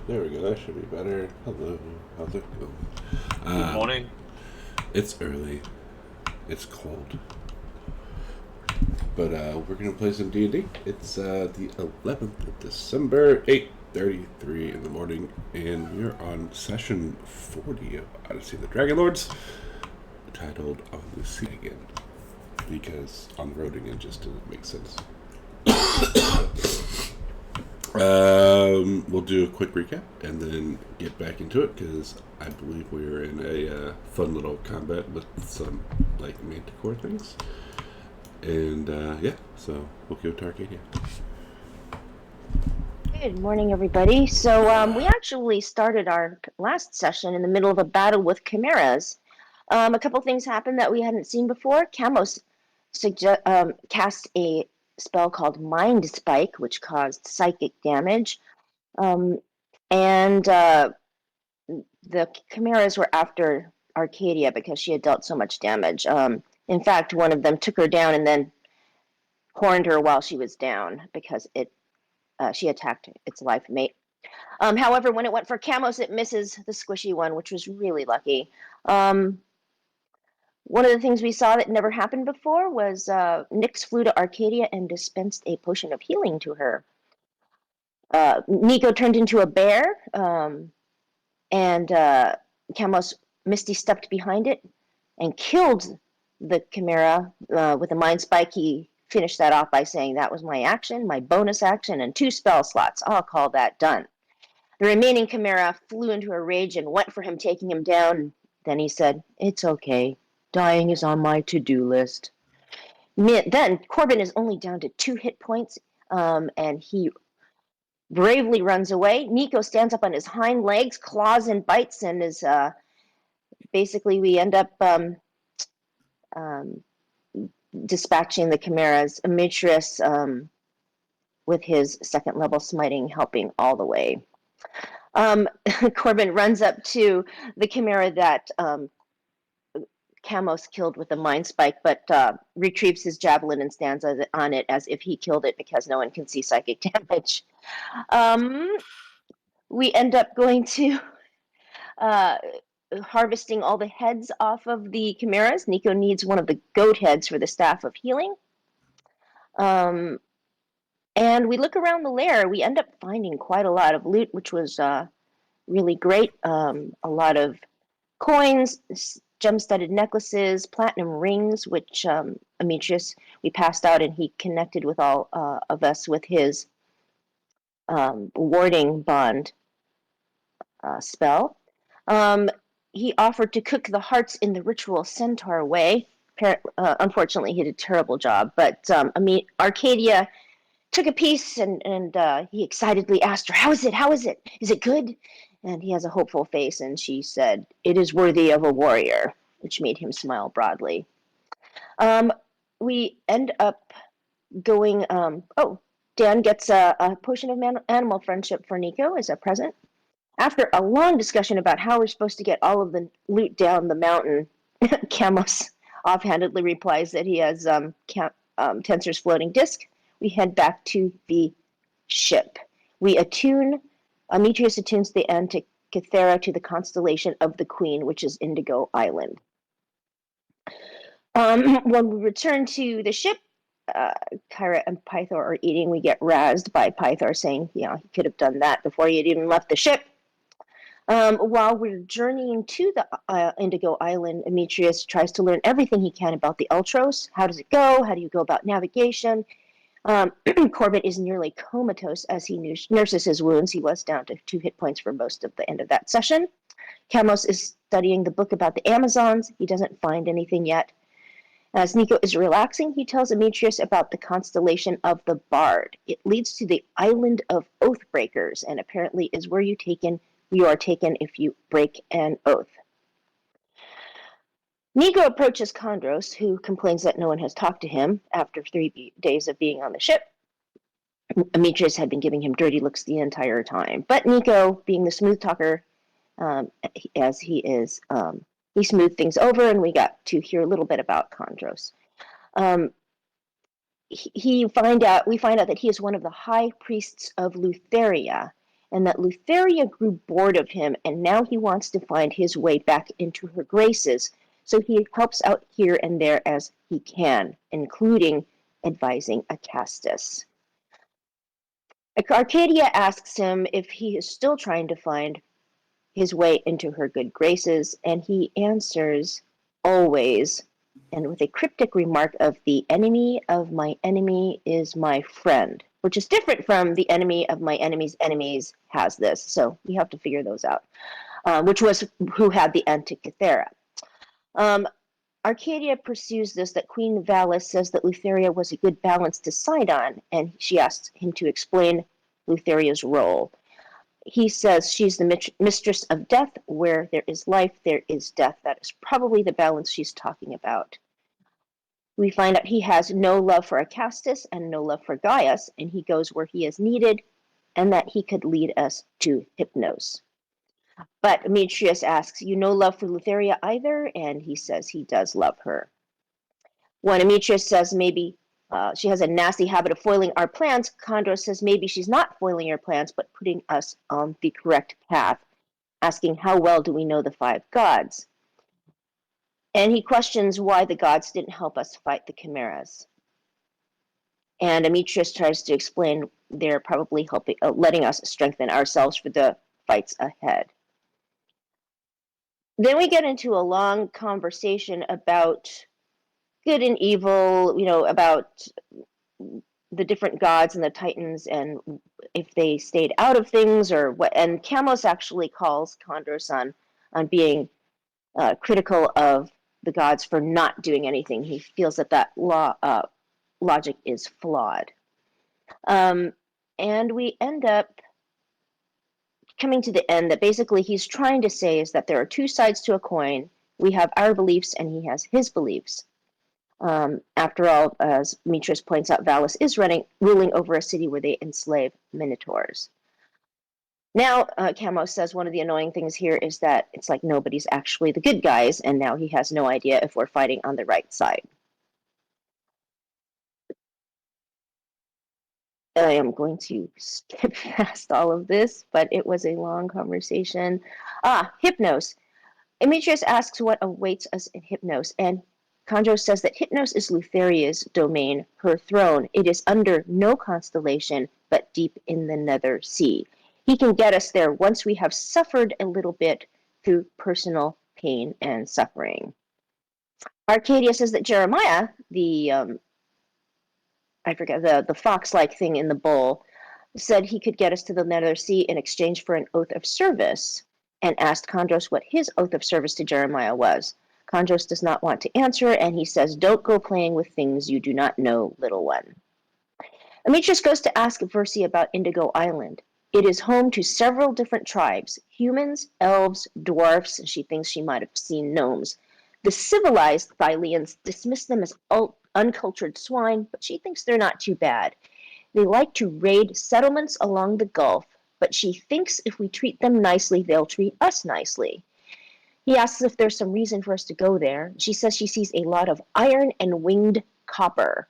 There we go. That should be better. Hello. How's it going? Good Um, morning. it's early. It's cold. But we're gonna play some D&D. It's the 11th of December, 8:33 in the morning, and we're on session 40 of Odyssey of the Dragonlords, titled Odyssey again, because on the road again just didn't make sense. We'll do a quick recap and then get back into it because I believe we were in a fun little combat with some like manticore things. And yeah, so we'll go to Arcadia. Good morning, everybody. So we actually started our last session in the middle of a battle with chimeras. A couple things happened that we hadn't seen before. Camos cast a spell called Mind Spike, which caused psychic damage. Um, and the chimeras were after Arcadia because she had dealt so much damage. In fact, one of them took her down and then horned her while she was down because she attacked its life mate. However, when it went for Camos, it misses the squishy one, which was really lucky. One of the things we saw that never happened before was Nyx flew to Arcadia and dispensed a potion of healing to her. Nico turned into a bear, and Camos Misty stepped behind it and killed the Chimera with a Mind Spike. He finished that off by saying, "That was my action, my bonus action, and 2 spell slots. I'll call that done." The remaining Chimera flew into a rage and went for him, taking him down. Then he said, "It's okay. Dying is on my to-do list." Then Corbin is only down to 2 hit points, and he bravely runs away. Nico stands up on his hind legs, claws and bites, and is basically we end up um, dispatching the chimeras. Demetrius, with his 2nd level smiting, helping all the way. Corbin runs up to the chimera that Camos killed with a Mind Spike, but retrieves his javelin and stands on it as if he killed it because no one can see psychic damage. We end up going to uh, harvesting all the heads off of the chimeras. Nico needs one of the goat heads for the Staff of Healing. And we look around the lair. We end up finding quite a lot of loot, which was really great. A lot of coins, gem-studded necklaces, platinum rings, which Demetrius, we passed out and he connected with all of us with his warding bond spell. He offered to cook the hearts in the ritual centaur way. Unfortunately, he did a terrible job, but Arcadia took a piece and he excitedly asked her, "How is it? How is it? Is it good?" And he has a hopeful face, and she said, "It is worthy of a warrior," which made him smile broadly. We end up going, Dan gets a potion of animal friendship for Nico as a present. After a long discussion about how we're supposed to get all of the loot down the mountain, Camos offhandedly replies that he has Tensor's floating disc. We head back to the ship. Demetrius attunes the Antikythera to the constellation of the Queen, which is Indigo Island. When we return to the ship, Kyra and Pythor are eating. We get razzed by Pythor saying, he could have done that before he had even left the ship. While we're journeying to the Indigo Island, Demetrius tries to learn everything he can about the Ultros. How does it go? How do you go about navigation? Corbett is nearly comatose as he nurses his wounds. He was down to 2 hit points for most of the end of that session. Camos is studying the book about the Amazons. He doesn't find anything yet. As Nico is relaxing, he tells Demetrius about the constellation of the Bard. It leads to the island of Oathbreakers, and apparently is where you are taken if you break an oath. Nico approaches Chondros, who complains that no one has talked to him after 3 days of being on the ship. Demetrius had been giving him dirty looks the entire time. But Nico, being the smooth talker as he is, he smoothed things over, and we got to hear a little bit about Chondros. We find out that he is one of the high priests of Lutheria, and that Lutheria grew bored of him, and now he wants to find his way back into her graces, so he helps out here and there as he can, including advising Acastus. Arcadia asks him if he is still trying to find his way into her good graces, and he answers, always, and with a cryptic remark of the enemy of my enemy is my friend, which is different from the enemy of my enemy's enemies has this. So we have to figure those out, which was who had the Antikythera. Arcadia pursues this, that Queen Valis says that Lutheria was a good balance to side on, and she asks him to explain Lutheria's role. He says she's the mistress of death. Where there is life, there is death. That is probably the balance she's talking about. We find out he has no love for Acastus and no love for Gaius, and he goes where he is needed, and that he could lead us to Hypnos. But Demetrius asks, you no love for Lutheria either? And he says he does love her. When Demetrius says maybe she has a nasty habit of foiling our plans, Chondros says maybe she's not foiling your plans, but putting us on the correct path, asking how well do we know the five gods? And he questions why the gods didn't help us fight the chimeras. And Demetrius tries to explain they're probably helping, letting us strengthen ourselves for the fights ahead. Then we get into a long conversation about good and evil, about the different gods and the titans and if they stayed out of things or what. And Chamos actually calls Chondros on being critical of the gods for not doing anything. He feels that logic is flawed. And we end up coming to the end that basically he's trying to say is that there are two sides to a coin. We have our beliefs and he has his beliefs. After all, as Demetrius points out, Valis is ruling over a city where they enslave minotaurs. Now, Chamos says one of the annoying things here is that it's like nobody's actually the good guys, and now he has no idea if we're fighting on the right side. I am going to skip past all of this, but it was a long conversation. Hypnos. Demetrius asks what awaits us in Hypnos, and Chondros says that Hypnos is Lutheria's domain, her throne. It is under no constellation, but deep in the nether sea. He can get us there once we have suffered a little bit through personal pain and suffering. Arcadia says that Jeremiah, the fox-like thing in the bowl, said he could get us to the nether sea in exchange for an oath of service, and asked Chondros what his oath of service to Jeremiah was. Chondros does not want to answer, and he says, don't go playing with things you do not know, little one. Demetrius goes to ask Versi about Indigo Island. It is home to several different tribes, humans, elves, dwarfs, and she thinks she might have seen gnomes. The civilized Thylians dismiss them as uncultured swine, but she thinks they're not too bad. They like to raid settlements along the Gulf, but she thinks if we treat them nicely, they'll treat us nicely. He asks if there's some reason for us to go there. She says she sees a lot of iron and winged copper.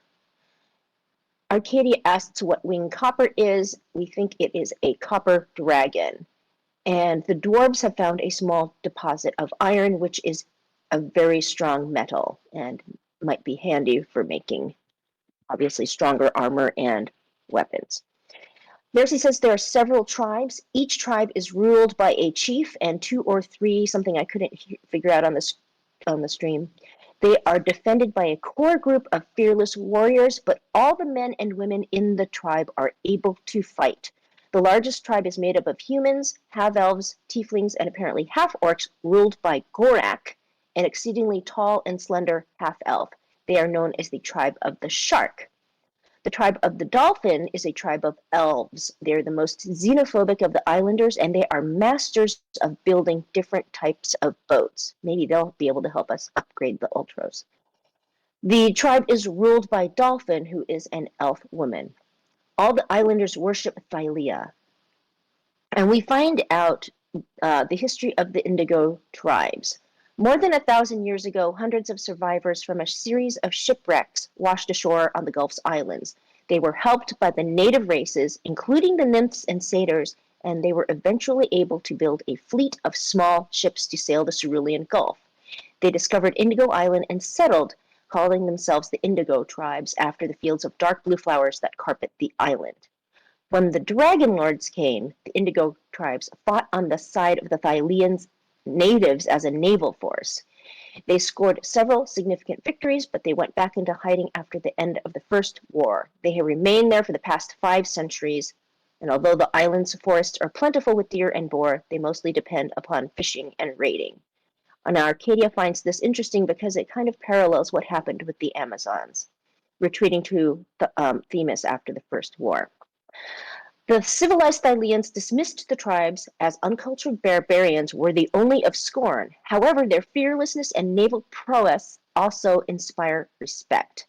Arcadia asks what winged copper is. We think it is a copper dragon. And the dwarves have found a small deposit of iron, which is a very strong metal and might be handy for making, obviously, stronger armor and weapons. Versi says there are several tribes. Each tribe is ruled by a chief and two or three, something I couldn't figure out on the stream. They are defended by a core group of fearless warriors, but all the men and women in the tribe are able to fight. The largest tribe is made up of humans, half-elves, tieflings, and apparently half-orcs, ruled by Gorak, an exceedingly tall and slender half-elf. They are known as the tribe of the shark. The tribe of the dolphin is a tribe of elves. They're the most xenophobic of the islanders, and they are masters of building different types of boats. Maybe they'll be able to help us upgrade the Ultros. The tribe is ruled by Dolphin, who is an elf woman. All the islanders worship Thylia. And we find out the history of the Indigo tribes. More than 1,000 years ago, hundreds of survivors from a series of shipwrecks washed ashore on the Gulf's islands. They were helped by the native races, including the nymphs and satyrs, and they were eventually able to build a fleet of small ships to sail the Cerulean Gulf. They discovered Indigo Island and settled, calling themselves the Indigo Tribes after the fields of dark blue flowers that carpet the island. When the Dragonlords came, the Indigo Tribes fought on the side of the Thylean natives as a naval force. They scored several significant victories, but they went back into hiding after the end of the First War. They have remained there for the past 5 centuries, and although the island's forests are plentiful with deer and boar, they mostly depend upon fishing and raiding. And Arcadia finds this interesting because it kind of parallels what happened with the Amazons, retreating to Themis after the First War. The civilized Thyleans dismissed the tribes as uncultured barbarians worthy only of scorn. However, their fearlessness and naval prowess also inspire respect.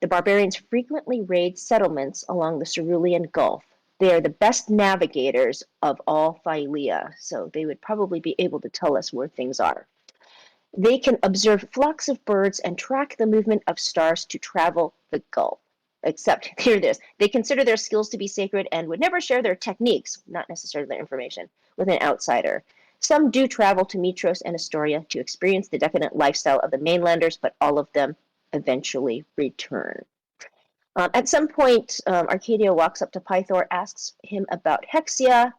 The barbarians frequently raid settlements along the Cerulean Gulf. They are the best navigators of all Thylia, so they would probably be able to tell us where things are. They can observe flocks of birds and track the movement of stars to travel the Gulf. Except, hear this, they consider their skills to be sacred and would never share their techniques, not necessarily their information, with an outsider. Some do travel to Mitros and Astoria to experience the decadent lifestyle of the mainlanders, but all of them eventually return. At some point, Arcadia walks up to Pythor, asks him about Hexia.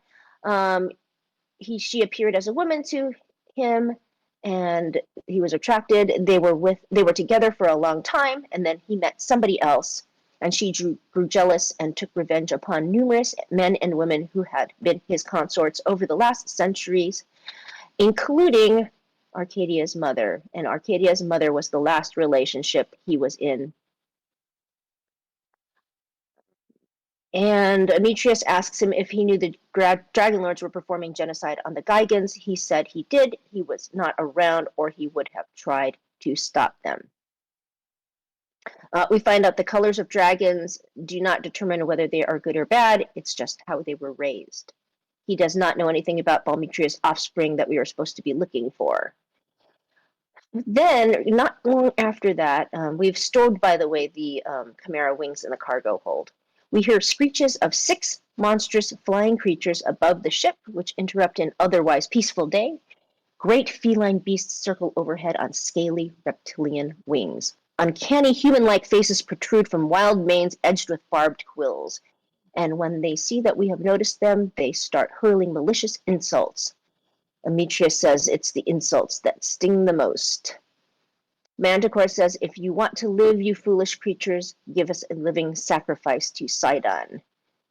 She appeared as a woman to him, and he was attracted. They were together for a long time, and then he met somebody else, and she grew jealous and took revenge upon numerous men and women who had been his consorts over the last centuries, including Arcadia's mother. And Arcadia's mother was the last relationship he was in. And Demetrius asks him if he knew the Dragonlords were performing genocide on the Gigans. He said he did. He was not around, or he would have tried to stop them. We find out the colors of dragons do not determine whether they are good or bad. It's just how they were raised. He does not know anything about Balmetria's offspring that we are supposed to be looking for. Then, not long after that, we've stored, by the way, the Chimera wings in the cargo hold. We hear screeches of 6 monstrous flying creatures above the ship, which interrupt an otherwise peaceful day. Great feline beasts circle overhead on scaly reptilian wings. Uncanny human-like faces protrude from wild manes edged with barbed quills. And when they see that we have noticed them, they start hurling malicious insults. Demetrius says it's the insults that sting the most. Manticore says, if you want to live, you foolish creatures, give us a living sacrifice to Sidon.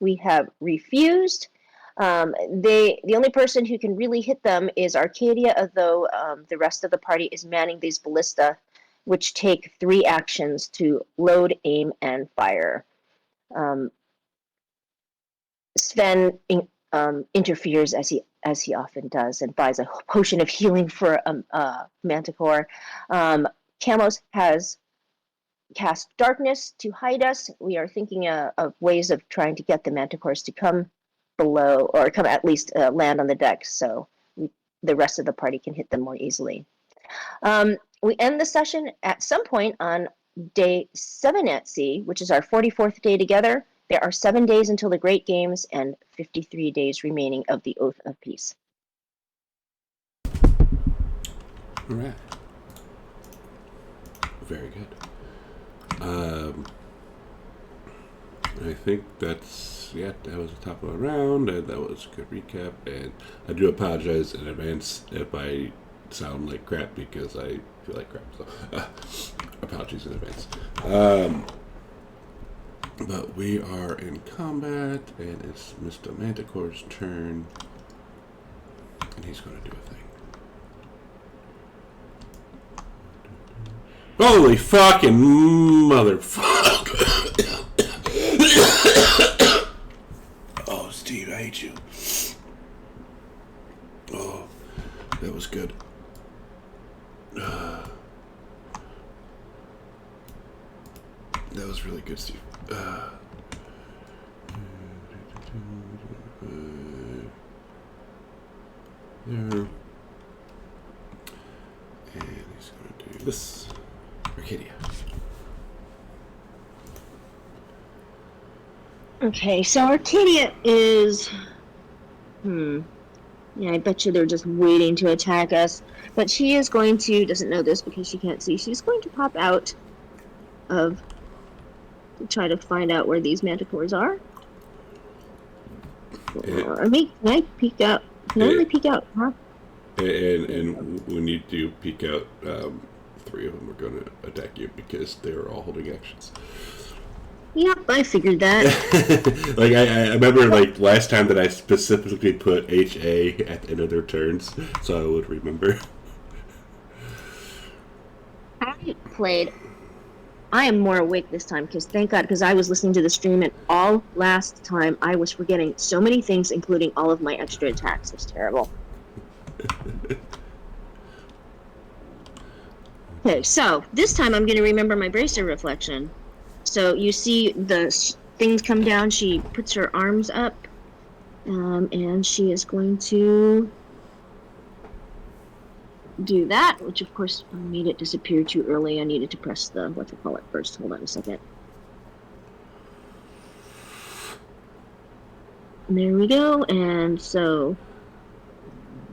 We have refused. The only person who can really hit them is Arcadia, although the rest of the party is manning these ballista, which take 3 actions to load, aim, and fire. Sven interferes as he often does and buys a potion of healing for Manticore. Camos has cast darkness to hide us. We are thinking of ways of trying to get the Manticores to come below, or come at least land on the deck, so the rest of the party can hit them more easily. We end the session at some point on day 7 at sea, which is our 44th day together. There are 7 days until the Great Games and 53 days remaining of the Oath of Peace. All right. Very good. I think that was the top of the round, and that was a good recap. And I do apologize in advance if I sound like crap, because I feel like crap. So, apologies in advance. But we are in combat, and it's Mr. Manticore's turn, and he's going to do a thing. Holy fucking motherfucker! Oh, Steve, I hate you. Oh, that was good. That was really good, Steve. There. And he's going to do this. Arcadia. Okay, so Arcadia is Yeah, I bet you they're just waiting to attack us. But she is going to, doesn't know this because she can't see, she's going to pop out of, to try to find out where these manticores are. It, Can I peek out? Can I only it, peek out, huh? and when you do peek out, 3 of them are going to attack you because they're all holding actions. Yep, I figured that. Like I remember, like last time that I specifically put HA at the end of their turns, so I would remember. I am more awake this time because thank God, because I was listening to the stream and all last time I was forgetting so many things, including all of my extra attacks. It was terrible. Okay, so this time I'm going to remember my bracer reflection. So you see the things come down, she puts her arms up, and she is going to do that, which of course I made it disappear too early. I needed to press the, what to call it first. Hold on a second. There we go, and so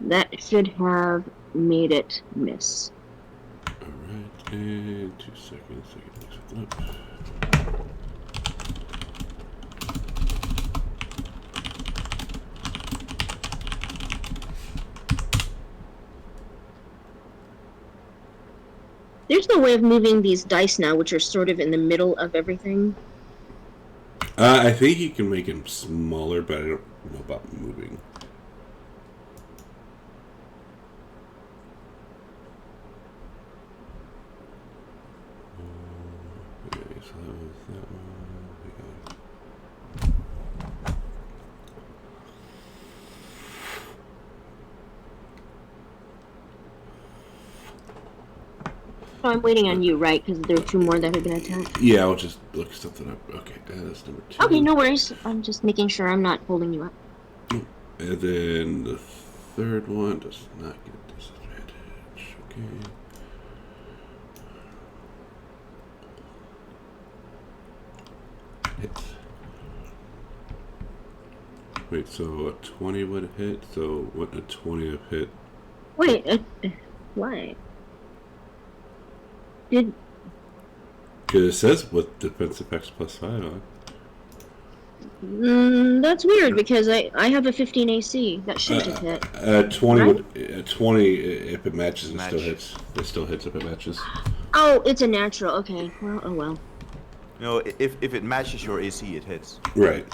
that should have made it miss. Alright, and 2 seconds, I can look something up. There's no way of moving these dice now, which are sort of in the middle of everything. I think you can make them smaller, but I don't know about moving. Okay, so that was that one. Oh, I'm waiting on you, right? Because there are 2 more that are going to attack. Yeah, I'll just look something up. Okay, that's number 2. Okay, no worries. I'm just making sure I'm not holding you up. And then the 3rd one does not get disadvantage. Okay. Hits. Wait, so a 20 would hit? So what a 20 have hit? Wait, why? Did... Because it says with defense effects +5 on. That's weird because I have a 15 AC. That should have hit. 20 right? would 20 if it matches. It still hits. It still hits if it matches. Oh, it's a natural. Okay. Well, oh well. No, if it matches your AC, it hits. Right.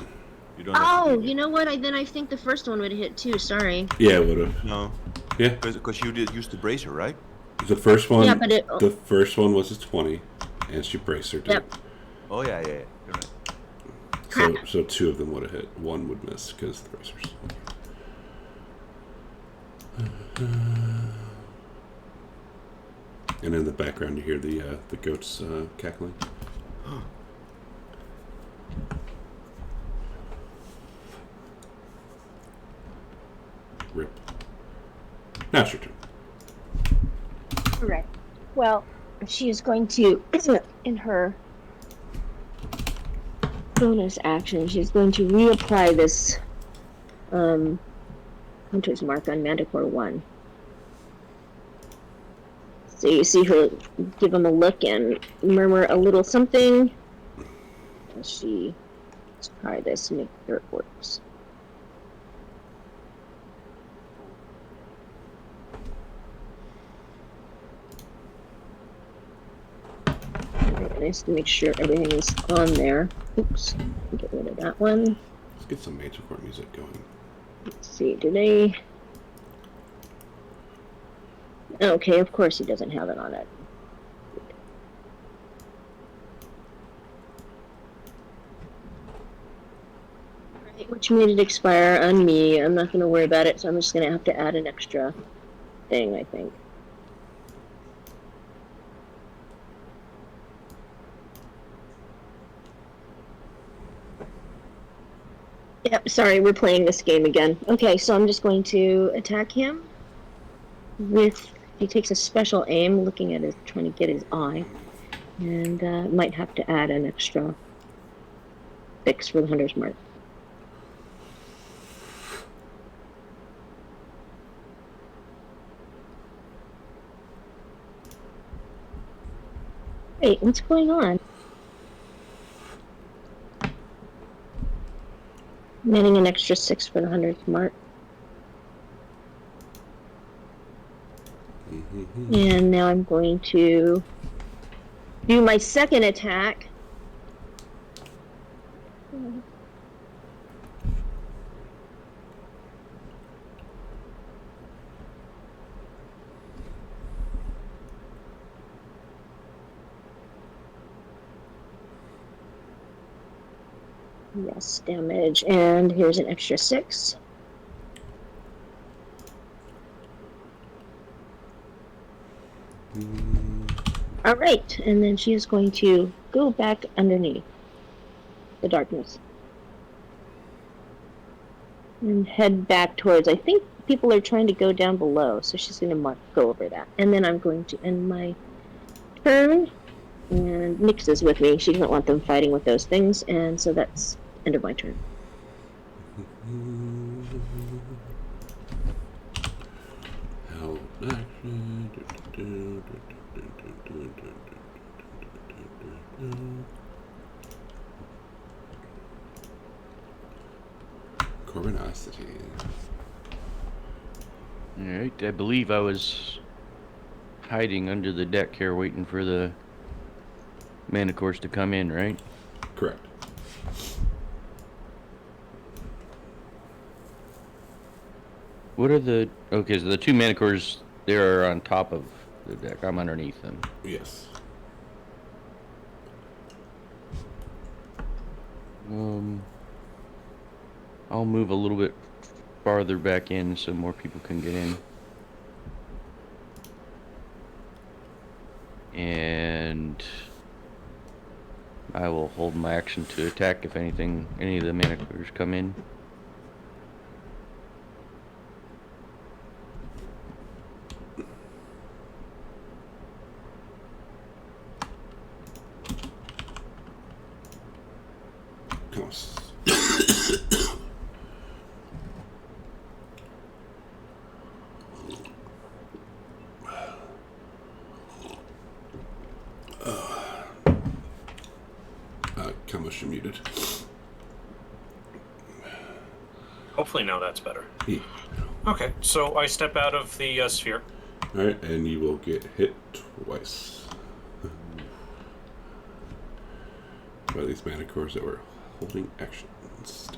You don't. Have Oh, you know what? Then I think the first one would hit too. Sorry. Yeah, it would have. No. Yeah. Because you did use the bracer, right? The first one. Yeah, but the first one was a 20, and she braced her. Yep. Oh yeah. You're right. So 2 of them would have hit. 1 would miss because the bracers. And in the background, you hear the goats cackling. Rip. Now it's your turn. Correct. Well, she is going to, in her bonus action, she's going to reapply this Hunter's Mark on Manticore 1. So you see her give him a look and murmur a little something. Let's try this, make sure it works. Nice to make sure everything is on there. Oops, get rid of that one. Let's get some Manticore music going. Let's see, do they... Okay, of course he doesn't have it on it. Right, which made it expire on me. I'm not going to worry about it, so I'm just going to have to add an extra thing, I think. Yep, sorry, we're playing this game again. Okay, so I'm just going to attack him with... He takes a special aim, looking at his, trying to get his eye, and might have to add an extra fix for the Hunter's Mark. Wait, what's going on? I'm adding an extra 6 for the 100th mark. And now I'm going to do my second attack. Yes, damage. And here's an extra 6. All right, and then she is going to go back underneath the darkness and head back towards. I think people are trying to go down below, so she's going to go over that. And then I'm going to end my turn. And Nyx is with me. She doesn't want them fighting with those things, and so that's end of my turn. Held action. Corvinosity. Alright, I believe I was hiding under the deck here waiting for the Manticores to come in, right? Correct. What are the... Okay, so the 2 Manticores, they're on top of the deck. I'm underneath them. Yes. I'll move a little bit farther back in so more people can get in. And I will hold my action to attack if any of the Manticores come in. You're muted. Hopefully now that's better. Yeah. Okay, so I step out of the sphere. Alright, and you will get hit twice. By these Manticores that were holding actions.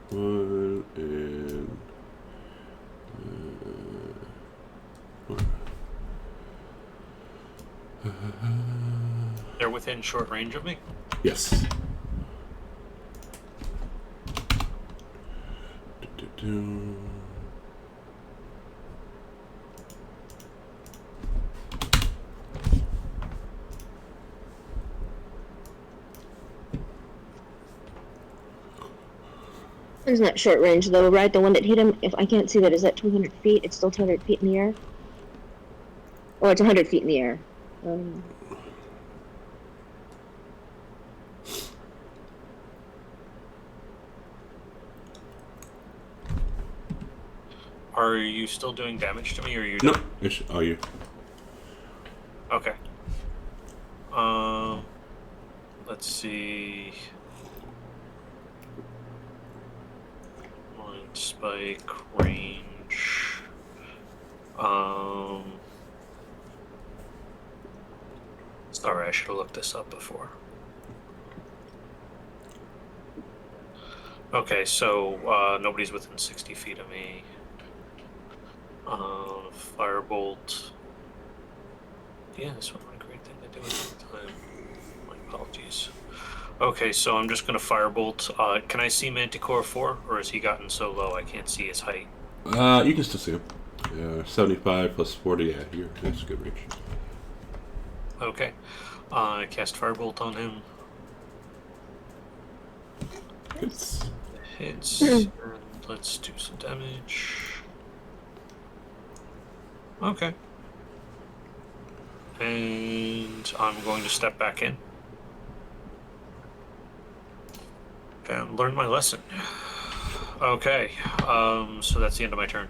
One and one. They're within short range of me? Yes. Isn't that short range though, right? The one that hit him, if I can't see that, is that 200 feet? It's still 200 feet in the air? Or it's 100 feet in the air. Are you still doing damage to me, or are you No, done? are you? Okay. Let's see. Line spike range. Sorry, I should have looked this up before. Okay, so nobody's within 60 feet of me. Firebolt. Yeah, that's one great thing to do at the time. My apologies. Okay, so I'm just gonna firebolt. Can I see Manticore 4, or has he gotten so low I can't see his height? You can still see him. 75 plus 40, yeah, that's a good range. Okay. I cast firebolt on him. Hits. And let's do some damage. Okay. And I'm going to step back in. And learn my lesson. Okay. So that's the end of my turn.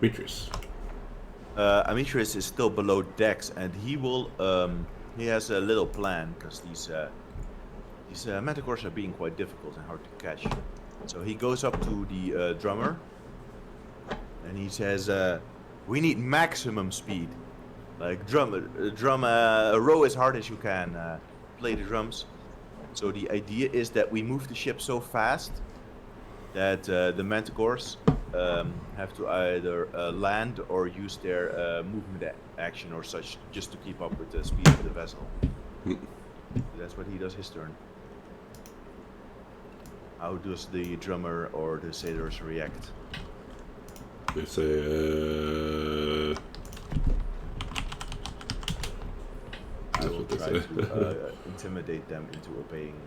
Beatrice. Amitrius is still below Dex, and he will. He has a little plan because these manticores are being quite difficult and hard to catch. So he goes up to the drummer, and he says, "We need maximum speed. Like row as hard as you can. Play the drums." So the idea is that we move the ship so fast that the manticores have to either land or use their movement action or such just to keep up with the speed of the vessel. That's what he does his turn. How does the drummer or the sailors react? They say, I That's will what they try say. to intimidate them into obeying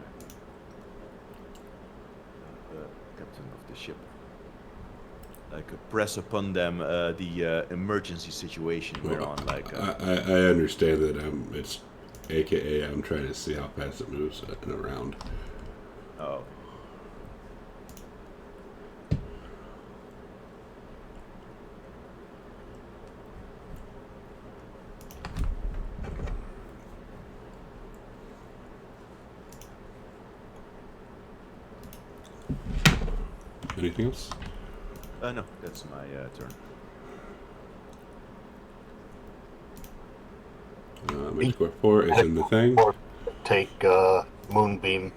the captain of the ship. Like press upon them the emergency situation we're on. Like I understand that it's AKA I'm trying to see how fast it moves in a round. oh. Anything else? No, that's my turn. Manticore 4 is in the thing. Or take Moonbeam.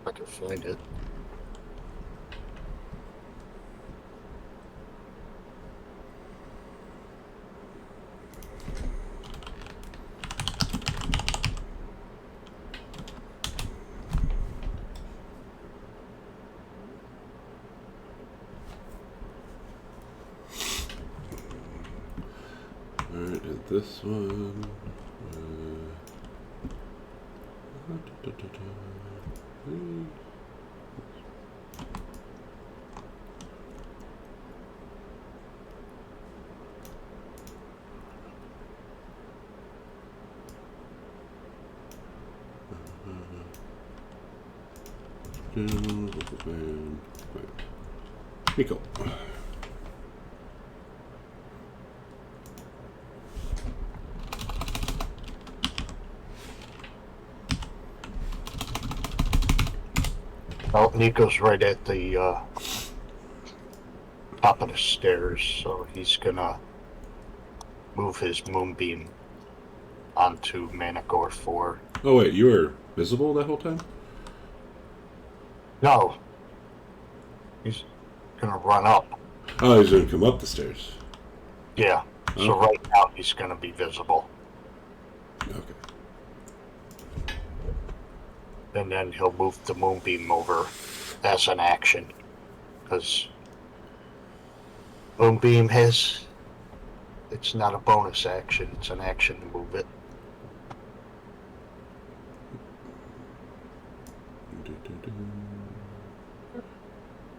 If I can find it. Alright, and this one. Nico. Oh, Nico's right at the top of the stairs, so he's gonna move his Moonbeam onto Manticore 4. Oh wait, you were visible that whole time? No, he's gonna run up. Oh, he's gonna come up the stairs. Yeah, so Okay. right now he's gonna be visible. Okay. And then he'll move the Moonbeam over as an action. Because Moonbeam it's not a bonus action, it's an action to move it.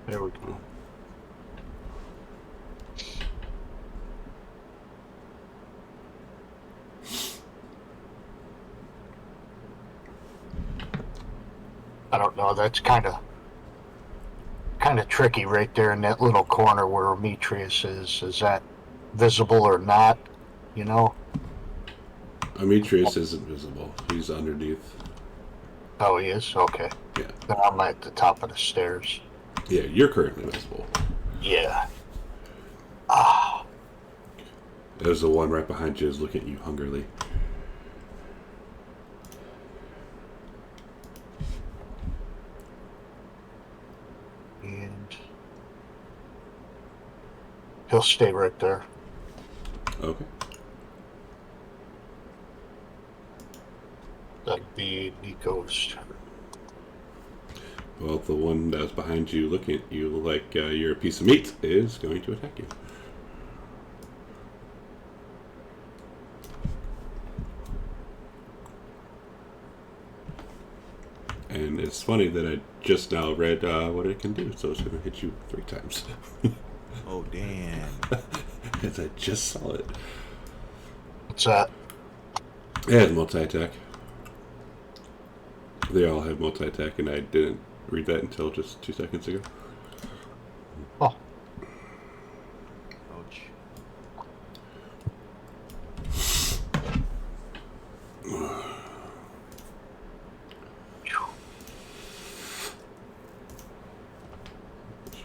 There we go. I don't know, that's kind of tricky right there in that little corner where Demetrius is. Is that visible or not? You know? Demetrius isn't visible. He's underneath. Oh, he is? Okay. Yeah. Then I'm at the top of the stairs. Yeah, you're currently visible. Yeah. Ah. There's the one right behind you is looking at you hungrily. And he'll stay right there. Okay. That'd be Nico's turn. Well, the one that's behind you looking at you like you're a piece of meat is going to attack you. And it's funny that I just now read what it can do, so it's going to hit you 3 times. Oh, damn. As I just saw it. What's that? It has multi-attack. They all have multi-attack, and I didn't read that until just 2 seconds ago. Oh, Ouch.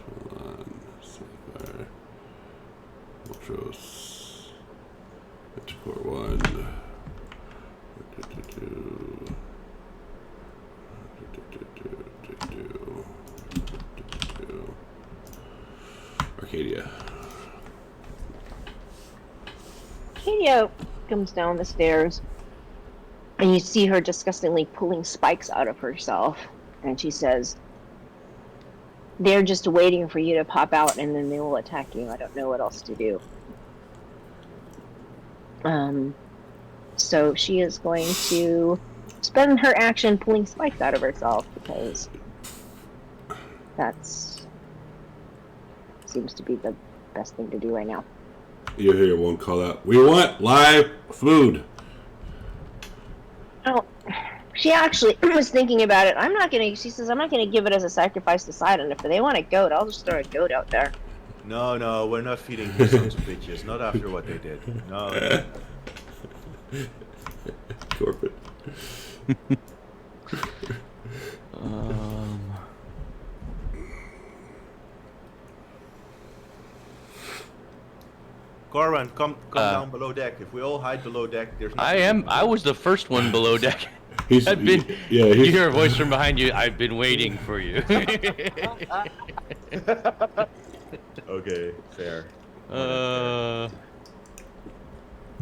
Hold on. Sapphire. Ultros. Manticore 1. Arcadia. Arcadia comes down the stairs, and you see her disgustingly pulling spikes out of herself. And she says, "They're just waiting for you to pop out, and then they will attack you. I don't know what else to do." So she is going to spend her action pulling spikes out of herself, because that's seems to be the best thing to do right now. You hear one call out, "We want live food!" Oh, she actually was thinking about it. She says, I'm not gonna give it as a sacrifice to Sidon. If they want a goat, I'll just throw a goat out there. No, we're not feeding these sons of bitches. Not after what they did. No. Corporate. Corwin, come down below deck. If we all hide below deck, there's nothing. I was the first one below deck. He's, I've been. yeah, You he's, hear a voice from behind you. I've been waiting for you. Okay, fair.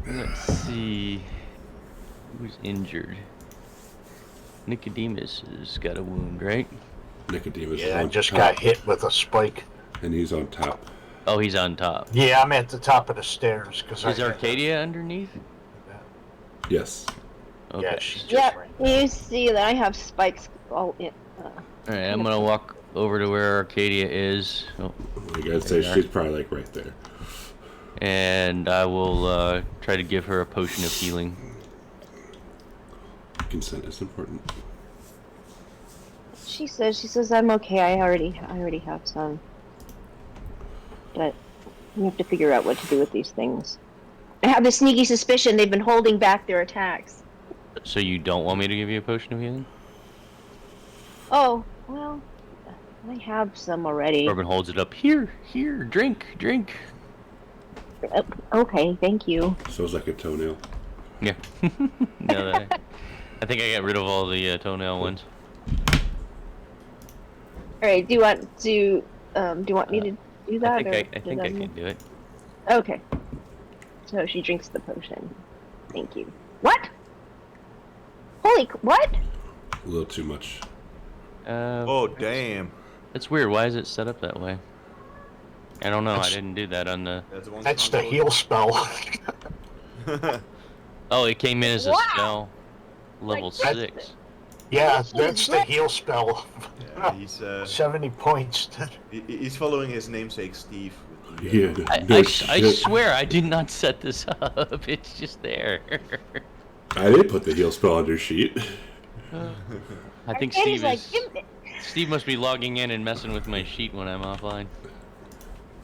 Let's see. Who's injured? Nicodemus has got a wound, right? Nicodemus is yeah, I on just top, got hit with a spike. and he's on top. Oh, he's on top. Yeah, I'm at the top of the stairs because Is Arcadia underneath? Yes. Okay. Yeah, she's just Yep, right. you see that I have spikes all in. Alright, I'm gonna walk over to where Arcadia is. Oh, I gotta say, There you are. she's probably like right there. and I will try to give her a potion of healing. Consent is important. She says, I'm okay. I already have some. But you have to figure out what to do with these things. I have a sneaky suspicion they've been holding back their attacks. So you don't want me to give you a potion of healing? Oh, well, I have some already. Corbin holds it up. Here, drink. Okay, thank you. So it's like a toenail. Yeah. No, I think I got rid of all the toenail ones. Alright, do you want me to do that? I think I can do it. Okay. So she drinks the potion. Thank you. What? What? A little too much. Oh, damn. That's weird. Why is it set up that way? I don't know. I didn't do that on the... That's the heal spell. Oh, it came in as a Wow. spell. Level Like, 6. Yeah, that's the heal spell. Yeah, he's 70 points. he's following his namesake Steve. With the, Yeah. I No shit. swear I did not set this up. It's just there. I did put the heal spell on your sheet. I think And he's Steve like, is... "Give me-" Steve must be logging in and messing with my sheet when I'm offline.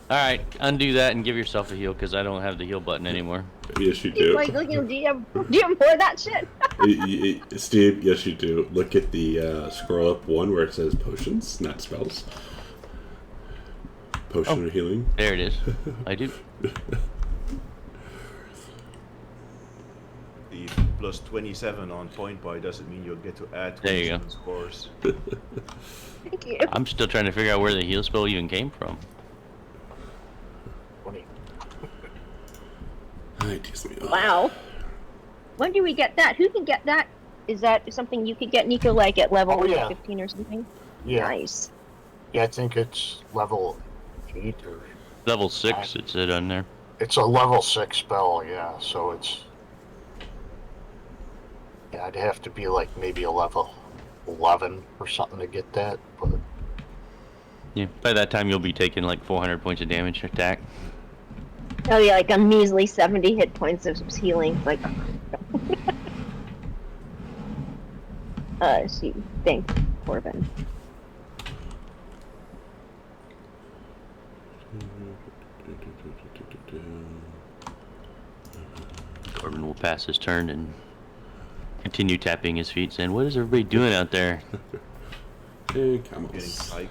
Alright, undo that and give yourself a heal, because I don't have the heal button anymore. Yes, you He's do. like, look, DM for that shit. Steve, yes, you do. Look at the scroll up one where it says potions, not spells. Potion of healing. There it is. I do. the plus 27 on point buy doesn't mean you'll get to add There you 27 scores. Thank you. I'm still trying to figure out where the heal spell even came from. 20. Ay, Dios mío. Wow. When do we get that? Who can get that? Is that something you could get, Nico, like at level Oh, yeah. 15 or something? Yeah. Nice. Yeah, I think it's level 8 or... Level 6, it said on there. It's a level 6 spell, yeah, so it's... Yeah, I'd have to be like maybe a level 11 or something to get that. But Yeah. By that time, you'll be taking like 400 points of damage attack. Oh yeah, like a measly 70 hit points of healing. Like, she thanks Corbin. Corbin will pass his turn and continue tapping his feet, saying, "What is everybody doing out there?" Hey, Getting camels. psyched.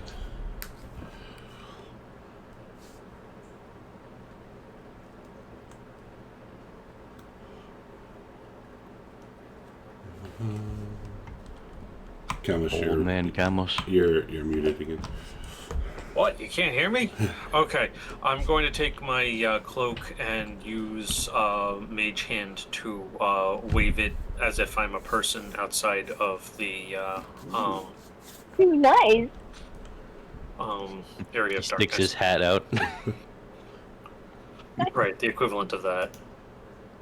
Camus, Old man Camos. you're muted again. What? You can't hear me? Okay. I'm going to take my cloak and use Mage Hand to wave it as if I'm a person outside of the Nice. area He of sticks his darkness. hat out. Right, the equivalent of that.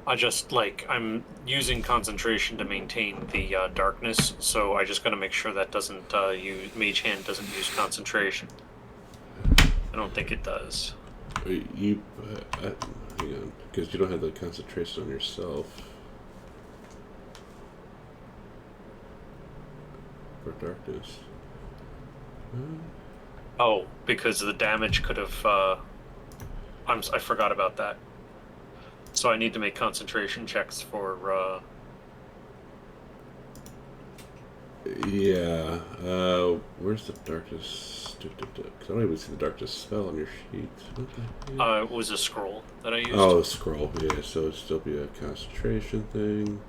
I'm using concentration to maintain the darkness, so I just gotta make sure that doesn't Mage Hand doesn't use concentration. I don't think it does. You, hang on, because you don't have the concentration on yourself. For darkness. Oh, because the damage could have. I forgot about that. So I need to make concentration checks for. Yeah. Where's the darkness? Because I don't even see the darkness spell on your sheet. What the heck? It was a scroll that I used. Oh, scroll. Yeah, so it'd still be a concentration thing.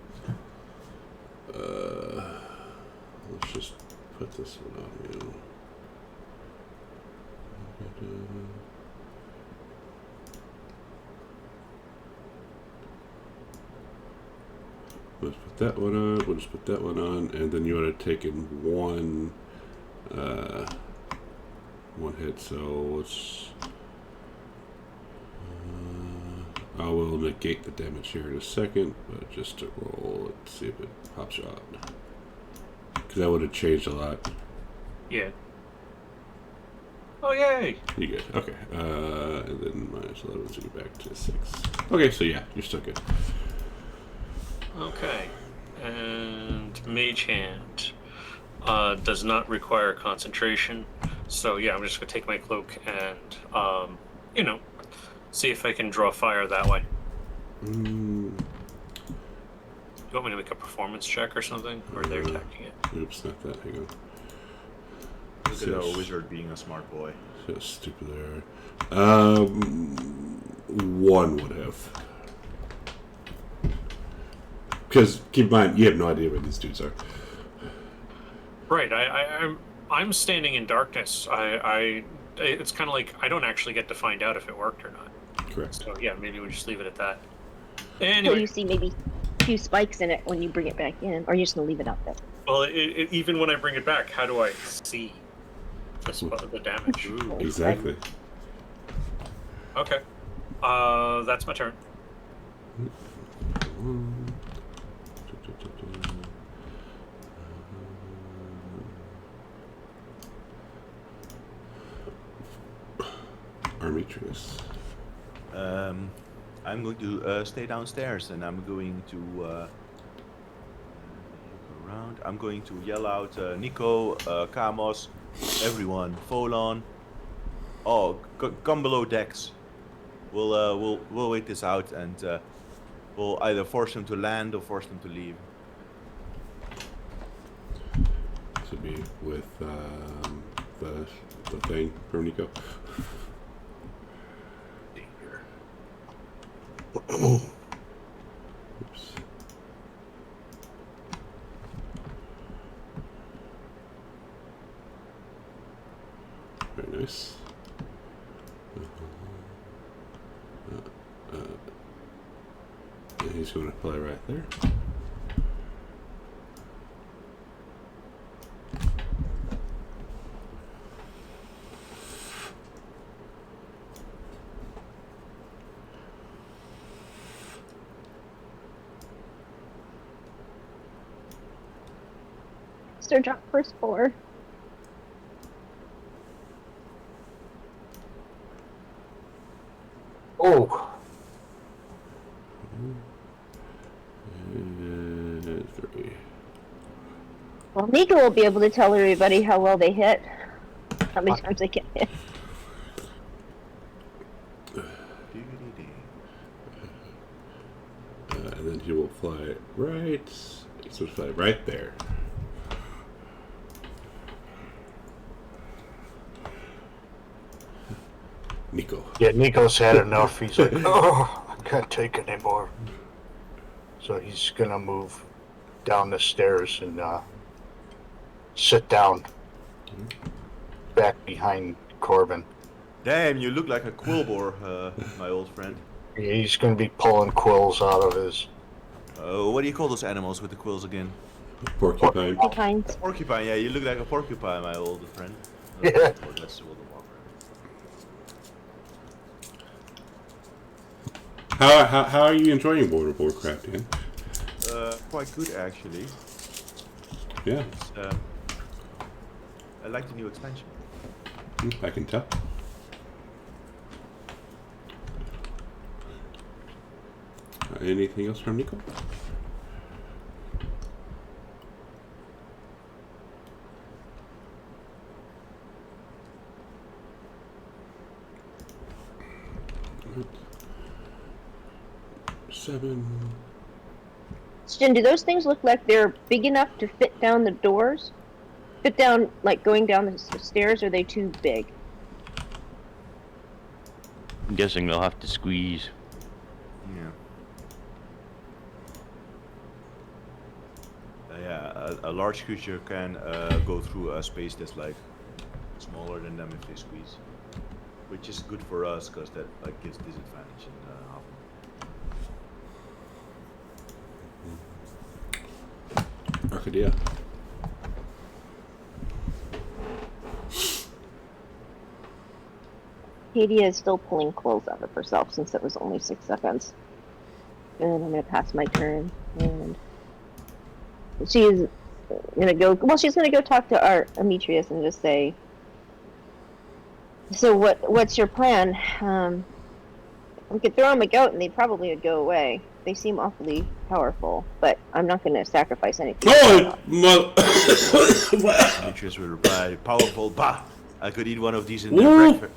Let's just put this one on you. Let's put that one on. We'll just put that one on, and then you would have taken one hit. So let's. I will negate the damage here in a second, but just to roll, let's see if it pops out. Because that would have changed a lot. Yeah. Oh yay! You good? Okay. And then minus 11, so you're back to 6. Okay, so yeah, you're still good. Okay. And Mage Hand does not require concentration, so yeah, I'm just gonna take my cloak and see if I can draw fire that way. You want me to make a performance check or something, or they're attacking it? Oops, not that. Hang on. Look at our wizard being a smart boy. So stupid there. One would have. Because keep in mind, you have no idea where these dudes are. Right. I'm standing in darkness. It's kind of like I don't actually get to find out if it worked or not. Correct. So yeah, maybe we just leave it at that. So Anyway, you see maybe a few spikes in it when you bring it back in, or you're just gonna leave it out there. well, even when I bring it back, how do I see the damage? Exactly. Okay. That's my turn. Armitrius. I'm going to stay downstairs, and I'm going to look around. I'm going to yell out, Nico, Kamos, everyone, Folon. Oh, come below decks. We'll wait this out, and we'll either force them to land or force them to leave. To be with the thing from Nico. Oops. Very nice. And he's going to play right there. monster drop first floor. Oh, 3. Well, Mika will be able to tell everybody how well they hit. How many times they get hit. And then he will fly right. So fly right there. Nico. yeah, Nico's had enough. He's like, oh, I can't take it anymore. So he's gonna move down the stairs and sit down back behind Corbin. Damn, you look like a quillbore, my old friend. He's gonna be pulling quills out of his. What do you call those animals with the quills again? Porcupine. Behind. Porcupine, yeah, you look like a porcupine, my old friend. Yeah. That's the World of Warcraft. How are you enjoying World of Warcraft, Dan? Quite good, actually. Yeah, It's, I like the new expansion. I can tell. Anything else from Nico? Seven. Jen, do those things look like they're big enough to fit down the doors? Fit down, like going down the stairs, or are they too big? I'm guessing they'll have to squeeze. Yeah. Yeah, a large creature can go through a space that's like smaller than them if they squeeze, which is good for us because that like gives disadvantage in half. Arcadia. Kadia is still pulling quills out of herself since it was only 6 seconds. And I'm going to pass my turn. And she's going to go... Well, she's going to go talk to our Demetrius and just say... So what's your plan? We could throw them a goat and they probably would go away. They seem awfully powerful, but I'm not going to sacrifice anything. Oh, Demetrius will reply, "Powerful, bah! I could eat one of these in breakfast.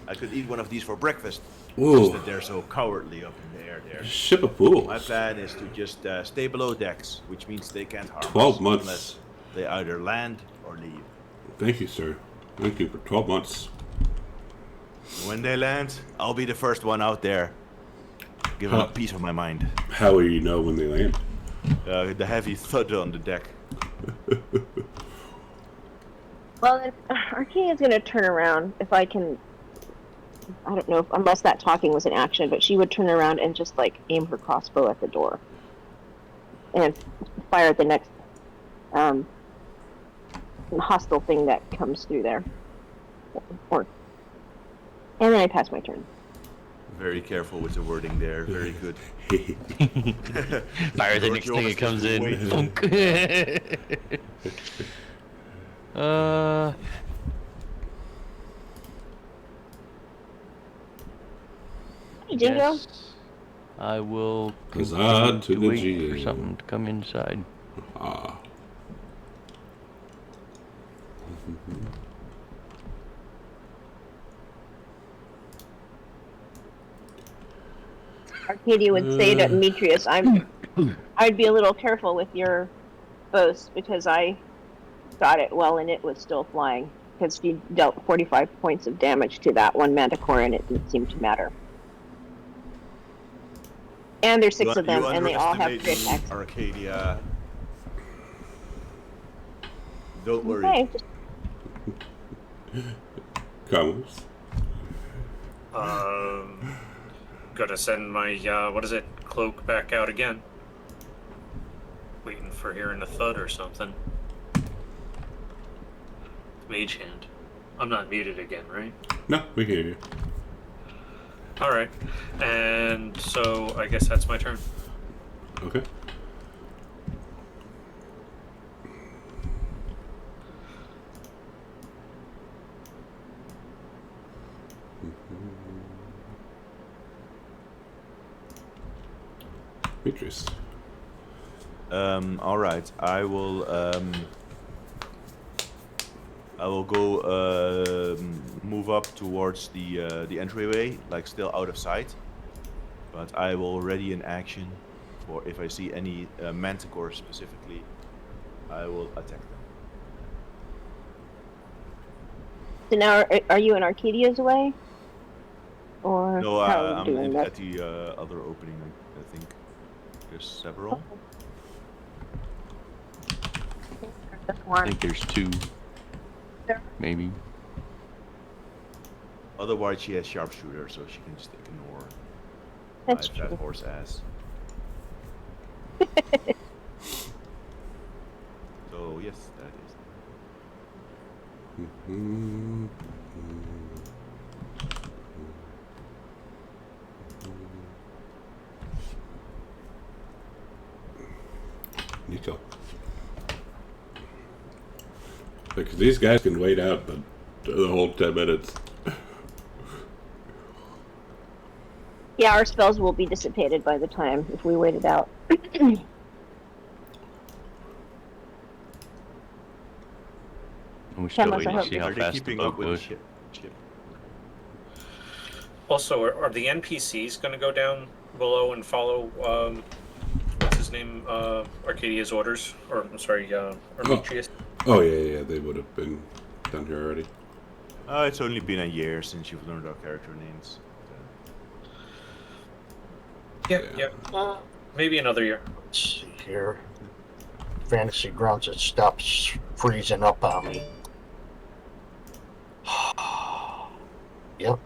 I could eat one of these for breakfast. Just that they're so cowardly up in the air there. Ship of fools. My plan is to just stay below decks, which means they can't harm 12 us months. unless they either land or leave. Thank you, sir. Thank you for 12 months. When they land, I'll be the first one out there. Give them a piece of my mind. How will you know when they land? The heavy thud on the deck. Well, then Arcadia's going to turn around if I can... I don't know, unless that talking was an action, but she would turn around and just, like, aim her crossbow at the door. And fire at the next hostile thing that comes through there. And then I pass my turn. Very careful with the wording there. Very good. Fire the next thing it comes in. Hey, Jingo. Yes, I will Huzzah to the wait GM. for something to come inside. Ah. Arcadia would say to Demetrius, I'd be a little careful with your boast because I got it well and it was still flying. Because you dealt 45 points of damage to that one manticore and it didn't seem to matter. And there's 6 of them and they all have crit attacks. Arcadia. Don't worry. Okay. Carlos. Gonna send my, cloak back out again. Waiting for hearing a thud or something. Mage hand. I'm not muted again, right? No, we can hear you. Alright. And so I guess that's my turn. Okay. Demetrius. All right. I will go move up towards the entryway, like still out of sight. But I will ready an action for if I see any manticore specifically. I will attack them. So now, are you in Arcadia's way? Or No, how are you I'm doing that? at the other opening. I think there's several. That's I one. think there's 2, maybe. Otherwise, she has sharpshooter, so she can just ignore That's my fat true. horse ass. So yes, that is. Nico. Because these guys can wait out the whole 10 minutes. Yeah, our spells will be dissipated by the time if we wait it out. And we're still Cameras, I waiting to hope- see how Are they fast the keeping boat up with goes. the ship? Also, are the NPCs going to go down below and follow what's his name, Arcadia's orders? Or I'm sorry, Armitrius? Oh, yeah, they would have been done here already. It's only been a year since you've learned our character names. Yeah. Maybe another year. Let's see here. Fantasy Grounds, it stops freezing up on me. Yep.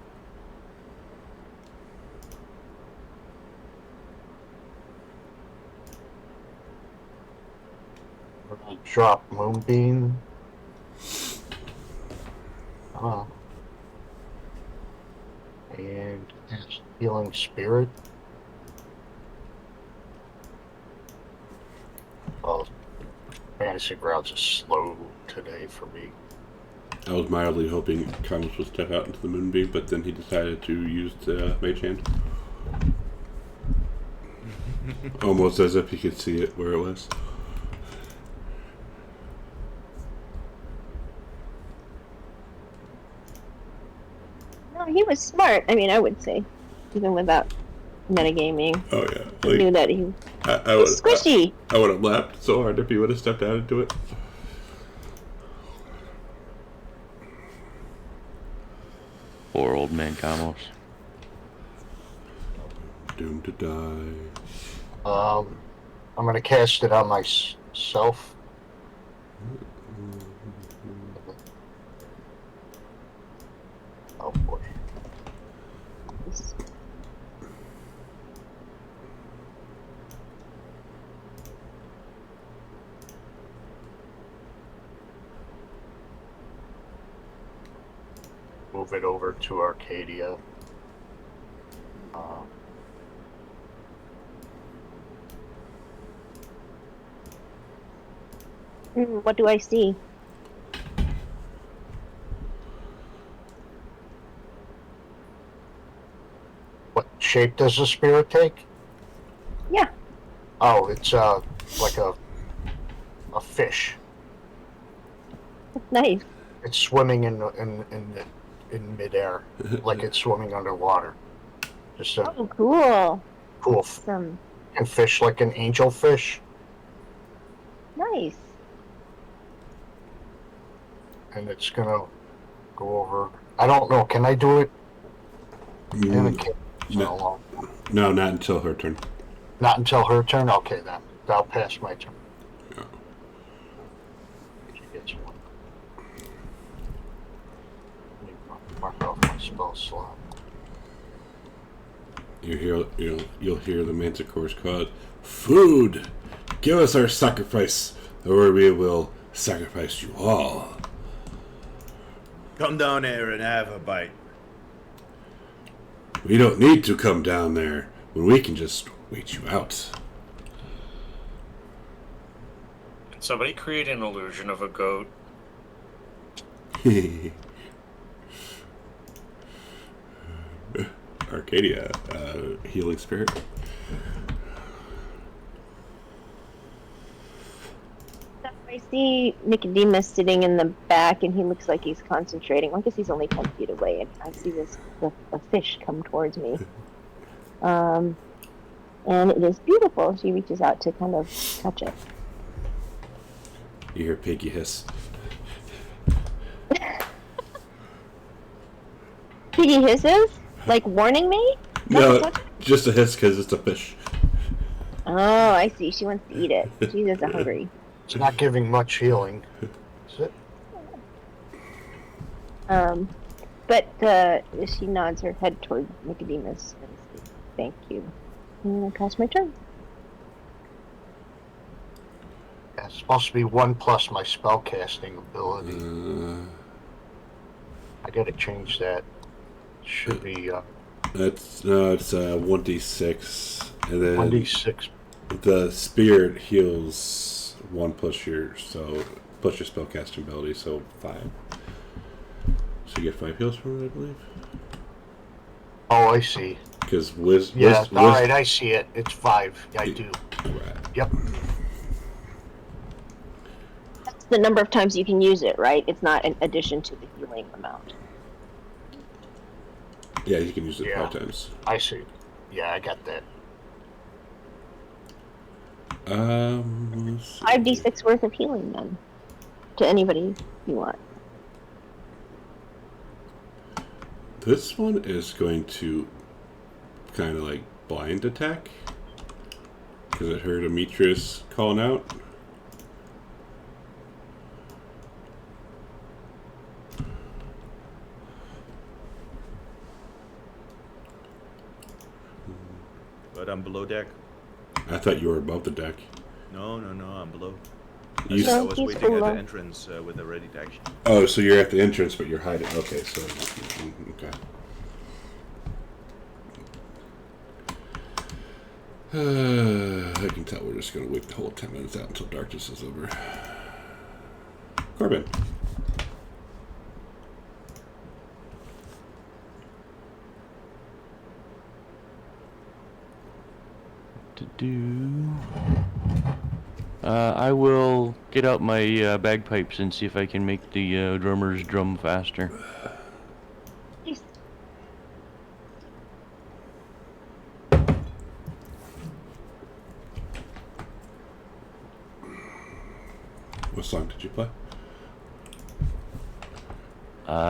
Drop Moonbeam. And Healing Spirit. Oh, Fantasy Grounds is slow today for me. I was mildly hoping Thomas would step out into the moonbeam, but then he decided to use the mage hand. Almost as if he could see it where it was. No, he was smart. I mean, I would say, even without metagaming, Oh yeah, he knew that he I was squishy. I would have laughed so hard if he would have stepped out into it. Poor old man Camos. Doomed to die. I'm gonna cast it on myself. Oh boy. Move it over to Arcadia. What do I see? What shape does the spirit take? Yeah. Oh, it's like a fish. Nice. It's swimming in midair, like it's swimming underwater. Just a Oh, cool. cool Some and fish, like an angel fish, nice. and it's gonna go over. I don't know. Can I do it? I haven't cast it in so long. No, not until her turn. Not until her turn. Okay, then I'll pass my turn. Yeah. She gets one. Let me mark off my spell slot. You'll hear the manticores call it, "Food! Give us our sacrifice, or we will sacrifice you all." Come down here and have a bite. We don't need to come down there when we can just wait you out. Can somebody create an illusion of a goat? Arcadia, healing spirit. I see Nicodemus sitting in the back, and he looks like he's concentrating. I guess he's only 10 feet away, and I see the fish come towards me. And it is beautiful. She reaches out to kind of touch it. You hear Piggy hiss. Piggy hisses, like warning me. No, Not to touch it? just a hiss because it's a fish. Oh, I see. She wants to eat it. She's just hungry. It's not giving much healing. Is it? But she nods her head toward Nicodemus and says, "Thank you." And I pass my turn. Yeah, it's supposed to be 1+ my spellcasting ability. I gotta change that. Should be It's 1d6, and then 1d6. the spirit heals 1 plus your spellcasting ability, so 5. So you get 5 heals from it, I believe. Oh, I see. Because Yeah, alright, I see it. It's 5. Yeah, I do. Right. Yep. That's the number of times you can use it, right? It's not in addition to the healing amount. Yeah, you can use it Yeah. 5 times. I see. Yeah, I got that. Let's see. 5d6 worth of healing, then. To anybody you want. This one is going to kind of like blind attack because it heard Demetrius calling out. But I'm below deck. I thought you were above the deck. No, I'm below. You So I was he's waiting at below. the entrance with a ready to action. Oh, so you're at the entrance, but you're hiding. Okay, so okay. I can tell we're just gonna wait the whole 10 minutes out until darkness is over. Corbin. I will get out my bagpipes and see if I can make the drummers drum faster. Nice. What song did you play?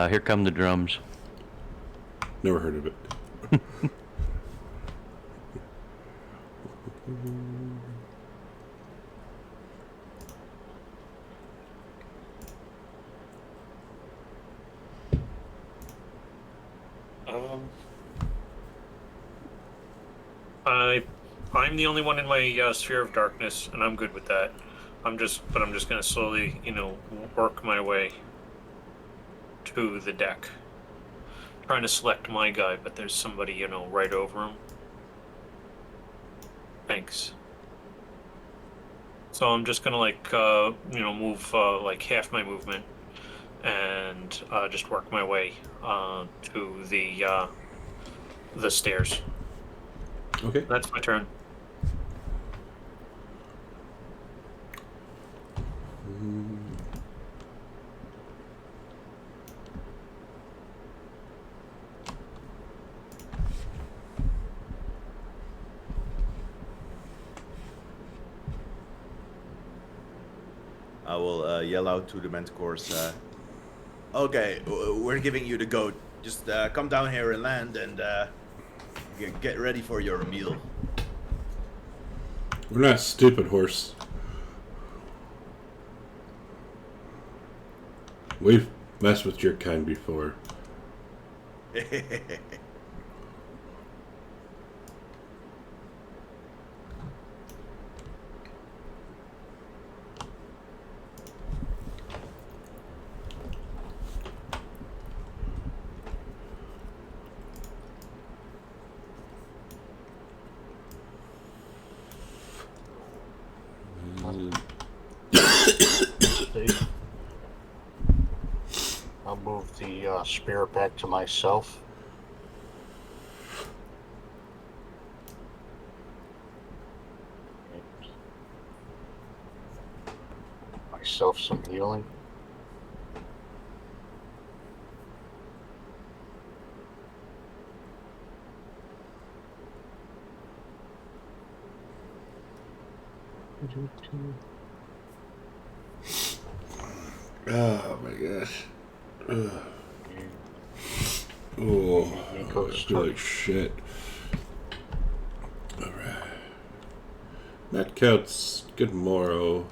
Here come the drums. Never heard of it. I'm the only one in my sphere of darkness, and I'm good with that. I'm just gonna slowly, work my way to the deck. Trying to select my guy, but there's somebody, right over him. Thanks. So I'm just gonna move like half my movement, and just work my way to the stairs. Okay. That's my turn. I will yell out to the Manticores. Okay, we're giving you the goat. Just come down here and land, and get ready for your meal. We're not stupid, horse. We've messed with your kind before. I'll move the spirit back to myself. My myself some healing. Oh my gosh. Ugh. Oh, I feel like shit. Alright. That counts. Good morrow.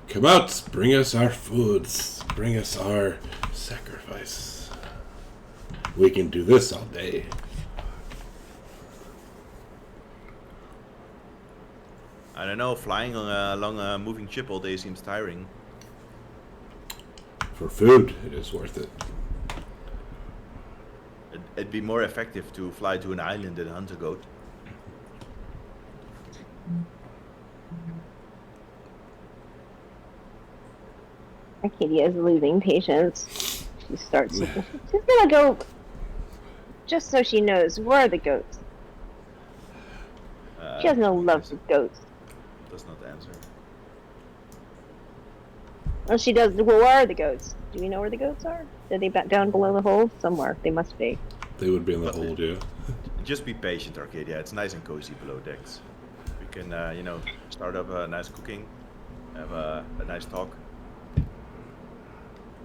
Come out, bring us our foods, bring us our sacrifice. We can do this all day. I don't know, flying along a moving ship all day seems tiring. For food, it is worth it. It'd be more effective to fly to an island than hunt a goat. Arcadia is losing patience. She starts. She's gonna go. Just so she knows, where are the goats? She has no love for goats. Does not answer. Well, she does. Well, where are the goats? Do we know where the goats are? Are they back down below the hold? Somewhere. They must be. They would be in the hold, yeah. Just be patient, Arcadia. It's nice and cozy below decks. We can, start up a nice cooking, have a nice talk.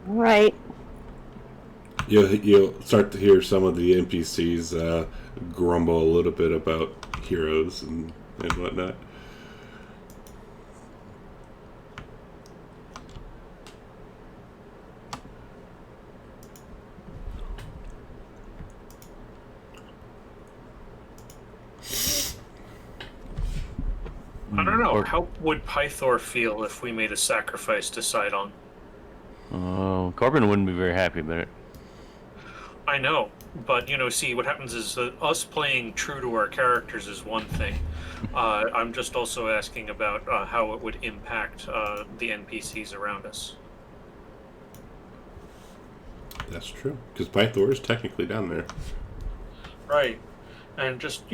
All right. You'll start to hear some of the NPCs grumble a little bit about heroes and whatnot. I don't know. How would Pythor feel if we made a sacrifice to Sidon? Oh, Corbin wouldn't be very happy about it. I know, but see, what happens is us playing true to our characters is one thing. I'm just also asking about how it would impact the NPCs around us. That's true, because Pythor is technically down there. Right. And just,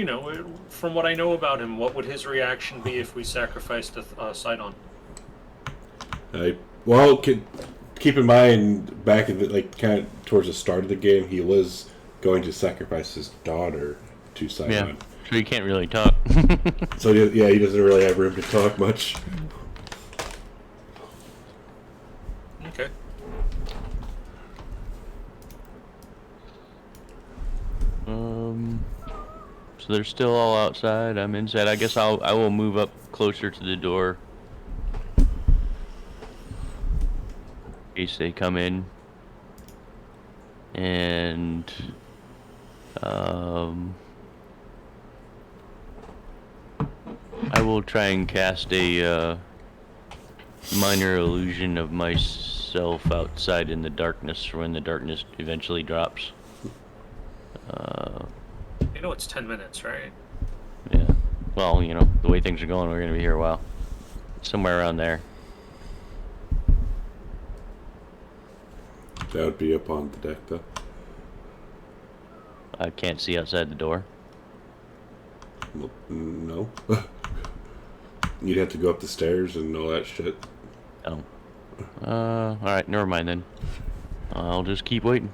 from what I know about him, what would his reaction be if we sacrificed Sidon? Well, keep in mind, back in kind of towards the start of the game, he was going to sacrifice his daughter to Sidon. Yeah, so he can't really talk. So yeah, he doesn't really have room to talk much. Okay. So they're still all outside. I'm inside. I guess I will move up closer to the door in case they come in, and I will try and cast a minor illusion of myself outside in the darkness for when the darkness eventually drops. It's 10 minutes, right? Yeah. Well, the way things are going, we're going to be here a while. Somewhere around there. That would be up on the deck, though. I can't see outside the door. Well, no. You'd have to go up the stairs and all that shit. Oh. Alright, never mind then. I'll just keep waiting.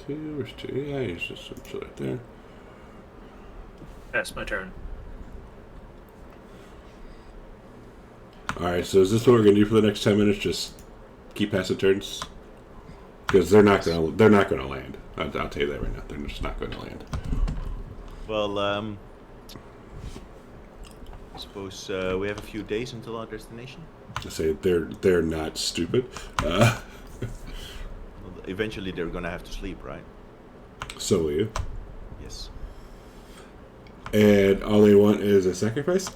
Where's two? Yeah, he's just right there. That's my turn. Alright, so is this what we're gonna do for the next 10 minutes? Just keep passing turns? Because they're not gonna land. I'll tell you that right now. They're just not gonna land. Well, I suppose we have a few days until our destination. I say they're not stupid. Eventually they're gonna have to sleep, right? So will you. Yes. And all they want is a sacrifice.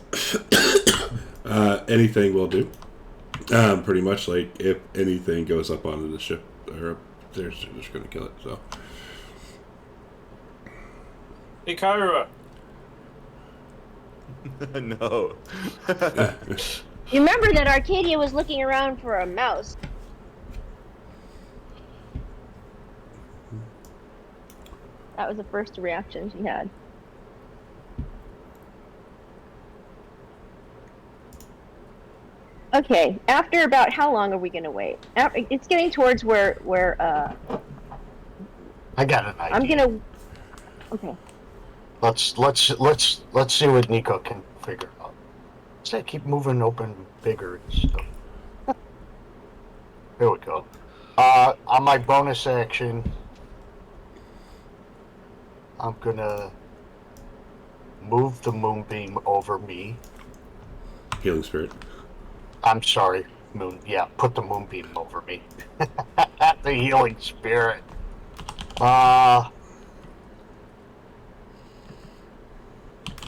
Anything will do. Pretty much, like, if anything goes up onto the ship or up there, they're just going to kill it, so. Hey, Kyra. No. You remember that Arcadia was looking around for a mouse. That was the first reaction she had. Okay, after about how long are we gonna wait? It's getting towards where I got an idea. I'm gonna. Okay. Let's see what Nico can figure out. Say keep moving open bigger and stuff. There we go. On my bonus action, I'm gonna move the moonbeam over me. Healing spirit. I'm sorry, moon. Yeah, put the moonbeam over me. The healing spirit.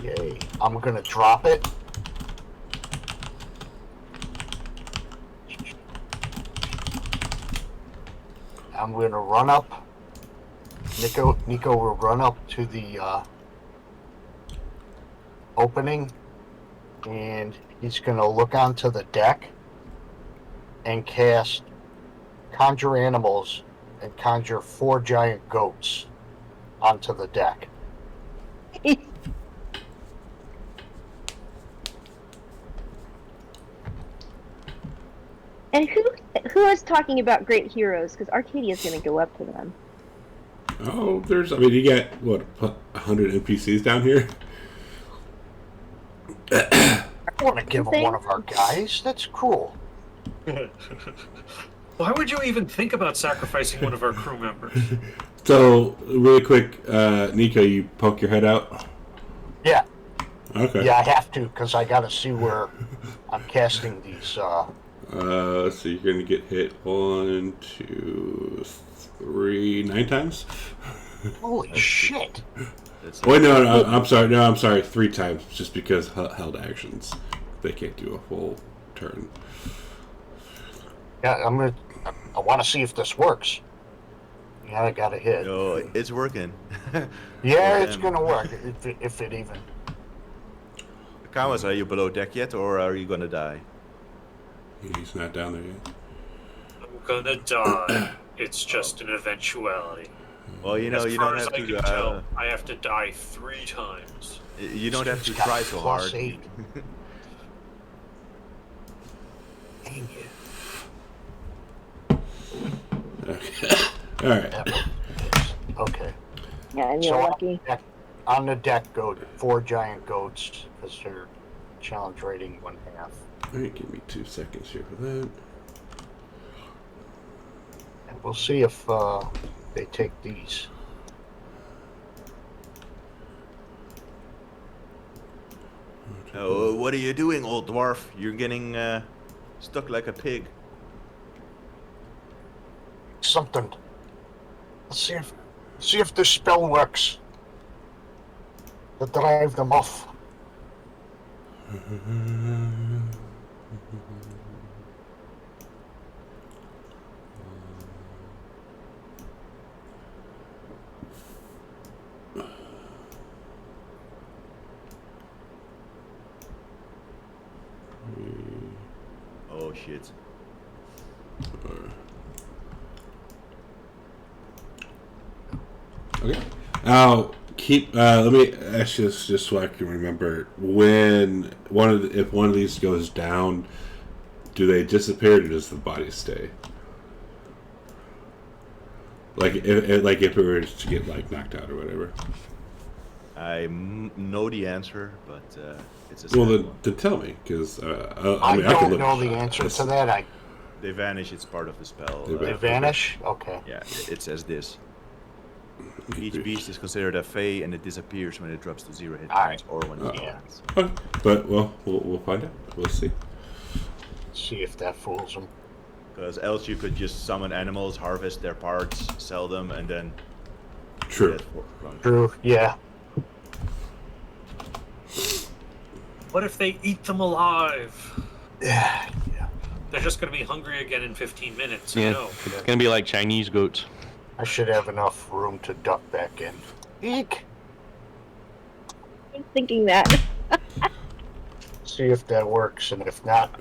Yay. I'm gonna drop it. I'm gonna run up. Nico will run up to the opening, and he's gonna look onto the deck and cast Conjure Animals and conjure 4 giant goats onto the deck. And who is talking about great heroes? Because Arcadia's gonna go up to them. Oh, you got, what, 100 NPCs down here? I want to give him one of our guys. That's cool. Why would you even think about sacrificing one of our crew members? So, really quick, Nico, you poke your head out? Yeah. Okay. Yeah, I have to, because I got to see where I'm casting these. So you're going to get hit 1, 2, 3, 9 times? Holy shit. Wait, no, I'm sorry. No, I'm sorry. 3 times, just because held actions. They can't do a full turn. Yeah, I want to see if this works. Yeah, I got a hit. No, it's working. Yeah, it's going to work, if it even... Kawas, are you below deck yet, or are you gonna die? He's not down there yet. I'm gonna die. It's just an eventuality. Well, you know, As you far don't as have I can to. tell, I have to die 3 times. You don't have to He's got try so hard. +8. Dang it. Okay. All right. Okay. Yeah, and you're So lucky. on the deck go 4 giant goats, because they're challenge rating 1/2. All right, give me 2 seconds here for that. And we'll see if they take these. What are you doing, old dwarf? You're getting stuck like a pig. Something. Let's see if this spell works. To drive them off. Oh shit. Okay. Now, let me ask you this just so I can remember. When if one of these goes down, do they disappear or does the body stay? Like if it were to get knocked out or whatever. I know the answer, but it's a Well, sad one. then tell me, because I can don't look- know the answer to that. They vanish. It's part of the spell. They vanish? Okay. Yeah, it says this. Each beast is considered a fey, and it disappears when it drops to 0 hit points or when it Yeah. lands. Okay. But we'll find out. We'll see. See if that fools them. Because else you could just summon animals, harvest their parts, sell them, and then... True. get for- True. Yeah. What if they eat them alive? Yeah. They're just going to be hungry again in 15 minutes. Yeah, No. it's gonna be like Chinese goats. I should have enough room to duck back in. Eek! I was thinking that. See if that works, and if not,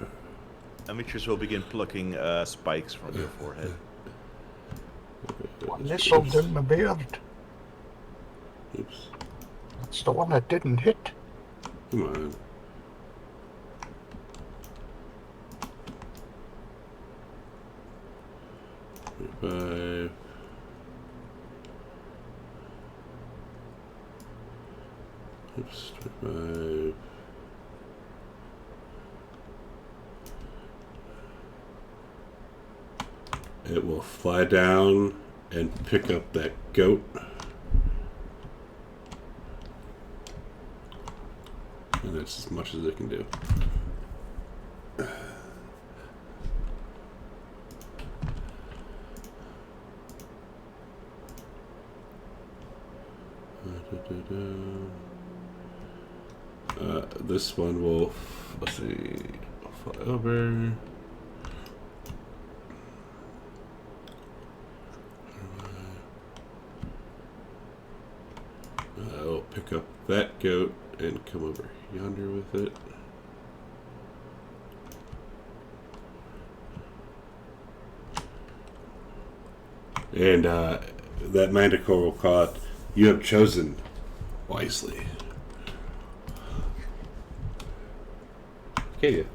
Amethyst will begin plucking spikes from your forehead. one nestled in my beard. Oops. That's the one that didn't hit. Come on. Five. Oops, 25. It will fly down and pick up that goat. And that's as much as it can do. This one will, let's see, fly over. I'll pick up that goat and come over yonder with it. And that manticore will call it, "You have chosen wisely." Arcadia.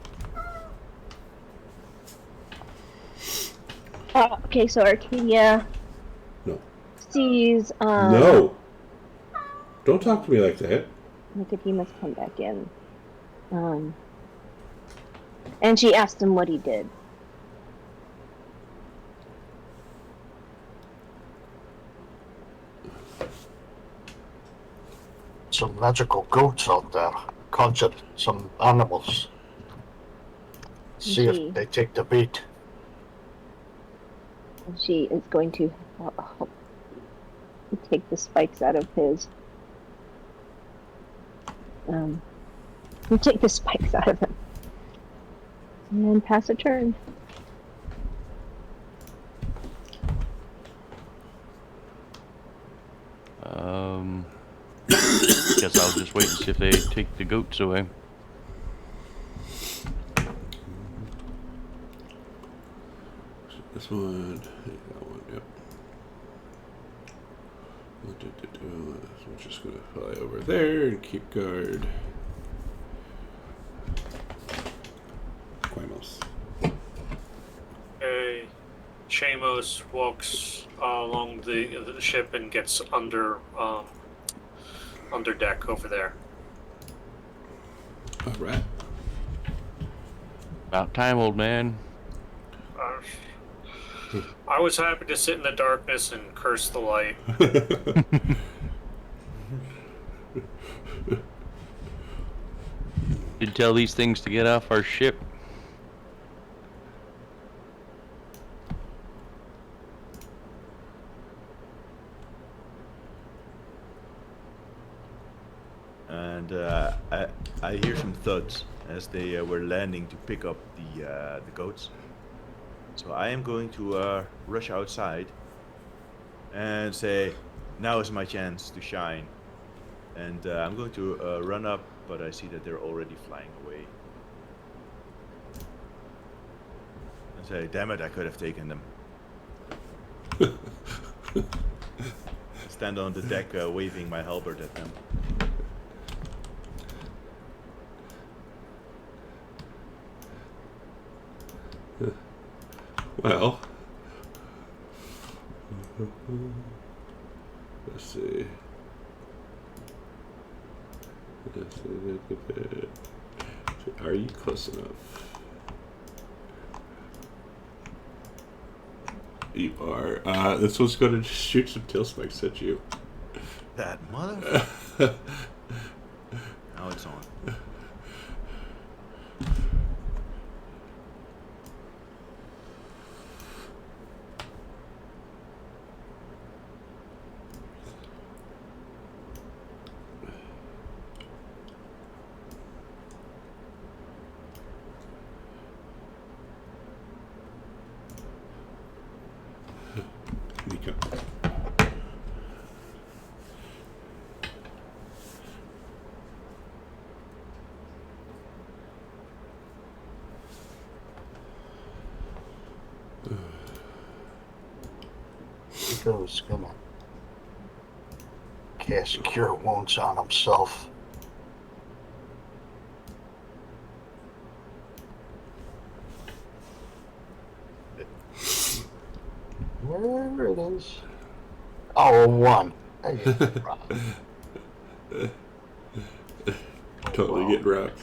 Okay, so Arcadia No. sees. No! Don't talk to me like that. Look at he must come back in. And she asked him what he did. Some magical goats out there. Conjured some animals. See Gee. if they take the bait. And she is going to take the spikes out of his. Take the spikes out of him. And pass a turn. Guess I'll just wait and see if they take the goats away. This one, that one, yep. So we're just gonna fly over there and keep guard. Quamos. Okay. Chamos walks along the ship and gets under deck over there. All right. About time, old man. I was happy to sit in the darkness and curse the light. Did tell these things to get off our ship. And I hear some thuds as they were landing to pick up the goats. So I am going to rush outside and say, now is my chance to shine. And I'm going to run up, but I see that they're already flying away. And say, damn it, I could have taken them. Stand on the deck waving my halberd at them. Well, let's see. Are you close enough? You are. This one's going to just shoot some tail spikes at you. That motherfucker. Now it's on. Nico's gonna cast Cure Wounds on himself. Where it is? Oh, a 1. Hey, Totally getting robbed.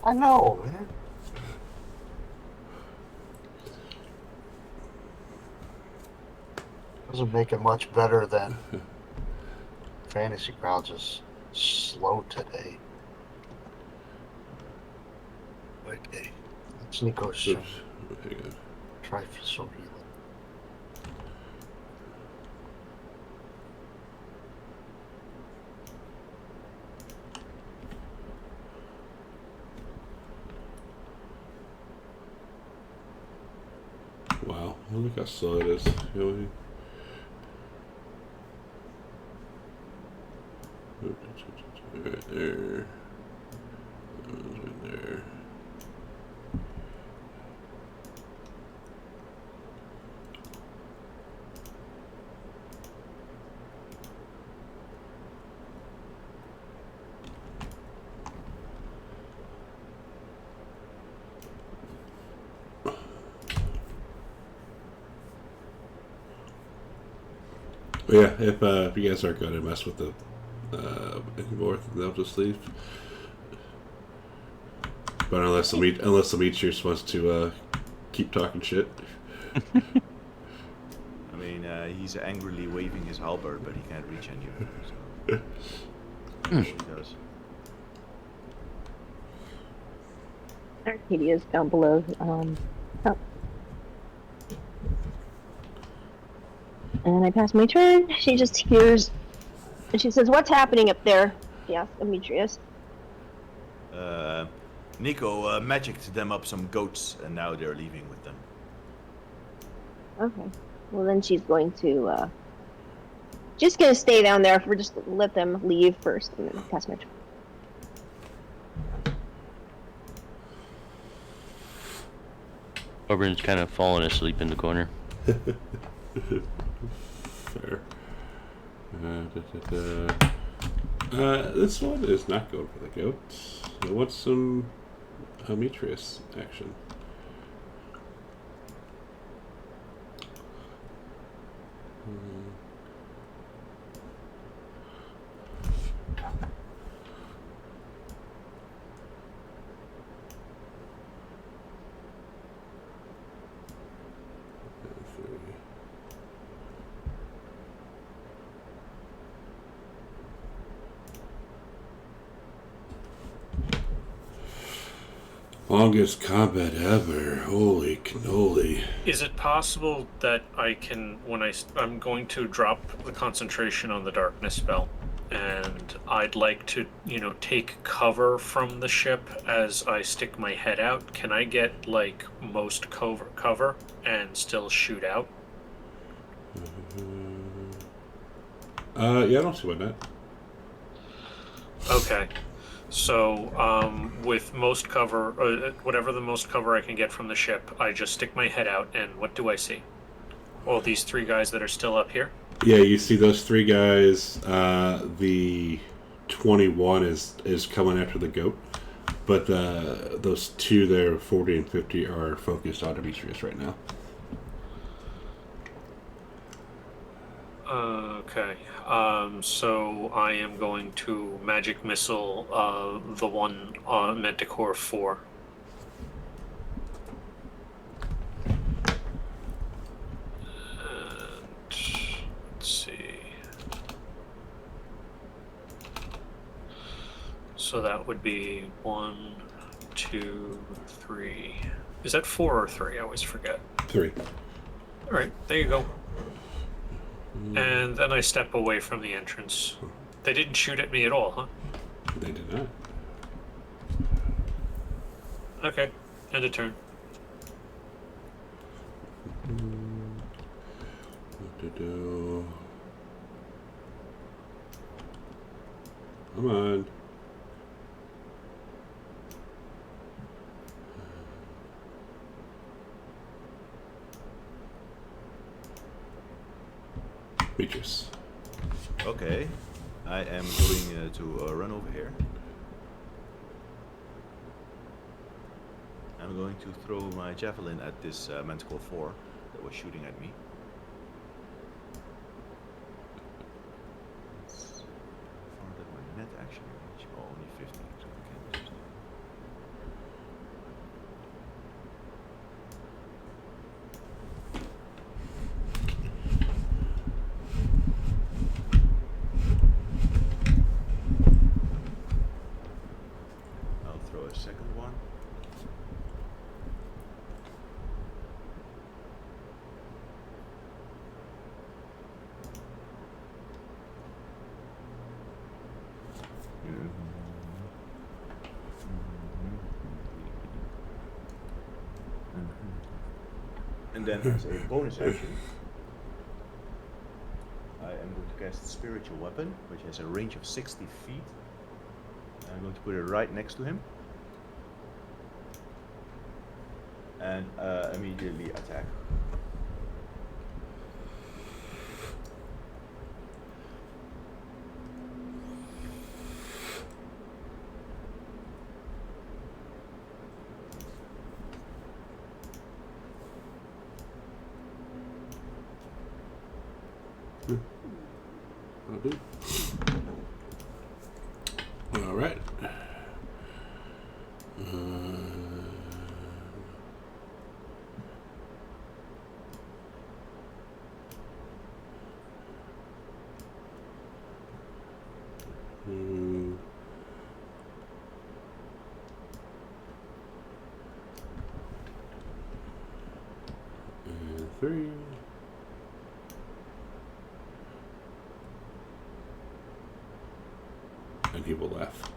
I know, man. Doesn't make it much better than Fantasy Grounds is slow today. Okay. Let's Nico's Oops. Hang on. try for some healing. Wow, look how slow it is. Really? Right there. Right there. But yeah, if you guys aren't going to mess with the anymore, they'll just leave. But unless the Demetrius wants to keep talking shit. I mean, he's angrily waving his halberd, but he can't reach anyone. So he does. Arcadia's down below. Oh. And I pass my turn. She just hears, and she says, "What's happening up there?" She asks Demetrius. Nico magicked them up some goats, and now they're leaving with them. Okay. Well, then she's going to, just gonna stay down there. If we're just let them leave first, and then pass my turn. Oberon's kind of fallen asleep in the corner. Fair. This one is not going for the goats. I want some Demetrius action. Longest combat ever. Holy cannoli. Is it possible that I can, when I'm going to drop the concentration on the darkness spell, and I'd like to, take cover from the ship as I stick my head out? Can I get like most cover and still shoot out? Yeah, I don't see why not. Okay. So, with most cover, whatever the most cover I can get from the ship, I just stick my head out, and what do I see? Oh, these three guys that are still up here? Yeah, you see those three guys. The 21 is coming after the goat, but those two there, 40 and 50, are focused on Demetrius right now. Okay. So I am going to magic missile the one Manticore 4. And let's see. So that would be 1, 2, 3. Is that 4 or 3? I always forget. 3. All right, there you go. And then I step away from the entrance. They didn't shoot at me at all, huh? They did not. Okay, end of turn. What to do? Come on. Beatrice. Okay. I am going to run over here. I'm going to throw my javelin at this Manticore 4 that was shooting at me. How far did my net actually reach? Oh, only 50. So I can't just... I'll throw a second one. And then as a bonus action, I am going to cast Spiritual Weapon, which has a range of 60 feet. I'm going to put it right next to him. And immediately attack. All right. And 3. And he will laugh.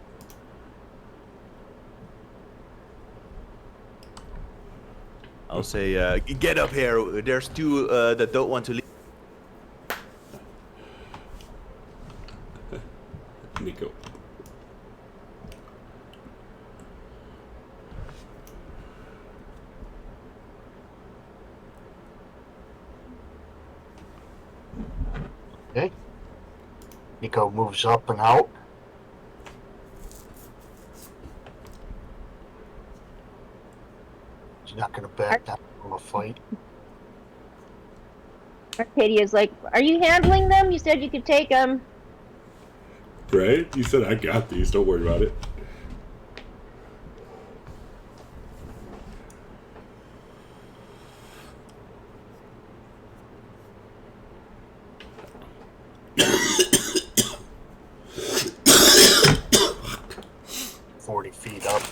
I'll say, get up here. There's two that don't want to leave. Nico. Okay. Nico moves up and out. He's not going to back down from a fight. Arcadia's like, are you handling them? You said you could take them. Right? You said I got these. Don't worry about it. Feet up.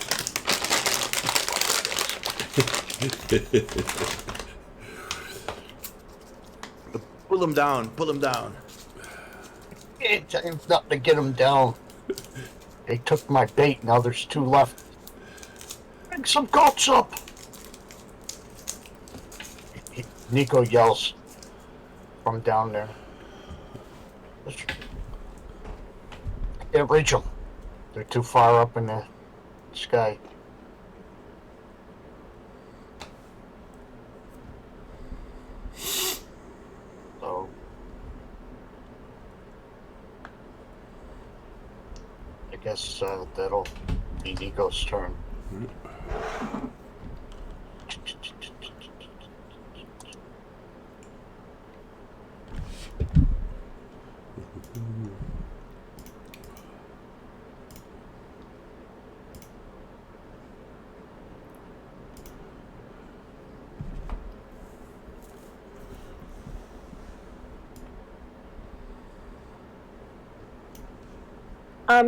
Pull him down. Pull him down. It's nothing to get him down. They took my bait. Now there's 2 left. Bring some guts up. Nico yells from down there. Can't reach them. They're too far up in the sky. So I guess that'll be Nico's turn.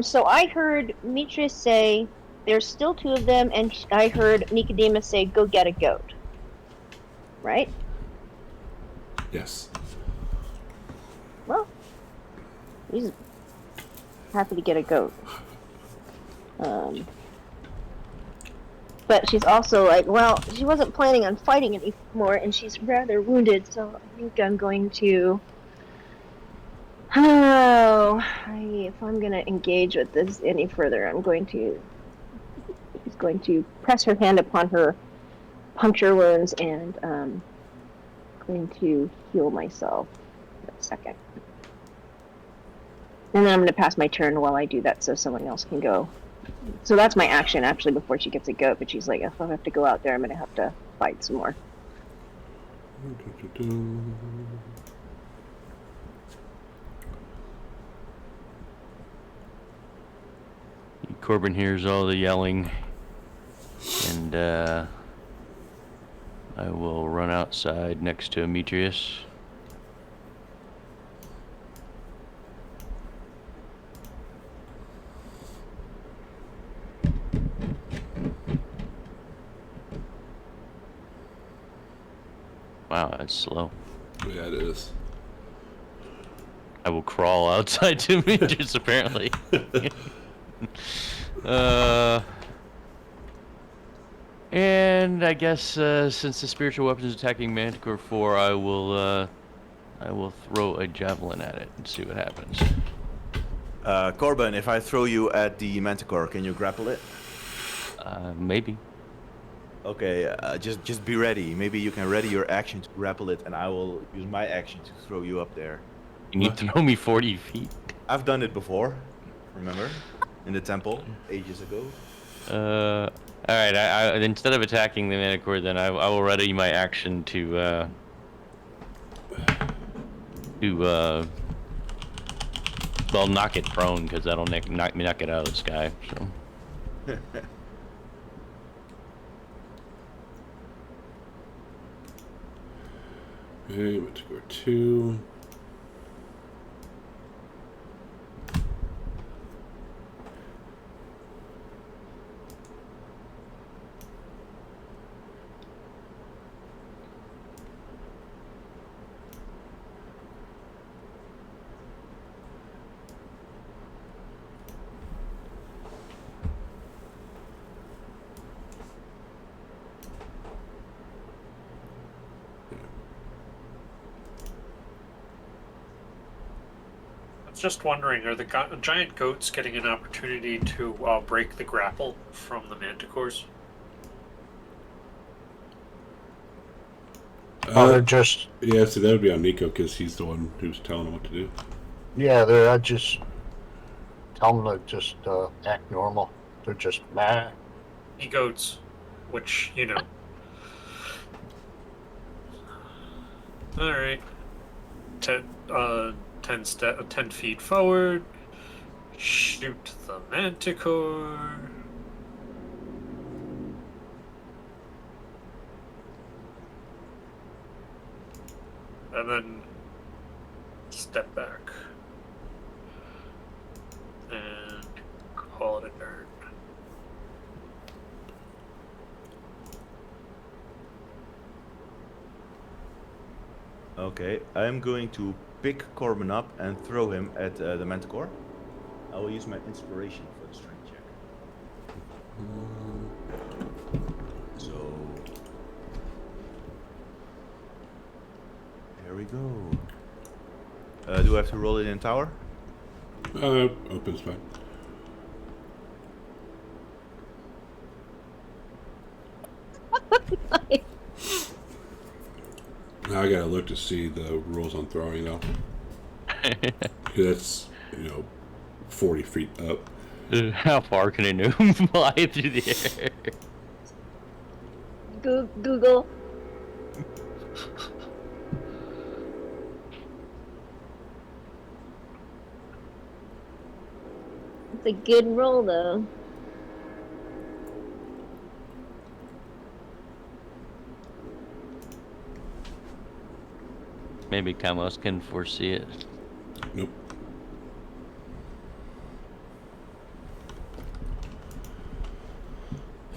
So I heard Mitris say there's still 2 of them, and I heard Nicodemus say, go get a goat. Right? Yes. Well, he's happy to get a goat. But she's also like, well, she wasn't planning on fighting anymore, and she's rather wounded, so I think I'm going to... if I'm going to engage with this any further, she's going to press her hand upon her puncture wounds and going to heal myself. Let's second. And then I'm going to pass my turn while I do that so someone else can go. So that's my action, actually, before she gets a go. But she's like, if I have to go out there, I'm going to have to fight some more. Corbin hears all the yelling, and I will run outside next to Demetrius. Wow, that's slow. Yeah, it is. I will crawl outside to Demetrius, apparently. And I guess since the spiritual weapon is attacking Manticore 4, I will throw a javelin at it and see what happens. Corbin, if I throw you at the Manticore, can you grapple it? Maybe. Okay, just be ready. Maybe you can ready your action to grapple it, and I will use my action to throw you up there. You need to throw me 40 feet. I've done it before, remember? In the temple, ages ago. Alright, I instead of attacking the Manticore, then I will ready my action to well, knock it prone, because that'll knock it out of the sky, so. Okay, Manticore 2. Just wondering, are the giant goats getting an opportunity to break the grapple from the manticores? They're just... Yeah, so that would be on Nico, because he's the one who's telling them what to do. Yeah, I just tell them to just act normal. They're just mad. The goats, which, you know. Alright. 10 feet forward. Shoot the manticore. And then step back. And call it a turn. Okay, I'm going to pick Corbin up and throw him at the Manticore. I will use my inspiration for the strength check. So, there we go. Do I have to roll it in tower? Open's fine. Now I gotta look to see the rules on throwing though. That's 40 feet up. How far can a gnome fly through the air? Google. It's a good roll, though. Maybe Kamos can foresee it. Nope.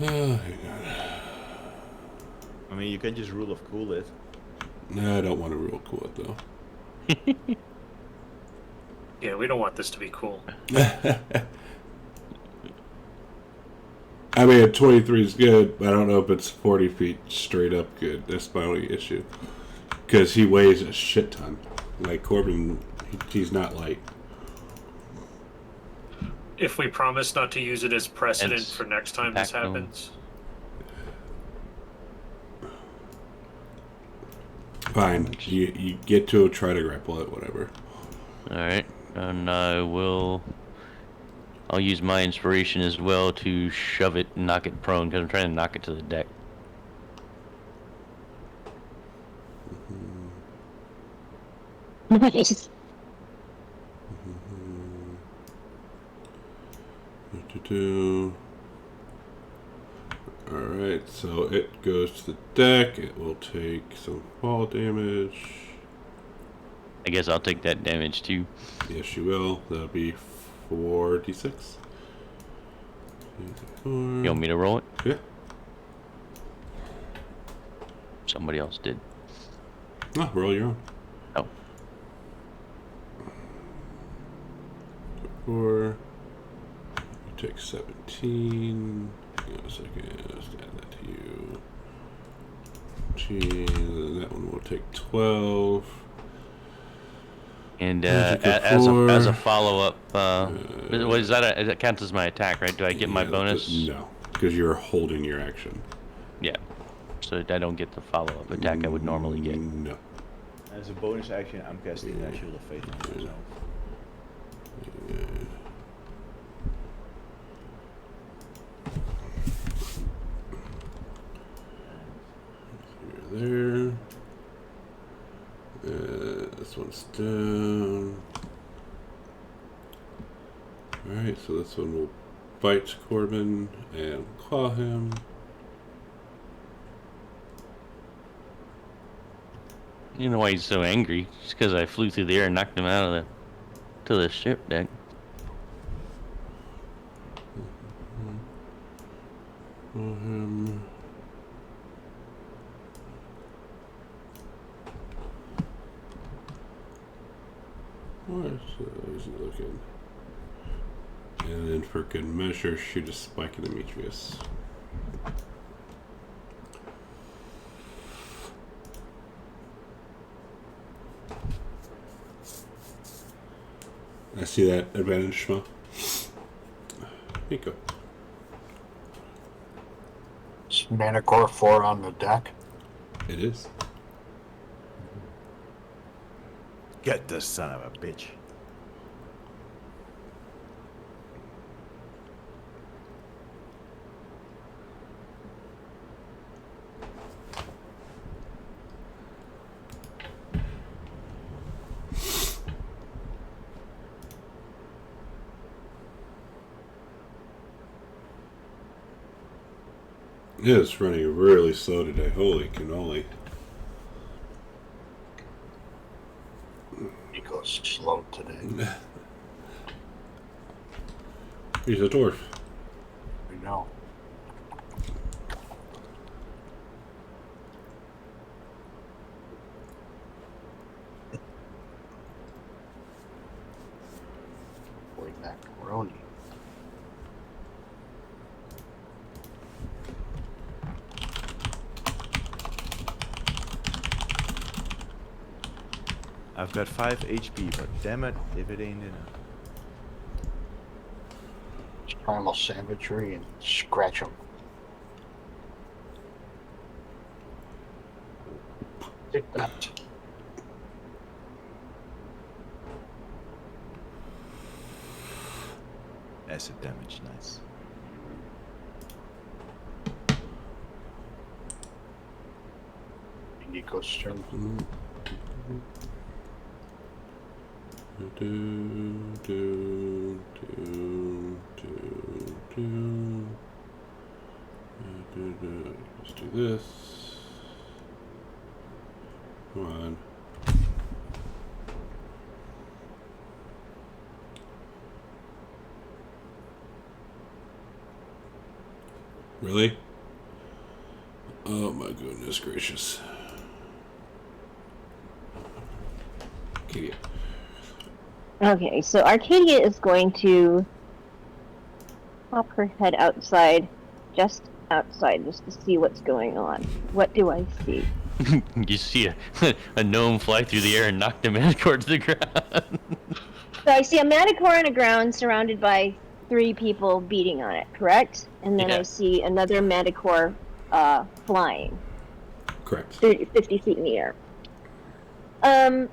Oh, hang on. I mean, you can just rule of cool it. No, I don't want to real cool it though. Yeah, we don't want this to be cool. I mean, 23 is good, but I don't know if it's 40 feet straight up good. That's my only issue. Because he weighs a shit ton. Like Corbin, he's not light. If we promise not to use it as precedent for next time this happens. Fine. You get to try to grapple it, whatever. Alright, and I'll use my inspiration as well to shove it and knock it prone, because I'm trying to knock it to the deck. Nice. Alright, so it goes to the deck. It will take some fall damage. I guess I'll take that damage too. Yes, you will. That'll be 4d6. You want me to roll it? Yeah. Somebody else did. Oh, roll your own. Oh. 4. You take 17. Hang on a second. Let's add that to you. And that one will take 12. And as a follow-up, does that count as my attack, right? Do I get my bonus? No, because you're holding your action. Yeah. So I don't get the follow-up attack I would normally get. No. As a bonus action, I'm casting a Shield of Faith on myself. There. This one's down. Alright, so this one will bite Corbin and claw him. You know why he's so angry? Just because I flew through the air and knocked him out of the ship deck. Claw him. What is he looking? And then for good measure, shoot a spike at Demetrius. I see that advantage, Shmo. Nico. Is Manticore 4 on the deck? It is. Get the son of a bitch. It is running really slow today. Holy cannoli. He goes slow today. He's a dwarf. I know. Boy, macaroni. I've got 5 HP, but damn it if it ain't enough. It's primal savagery and scratch him. Take that. Acid damage, nice. Nico's turn. Let's do this. Come on. Really? Oh my goodness gracious. Arcadia. Okay, so Arcadia is going to pop her head outside, just outside, just to see what's going on. What do I see? You see a gnome fly through the air and knock the manticore to the ground. So I see a manticore on the ground surrounded by 3 people beating on it, correct? And then Yeah. I see another manticore flying Correct. 50 feet in the air. Does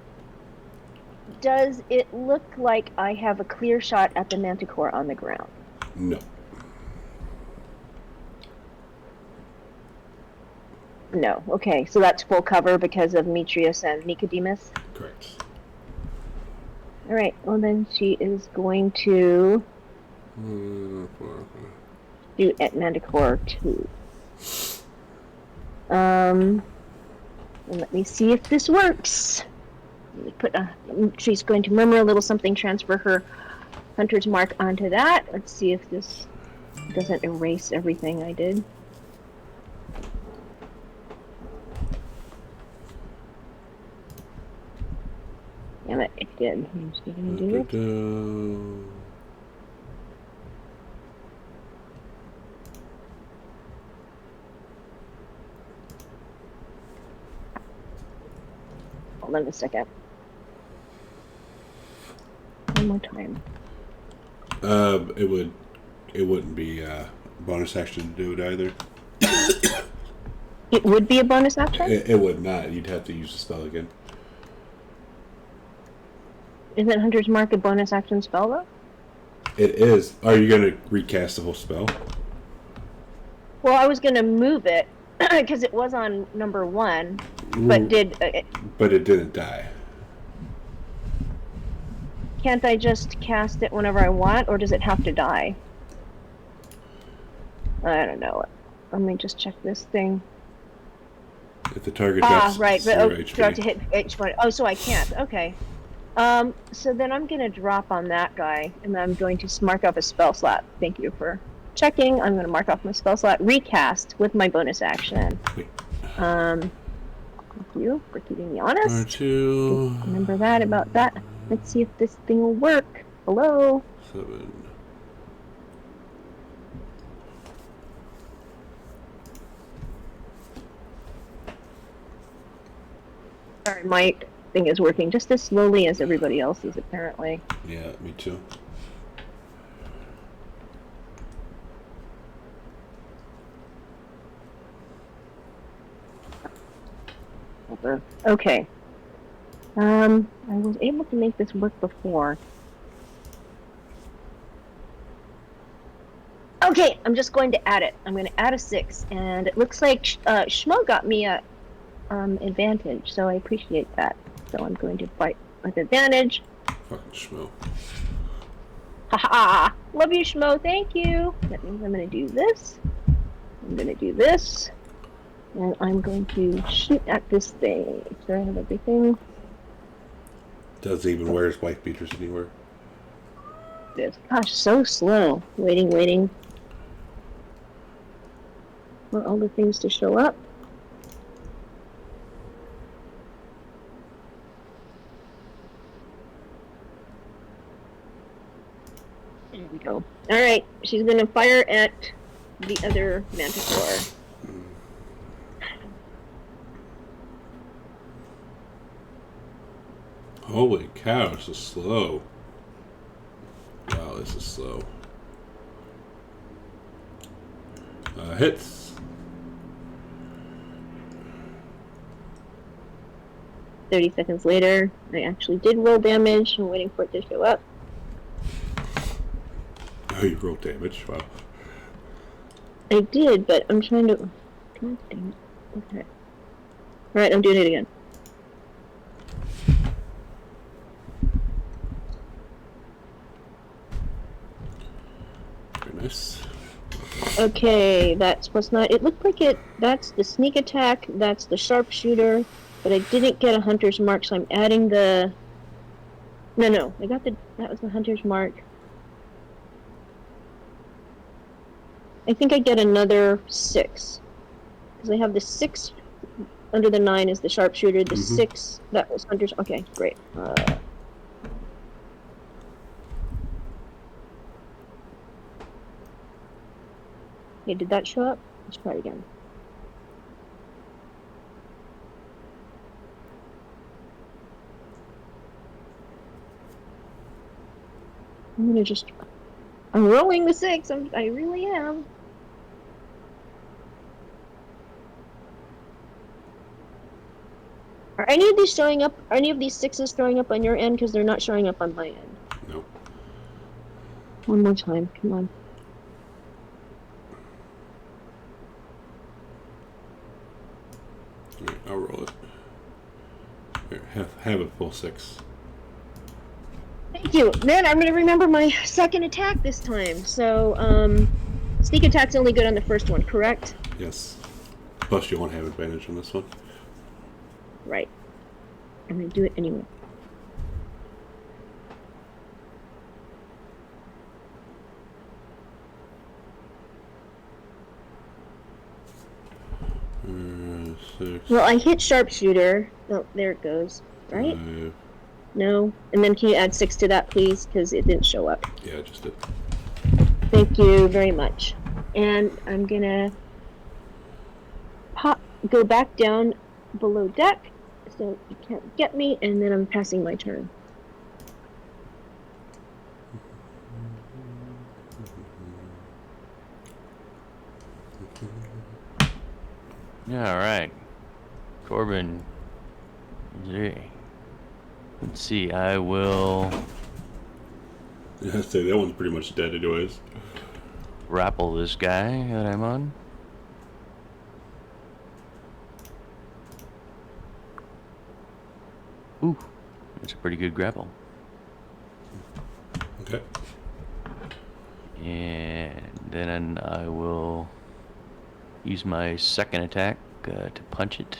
it look like I have a clear shot at the manticore on the ground? No. No. Okay, so that's full cover because of Demetrius and Nicodemus. Correct. All right. Well, then she is going to do at Manticore 2. And let me see if this works. She's going to murmur a little something, transfer her hunter's mark onto that. Let's see if this doesn't erase everything I did. Damn it, it did. I'm just gonna do it. Hold on a second. One more time. It wouldn't be a bonus action to do it either. It would be a bonus action? It would not. You'd have to use the spell again. Isn't Hunter's Mark a bonus action spell, though? It is. Are you going to recast the whole spell? Well, I was going to move it, because it was on number 1, but but it didn't die. Can't I just cast it whenever I want, or does it have to die? I don't know. Let me just check this thing. If the target drops right, but HP. drop to hit HP. Oh, so I can't. Okay. So then I'm going to drop on that guy, and I'm going to mark off a spell slot. Thank you for checking. I'm going to mark off my spell slot, recast with my bonus action. Thank you for keeping me honest. R2. Remember that about that. Let's see if this thing will work. Hello? 7. Sorry, my thing is working just as slowly as everybody else's, apparently. Yeah, me too. Okay. I was able to make this work before. Okay, I'm just going to add it. I'm going to add a 6, and it looks like Schmo got me a advantage, so I appreciate that. So I'm going to fight with advantage. Fucking Schmo. Haha! Love you, Schmo. Thank you. That means I'm going to do this. I'm going to do this. And I'm going to shoot at this thing. Sure I have everything. Doesn't even wear his wife beaters anywhere. This. Gosh, so slow. Waiting. For all the things to show up. There we go. Alright, she's gonna fire at the other manticore. Holy cow, this is slow. Wow, this is slow. Hits. 30 seconds later, I actually did roll damage. I'm waiting for it to show up. Oh, you rolled damage. Wow. I did, but I'm trying to... God damn it. Okay. Alright, I'm doing it again. Very nice. Okay, that's what's not... It looked like it... That's the sneak attack, that's the sharpshooter, but I didn't get a hunter's mark, so I'm adding the... No, I got the... That was the hunter's mark. I think I get another 6. Because I have the 6 under the 9 is the sharpshooter, the 6... That was hunter's... Okay, great. Okay, did that show up? Let's try it again. I'm gonna just... I'm rolling the 6. I really am. Are any of these showing up? Are any of these 6s showing up on your end? Because they're not showing up on my end. No. One more time. Come on. All right, I'll roll it. Here, have a full 6. Thank you. Man, I'm gonna remember my second attack this time. So, sneak attack's only good on the first one, correct? Yes. Plus, you won't have advantage on this one. Right. I'm gonna do it anyway. Uh, 6. Well, I hit sharpshooter. Oh, there it goes. Right? 5. No. And then can you add 6 to that, please? Because it didn't show up. Yeah, just did. Thank you very much. And I'm gonna go back down below deck, so you can't get me, and then I'm passing my turn. Yeah, all right. Corbin. Let's see, I will Yeah, I'd say that one's pretty much dead anyways. grapple this guy that I'm on. Ooh, that's a pretty good grapple. Okay. And then I will use my second attack to punch it.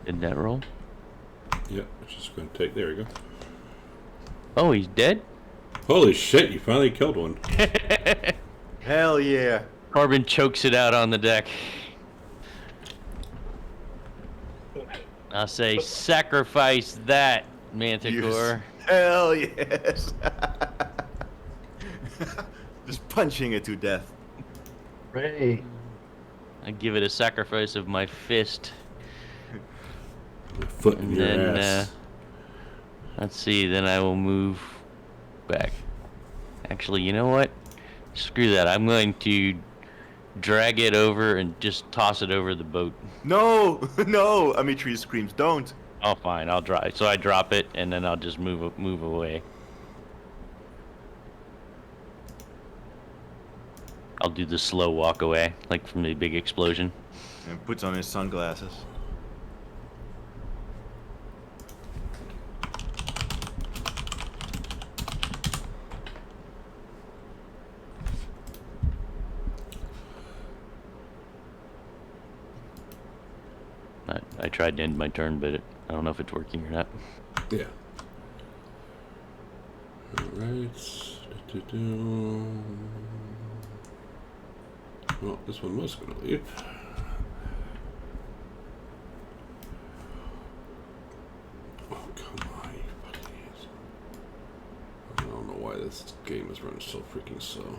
Did that roll? Yeah, it's just going to take. There we go. Oh, he's dead? Holy shit! You finally killed one. Hell yeah. Corbin chokes it out on the deck. I'll say, sacrifice that, Manticore. Hell yes. Just punching it to death. Ray. I give it a sacrifice of my fist. A foot in And your then, ass. let's see, then I will move back. Actually, you know what? Screw that. I'm going to drag it over and just toss it over the boat. No, no. Amitri screams, don't. Oh, fine. I'll drop. So I drop it, and then I'll just move away. I'll do the slow walk away, like from the big explosion. And puts on his sunglasses. I tried to end my turn, but I don't know if it's working or not. Yeah. Alright. Well, this one was going to leave. Oh, come on, you fucking ass. I don't know why this game is running so freaking slow.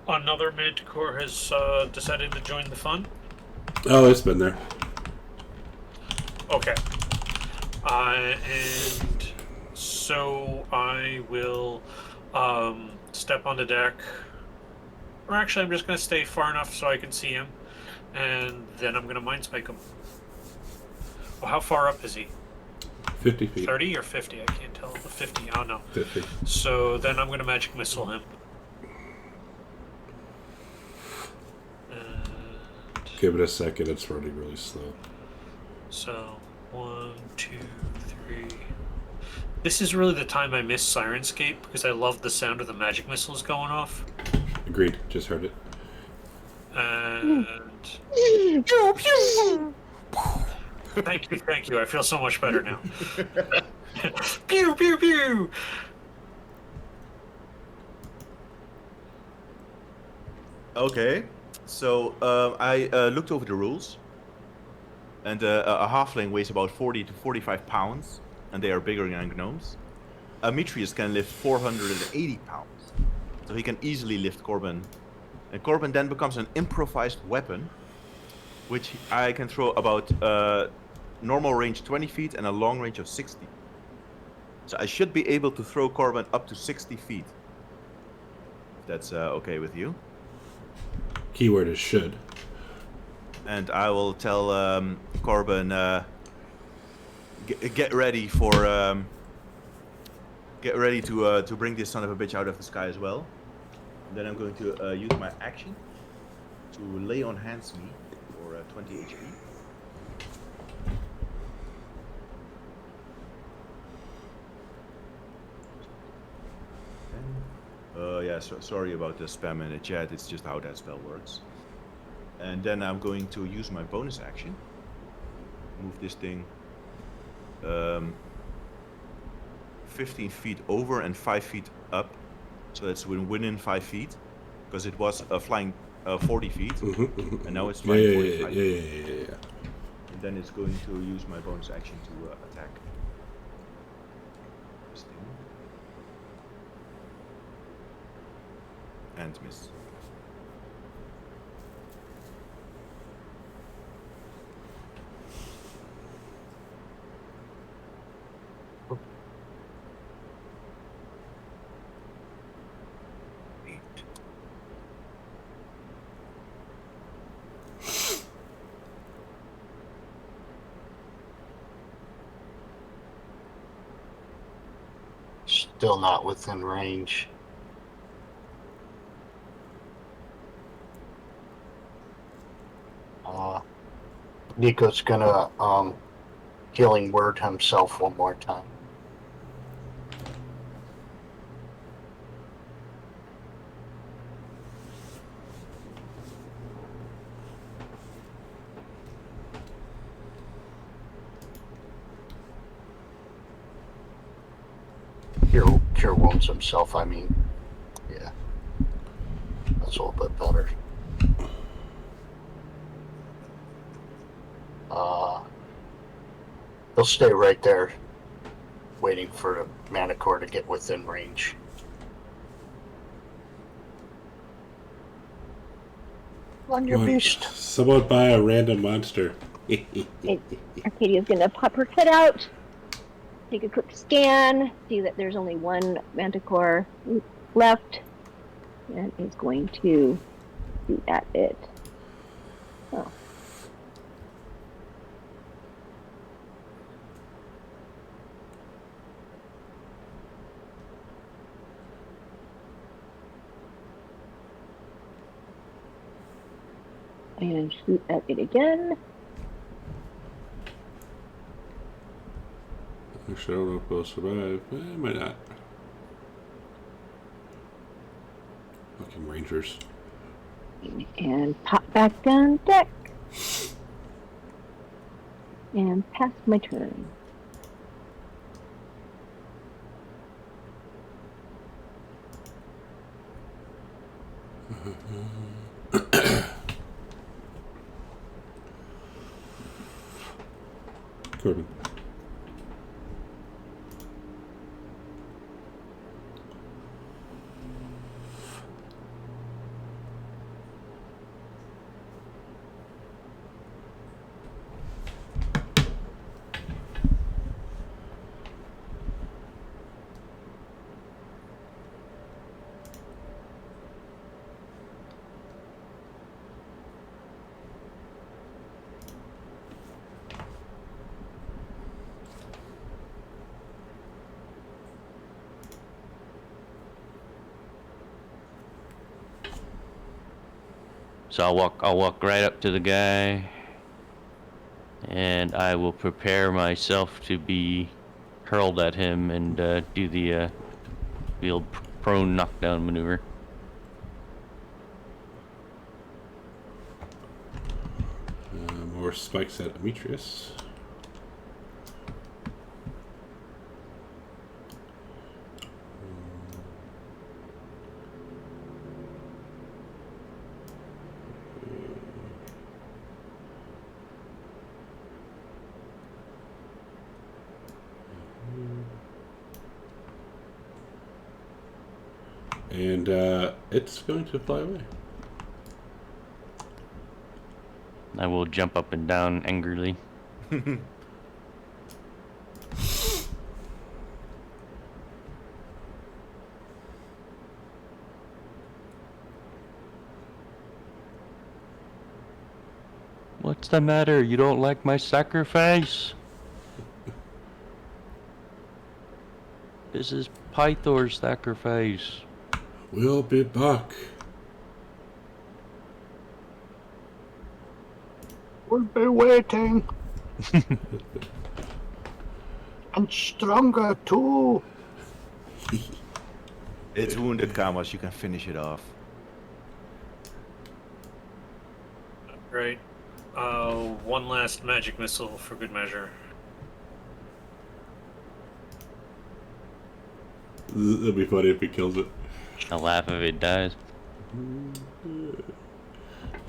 Another Manticore has decided to join the fun. Oh, it's been there. Okay. And so I will step on the deck. Or actually, I'm just going to stay far enough so I can see him. And then I'm going to mind spike him. Well, how far up is he? 50 feet. 30 or 50? I can't tell. 50. Oh, no. 50. So then I'm going to magic missile him. Give it a second, it's running really slow. So, 1, 2, 3. This is really the time I miss Sirenscape because I love the sound of the magic missiles going off. Agreed, just heard it. And thank you. I feel so much better now. Pew pew pew. Okay, so I looked over the rules, and a halfling weighs about 40 to 45 pounds, and they are bigger than gnomes. Amitrius can lift 480 pounds, so he can easily lift Corbin. And Corbin then becomes an improvised weapon, which I can throw about normal range 20 feet and a long range of 60. So I should be able to throw Corbin up to 60 feet. If that's okay with you. Keyword is should. And I will tell Corbin, get ready for get ready to bring this son of a bitch out of the sky as well. And then I'm going to use my action to lay on hands me for 20 HP. Yeah, sorry about the spam in the chat. It's just how that spell works. And then I'm going to use my bonus action. Move this thing 15 feet over and 5 feet up. So that's within 5 feet. Because it was flying 40 feet. And now it's flying 45 feet. Yeah. And then it's going to use my bonus action to attack. This thing. And miss. Still not within range. Nico's gonna healing word himself one more time. Cure wounds himself, I mean. Yeah. That's a little bit better. He'll stay right there, waiting for the Manicore to get within range. On your beast. Someone buy a random monster. Arcadia's gonna pop her head out, take a quick scan, see that there's only one Manticore left, and is going to shoot at it. Oh. And shoot at it again. Actually, I don't know if we'll survive. Might not. Fucking Rangers. And pop back down deck. And pass my turn. Corbin. So I'll walk right up to the guy, and I will prepare myself to be hurled at him and do the old prone knockdown maneuver. more spikes at Demetrius. And it's going to fly away. I will jump up and down angrily. What's the matter? You don't like my sacrifice? This is Pythor's sacrifice. We'll be back. We'll be waiting. And stronger too. It's wounded, Kamos. You can finish it off. Right. One last magic missile for good measure. It'll be funny if he kills it. I'll laugh if it dies.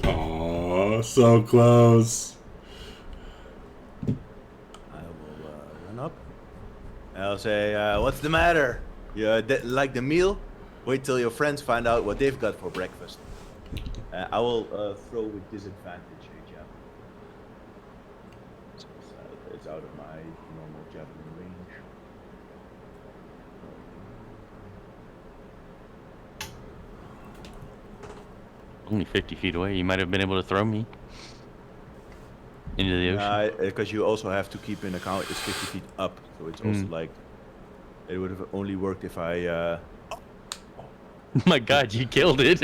Aww, so close. I will run up. I'll say, what's the matter? You like the meal? Wait till your friends find out what they've got for breakfast. I will throw with disadvantage, Jeff. It's out of my normal javelin range. Only 50 feet away. You might have been able to throw me into the ocean. Because you also have to keep in account it's 50 feet up, so it's also like it would have only worked if I. My God, you killed it.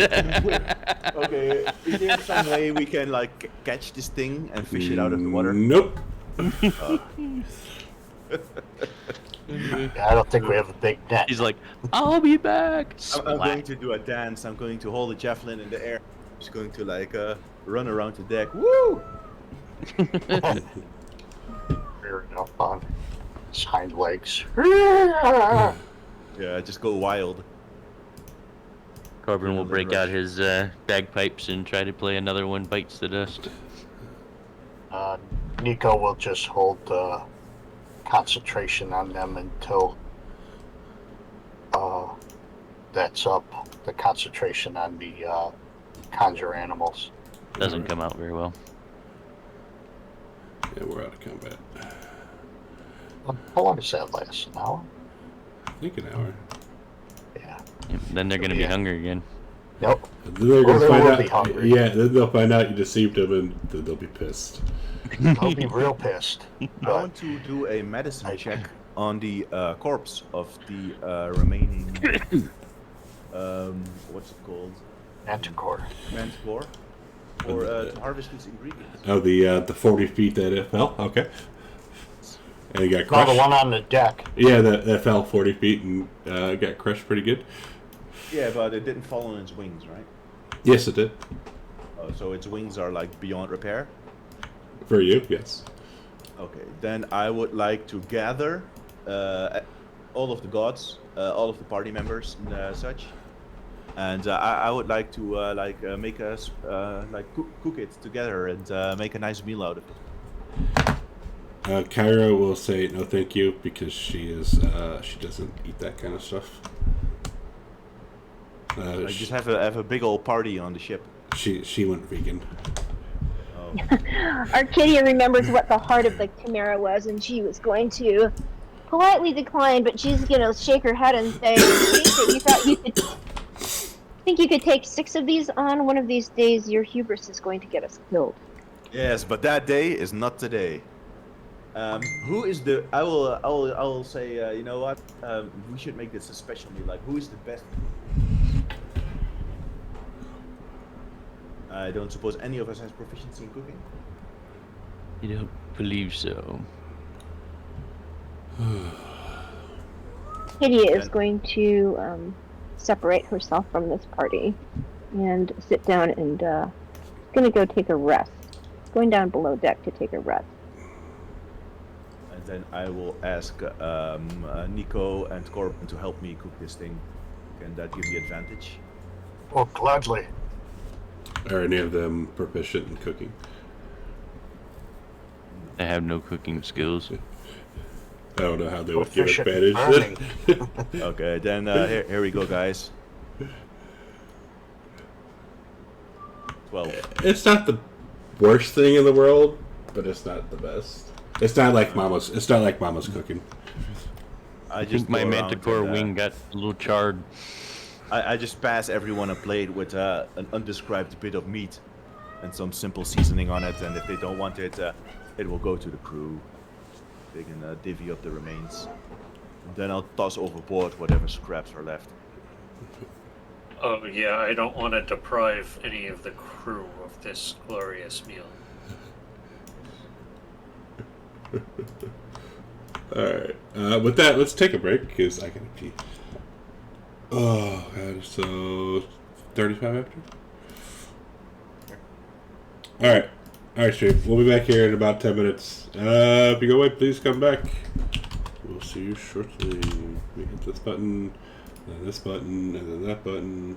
Okay, is there some way we can like catch this thing and fish it out of the water? Nope. I don't think we have a big net. He's like, I'll be back. I'm going to do a dance. I'm going to hold the javelin in the air. I'm just going to like run around the deck. Woo! Rearing up on his hind legs. Yeah, just go wild. Corbin will break out his bagpipes and try to play Another One Bites the Dust. Nico will just hold concentration on them until that's up. The concentration on the conjure animals. Doesn't come out very well. Yeah, we're out of combat. How long does that last? An hour? I think an hour. Yeah. Then they're gonna be hungry again. Nope. And then they're gonna they find will out. be hungry. Yeah, then they'll find out you deceived them, and then they'll be pissed. I'll be real pissed. I But want to do a medicine check on the corpse of the remaining. What's it called? Manticore. Manticore. Or to harvest its ingredients. Oh, the 40 feet that it fell. Okay. And it got Oh, crushed. the one on the deck. Yeah, that fell 40 feet and got crushed pretty good. Yeah, but it didn't fall on its wings, right? Yes, it did. So its wings are like beyond repair. For you, yes. Okay, then I would like to gather all of the gods, all of the party members and such, and I would like to make us cook it together and make a nice meal out of it. Kyra will say no, thank you, because she doesn't eat that kind of stuff. I just have a big old party on the ship. She went vegan. Arcadia remembers what the heart of the Chimera was, and she was going to politely decline, but she's gonna shake her head and say, think you could take 6 of these on one of these days. Your hubris is going to get us killed. Yes, but that day is not today. Who is the? I will say. You know what? We should make this a special meal. Like, who is the best? I don't suppose any of us has proficiency in cooking. You don't believe so? Arcadia is going to separate herself from this party and sit down and gonna go take a rest. going down below deck to take a rest. And then I will ask Nico and Corbin to help me cook this thing. Can that give me advantage? Oh, gladly. Are any of them proficient in cooking? I have no cooking skills. I don't know how they would give Proficient advantage. burning. Okay, then here we go, guys. 12. It's not the worst thing in the world, but it's not the best. It's not like Mama's. It's not like Mama's cooking. I think my manticore wing got a little charred. I just pass everyone a plate with an undescribed bit of meat and some simple seasoning on it, and if they don't want it, it will go to the crew. They can divvy up the remains. And then I'll toss overboard whatever scraps are left. Oh yeah, I don't want to deprive any of the crew of this glorious meal. All right. With that, let's take a break because I gotta pee. Oh god. So 35 after. All right. All right, Street. We'll be back here in about 10 minutes. If you go away, please come back. We'll see you shortly. We hit this button, then this button, and then that button.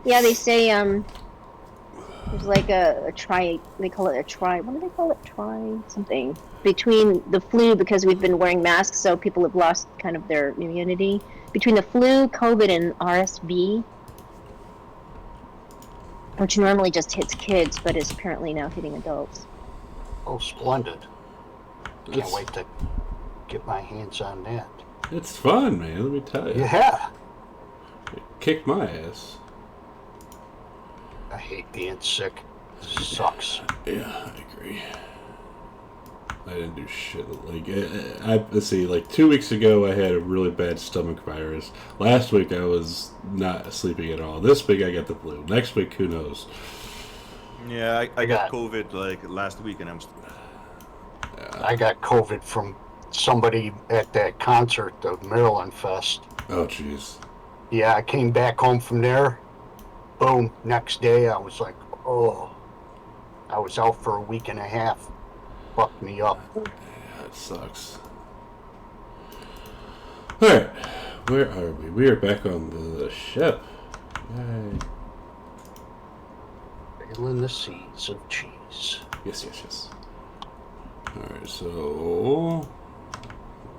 Yeah, they say there's like a tri. They call it a tri. What do they call it? Tri something between the flu, because we've been wearing masks, so people have lost kind of their immunity between the flu, COVID, and RSV, which normally just hits kids, but is apparently now hitting adults. Oh, splendid. Can't It's, wait to get my hands on that. it's fun, man. Let me tell you. Yeah. It kicked my ass. I hate being sick. It sucks. Yeah, I agree. I didn't do shit. Like, let's see, like 2 weeks ago, I had a really bad stomach virus. Last week, I was not sleeping at all. This week, I got the flu. Next week, who knows? Yeah, I got COVID like last week, and I got COVID from somebody at that concert, the Maryland Fest. Oh, jeez. Yeah, I came back home from there. Boom. Next day, I was like, oh. I was out for a week and a half. Fucked me up. Yeah, it sucks. Alright, where are we? We are back on the ship. Yay. Sailing the seas of cheese. Yes. Alright, so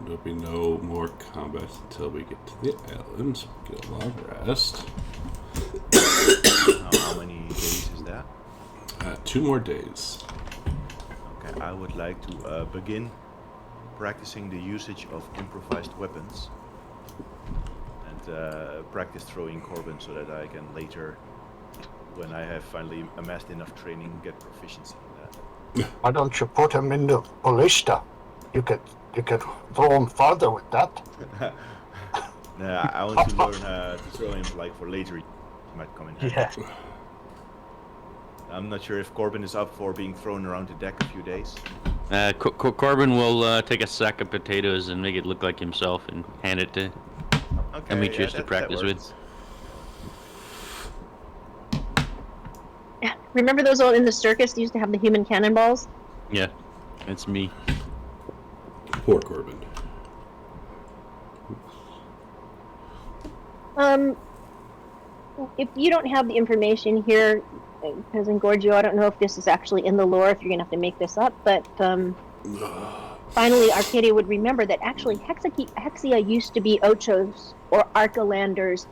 there'll be no more combat until we get to the island, so we get a long rest. how many days is that? 2 more days. Okay, I would like to begin practicing the usage of improvised weapons and practice throwing Corbin so that I can later, when I have finally amassed enough training, get proficiency in that. Why don't you put him in the ballista? You could throw him farther with that. Nah, I want to learn to throw him like for later. He might come in handy. Yeah. I'm not sure if Corbin is up for being thrown around the deck a few days. Corbin will take a sack of potatoes and make it look like himself and hand it to Okay, Demetrius yeah, to practice that with. works. Remember those old in the circus? They used to have the human cannonballs. Yeah, it's me. Poor Corbin. If you don't have the information here, Cousin Gorgio, I don't know if this is actually in the lore, if you're gonna have to make this up, but finally Arcadia would remember that actually Hexia used to be Ocho's or Arcalander's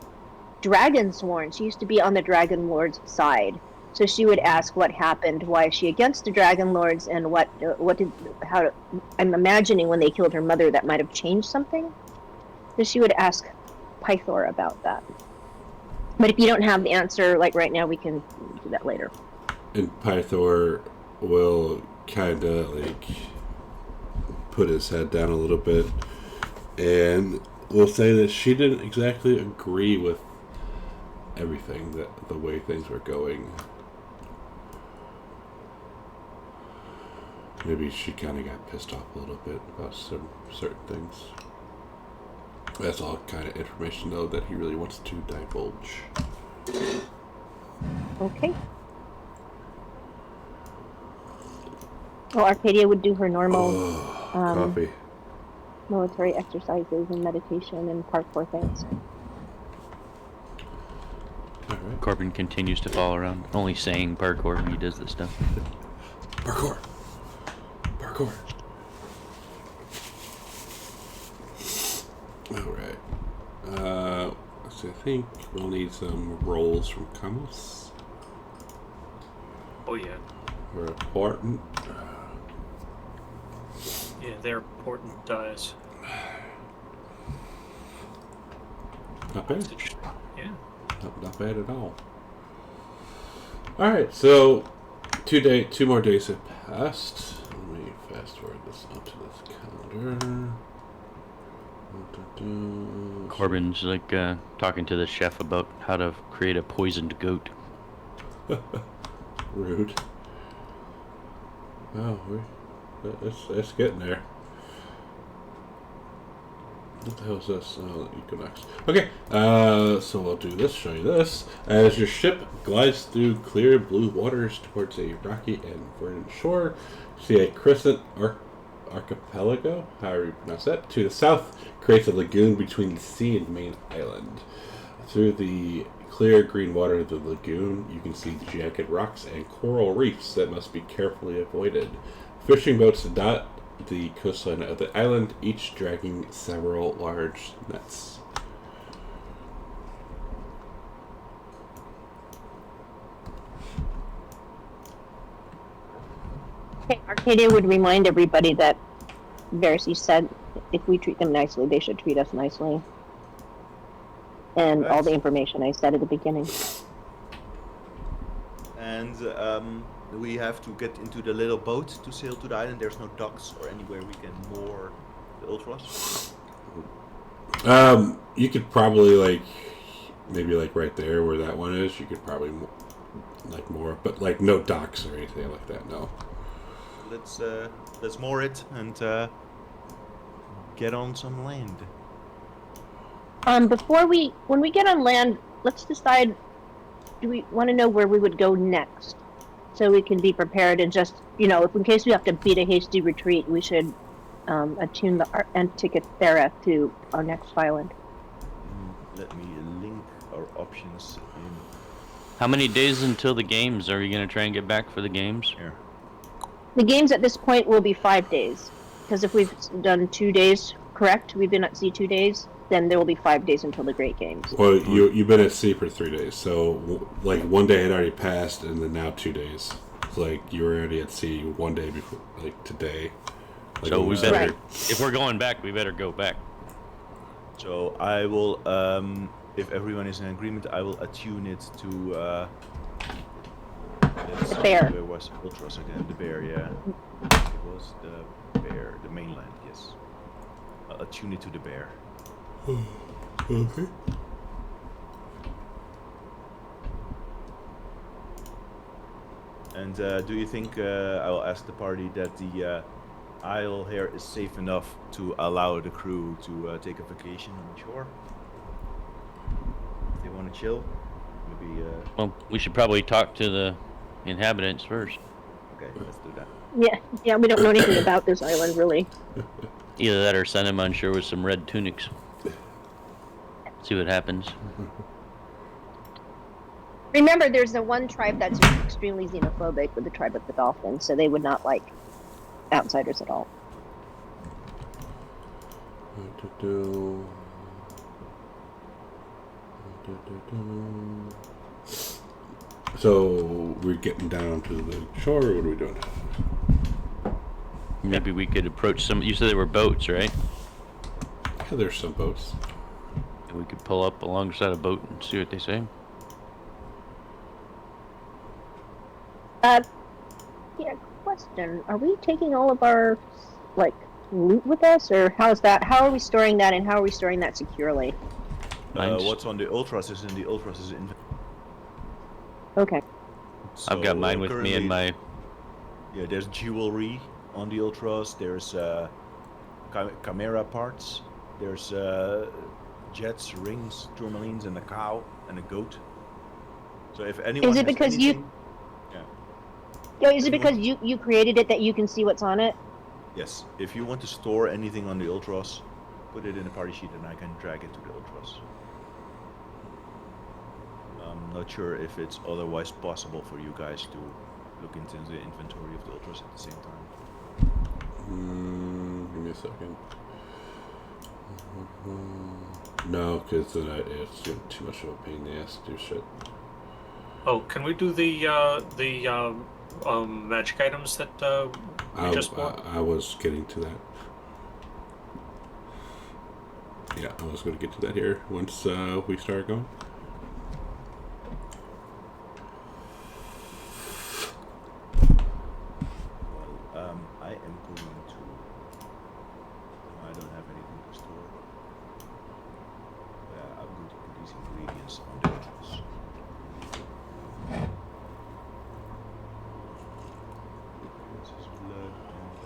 Dragonsworn. She used to be on the Dragonlords side. So she would ask what happened, why is she against the Dragonlords, and I'm imagining when they killed her mother that might have changed something. So she would ask Pythor about that. But if you don't have the answer, like right now, we can do that later. And Pythor will kind of like put his head down a little bit and will say that she didn't exactly agree with everything, that the way things were going. Maybe she kind of got pissed off a little bit about certain things. That's all kind of information, though, that he really wants to divulge. Okay. Well, Arcadia would do her normal Coffee. military exercises and meditation and parkour things. All right. Corbin continues to follow around, only saying parkour when he does this stuff. Parkour. Parkour. Alright. So I think we'll need some rolls from Camus. Oh yeah. We're important. Yeah, they're important dies. Not bad. That's interesting. Yeah. Not bad at all. Alright, so 2 more days have passed. Let me fast forward this onto this calendar. Corbin's like talking to the chef about how to create a poisoned goat. Rude. Oh, it's getting there. What the hell is this? Oh, Equinox. Okay, so we'll do this, show you this. As your ship glides through clear blue waters towards a rocky and verdant shore, you see a crescent archipelago, however you pronounce that, to the south creates a lagoon between the sea and the main island. Through the clear green water of the lagoon, you can see jagged rocks and coral reefs that must be carefully avoided. Fishing boats dot the coastline of the island, each dragging several large nets. Okay, Arcadia would remind everybody that Verity said if we treat them nicely, they should treat us nicely. And all the information I said at the beginning. And we have to get into the little boat to sail to the island. There's no docks or anywhere we can moor the Ultras. You could probably maybe right there where that one is. You could probably more, but no docks or anything like that. No. Let's moor it and get on some land. When we get on land, let's decide. Do we want to know where we would go next, so we can be prepared and just if in case we have to beat a hasty retreat, we should attune the Antikythera to our next island. Let me link our options in. How many days until the games? Are you going to try and get back for the games? Here. The games at this point will be 5 days, because if we've done 2 days, correct? We've been at sea 2 days. Then there will be 5 days until the Great Games. Well, you've been at sea for 3 days, so 1 day had already passed, and then now 2 days. It's you were already at sea 1 day before, today. So we better, if we're going back, we better go back. So I will, if everyone is in agreement, I will attune it to. Bear. Where was Ultras again? The bear, yeah. It was the bear, the mainland. Yes. I'll attune it to the bear. Okay. And do you think I will ask the party that the isle here is safe enough to allow the crew to take a vacation on shore? If they want to chill, maybe. Well, we should probably talk to the inhabitants first. Okay, let's do that. Yeah. We don't know anything about this island really. Either that or send them on shore with some red tunics. See what happens. Remember, there's the one tribe that's extremely xenophobic with the tribe of the Dolphins, so they would not like outsiders at all. So we're getting down to the shore, or what are we doing? Maybe we could approach some. You said there were boats, right? Yeah, there's some boats. And we could pull up alongside a boat and see what they say. Yeah, question. Are we taking all of our, loot with us, or how's that? How are we storing that, and how are we storing that securely? What's on the Ultras is in the Ultras' inventory. Okay. I've got mine with me in my... Yeah, there's jewelry on the Ultras, there's chimera parts, there's jets, rings, tourmalines, and a cow, and a goat. So if anyone Is it has because anything, is it because you created it that you can see what's on it? Yes. If you want to store anything on the Ultras, put it in a party sheet and I can drag it to the Ultras. I'm not sure if it's otherwise possible for you guys to look into the inventory of the Ultras at the same time. Give me a second. No, because then it's too much of a pain in the ass to do shit. Oh, can we do the magic items that we just bought? I was getting to that. Yeah, I was going to get to that here once we start going. Well, I am going to... I don't have anything to store. I'm going to put these ingredients on the Ultras. This is blood and I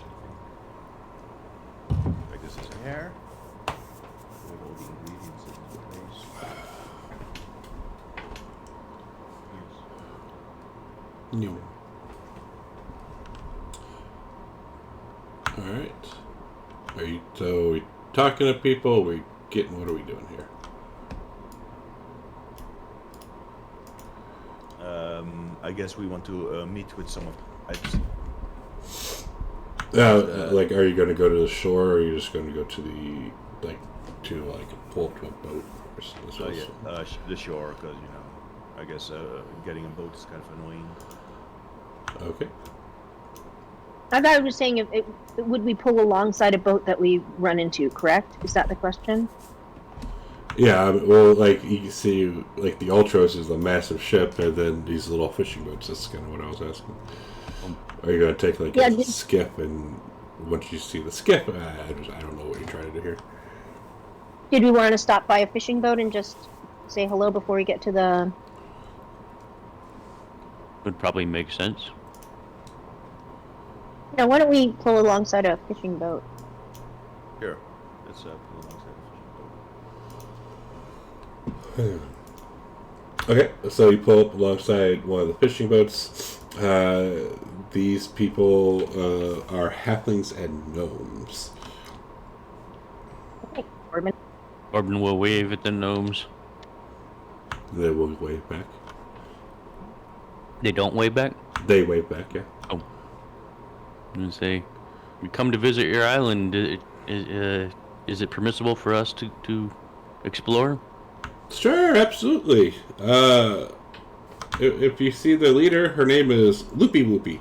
think... Like this is hair. With all the ingredients in place. Yes. No. Alright. So we talking to people, what are we doing here? I guess we want to meet with some of the tribes. Like, are you going to go to the shore, or are you just going to go to the pull up to a boat? The shore, because I guess getting a boat is kind of annoying. Okay. I thought I was saying, would we pull alongside a boat that we run into? Correct? Is that the question? Yeah. Well, like you can see, like the Ultros is a massive ship, and then these little fishing boats. That's kind of what I was asking. Are you going to take a skiff, and once you see the skiff, I don't know what you're trying to do here. Did we want to stop by a fishing boat and just say hello before we get to the... Would probably make sense. Yeah, why don't we pull alongside a fishing boat? Here, let's pull alongside the fishing boat. Okay, so you pull up alongside one of the fishing boats. These people are halflings and gnomes. Okay, Corbin. Corbin will wave at the gnomes. They will wave back. They don't wave back? They wave back, yeah. Oh. And say, we come to visit your island. Is it permissible for us to explore? Sure, absolutely. If you see the leader, her name is Loopy Whoopy.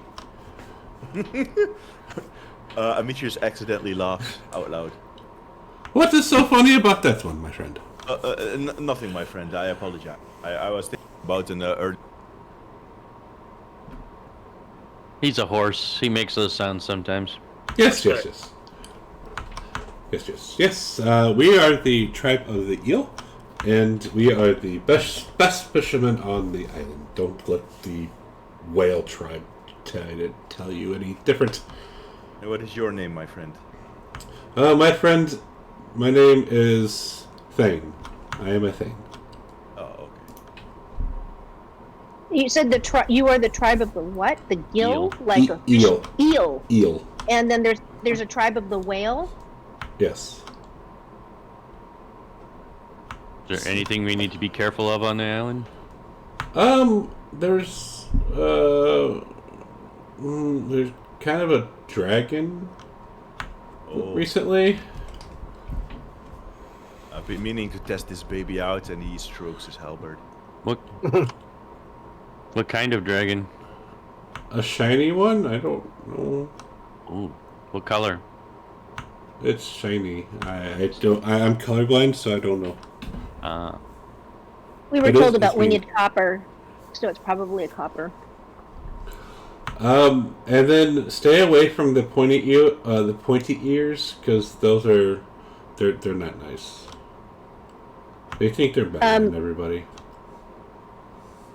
Amitrius accidentally laughs out loud. What is so funny about that one, my friend? Nothing, my friend. I apologize. I was thinking about an early... He's a horse. He makes those sounds sometimes. Yes. We are the tribe of the eel, and we are the best fishermen on the island. Don't let the whale tribe tell you any different. And what is your name, my friend? My friend, my name is Thane. I am a Thane. Oh, okay. You said you are the tribe of the what? The gill? Eel. Like a Eel. Eel. Eel. And then there's a tribe of the whale? Yes. Is there anything we need to be careful of on the island? There's kind of a dragon recently. I've been meaning to test this baby out, and he strokes his halberd. What kind of dragon? A shiny one? I don't know. Ooh, what color? It's shiny. I'm colorblind, so I don't know. We were It told is- about it's weird. winged copper, so it's probably a copper. And then stay away from the pointy ears, because those are they're not nice. They think they're better than everybody.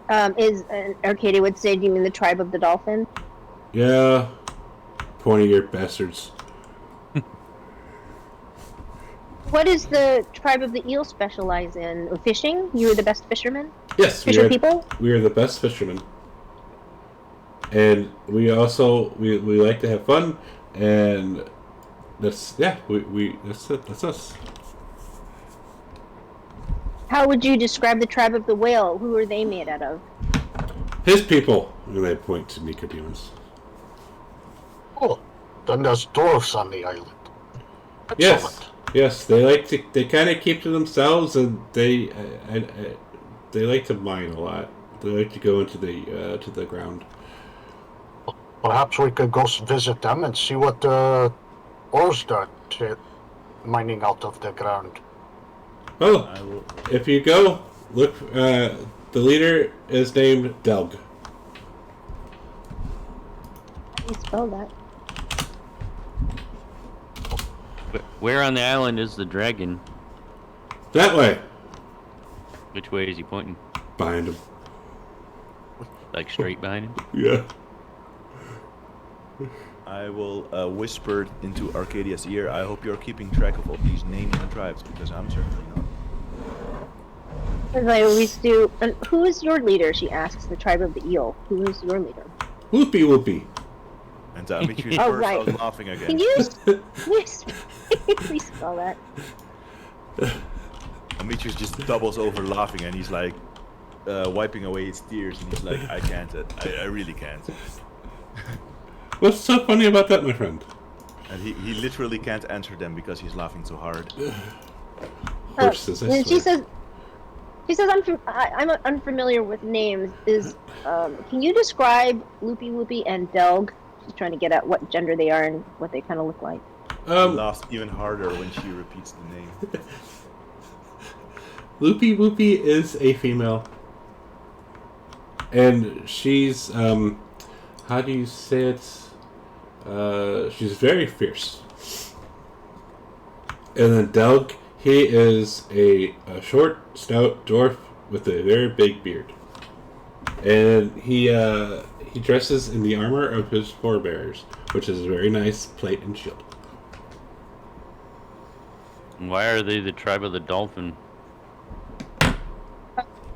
Arcadia would say, do you mean the tribe of the dolphin? Yeah, pointy-eared bastards. What does the tribe of the eel specialize in? Fishing? You are the best fishermen? Yes, Fisher people? we are the best fishermen, and we also we like to have fun, and that's that's us. How would you describe the tribe of the whale? Who are they made out of? His people, and I point to Nicodemus. Oh, then there's dwarves on the island. Yes, they kind of keep to themselves, and they like to mine a lot. They like to go into the ground. Perhaps we could go visit them and see what ores they're mining out of the ground. Oh, if you go, look, the leader is named Delg. How do you spell that? Where on the island is the dragon? That way. Which way is he pointing? Behind him. Like straight behind him? Yeah. I will whisper into Arcadia's ear. I hope you're keeping track of all these names and tribes, because I'm certainly not. As I always do. And who is your leader? She asks. The tribe of the eel. Who is your leader? Whoopie whoopie. And Amitrius Oh, bursts right. out laughing again. Can you please spell that? Amitrius just doubles over laughing, and he's like, wiping away his tears, and he's like, I can't. I really can't. What's so funny about that, my friend? And he literally can't answer them because he's laughing so hard. Horses, I and she swear. says, I'm unfamiliar with names. Can you describe Loopy Whoopy and Delg? She's trying to get at what gender they are and what they kind of look like. He laughs even harder when she repeats the name. Loopy Whoopy is a female. And she's, how do you say it? She's very fierce. And then Delg, he is a short, stout dwarf with a very big beard. And he dresses in the armor of his forebears, which is a very nice plate and shield. Why are they the tribe of the dolphin?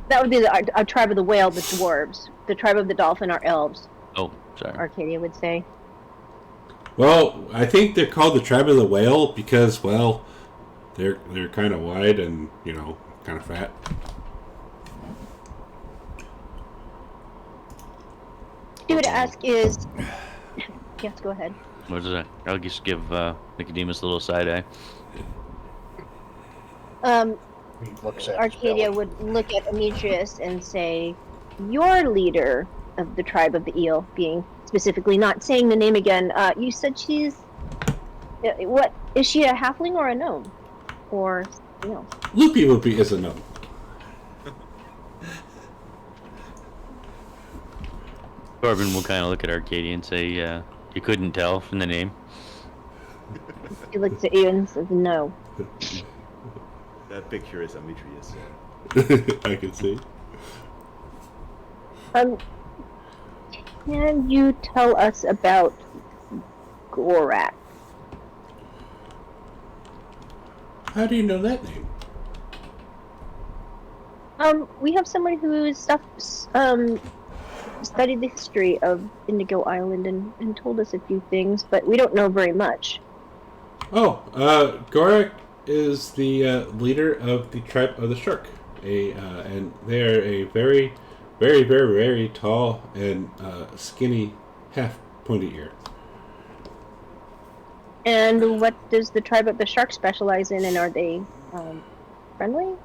That would be a tribe of the whale, the dwarves. The tribe of the dolphin are elves, Oh, sorry. Arcadia would say. Well, I think they're called the tribe of the whale because, well, they're kind of wide and, you know, kind of fat. What I would ask is, yes, go ahead. What is that? I'll just give Nicodemus a little side eye. He looks at Arcadia would look at Demetrius and say, "Your leader of the tribe of the eel," being specifically not saying the name again. You said she's what? Is she a halfling or a gnome, or no? Loopy Whoopy is a gnome. Corbin will kind of look at Arcadia and say, you couldn't tell from the name. He looks at you and says, "No." That picture is Demetrius. I can see. Can you tell us about Gorak? How do you know that name? We have someone who studied the history of Indigo Island and told us a few things, but we don't know very much. Oh, Gorak is the leader of the tribe of the shark. And they are a very, very, very, very tall and skinny, half pointy ear. And what does the tribe of the shark specialize in, and are they friendly?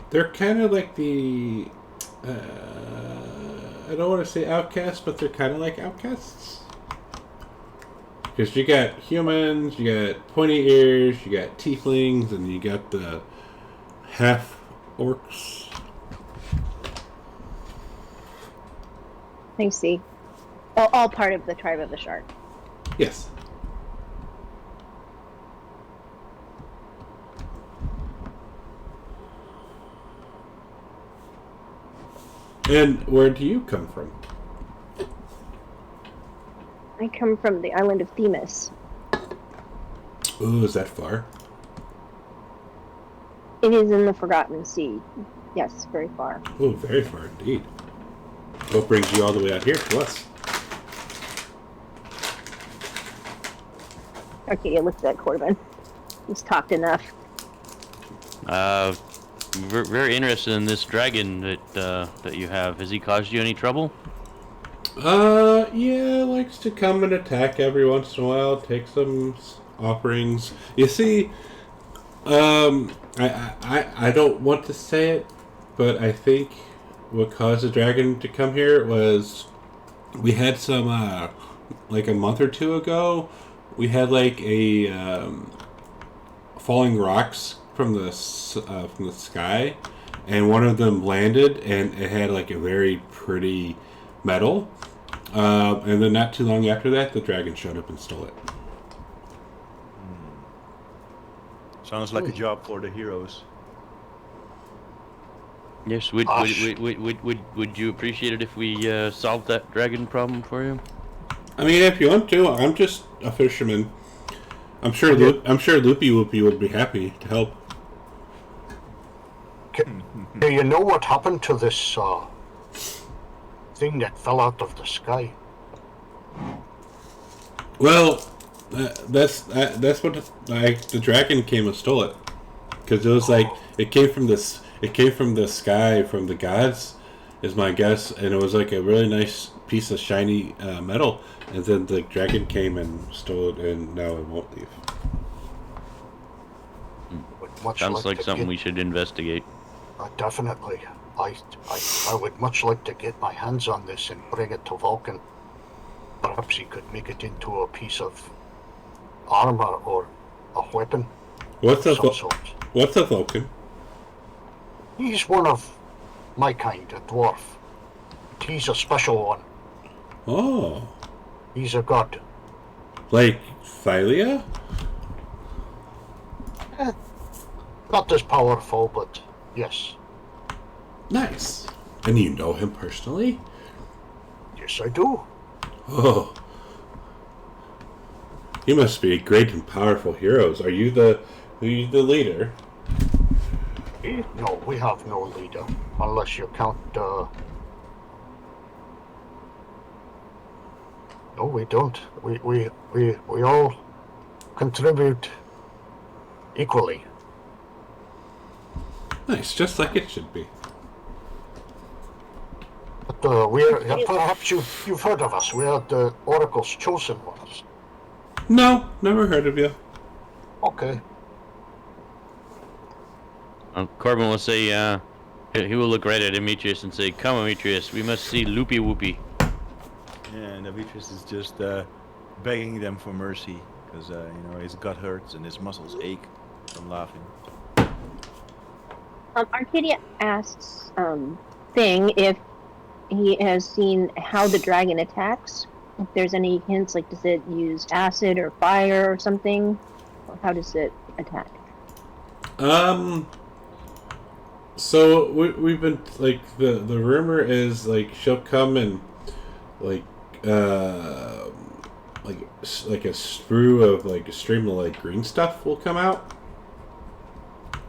They're kind of like the... I don't want to say outcasts, but they're kind of like outcasts. Because you got humans, you got pointy ears, you got tieflings, and you got the half orcs. I see. All part of the tribe of the shark. Yes. And where do you come from? I come from the island of Themis. Ooh, is that far? It is in the Forgotten Sea. Yes, very far. Oh, very far indeed. What brings you all the way out here to us? Arcadia looks at Corbin. He's talked enough. We're very interested in this dragon that you have. Has he caused you any trouble? Yeah, likes to come and attack every once in a while, take some offerings. You see, I don't want to say it, but I think what caused the dragon to come here was we had some, like a month or two ago, we had like a, falling rocks from the sky, and one of them landed, and it had like a very pretty medal. And then not too long after that, the dragon showed up and stole it. Sounds like a job for the heroes. Yes. Would you appreciate it if we solved that dragon problem for you? I mean, if you want to, I'm just a fisherman. I'm sure Loopy Whoopy would be happy to help. Do you know what happened to this thing that fell out of the sky? Well, that's what the dragon came and stole it, because it was like it came from the sky from the gods, is my guess, and it was like a really nice piece of shiny metal, and then the dragon came and stole it, and now it won't leave. Would much Sounds like to something get- we should investigate. Definitely. I would much like to get my hands on this and bring it to Vulcan. Perhaps he could make it into a piece of armor or a weapon What's of a some sort. What's a Vulcan? He's one of my kind, a dwarf. He's a special one. Oh, He's a god. like Thylia? Not as powerful, but yes. Nice. And you know him personally? Yes, I do. Oh. You must be great and powerful heroes. Are you the leader? No, we have no leader. Unless you count, No, we don't. We all contribute equally. Nice, just like it should be. But perhaps you've heard of us. We are the Oracle's chosen ones. No, never heard of you. Okay. Corbin will say, he will look right at Demetrius and say, "Come, Demetrius, we must see Loopy Whoopy." Yeah, and Demetrius is just begging them for mercy because his gut hurts and his muscles ache from laughing. Arcadia asks Thing if he has seen how the dragon attacks. If there's any hints, like does it use acid or fire or something? Or how does it attack? So we've been like the rumor is like she'll come and like a stream of like green stuff will come out,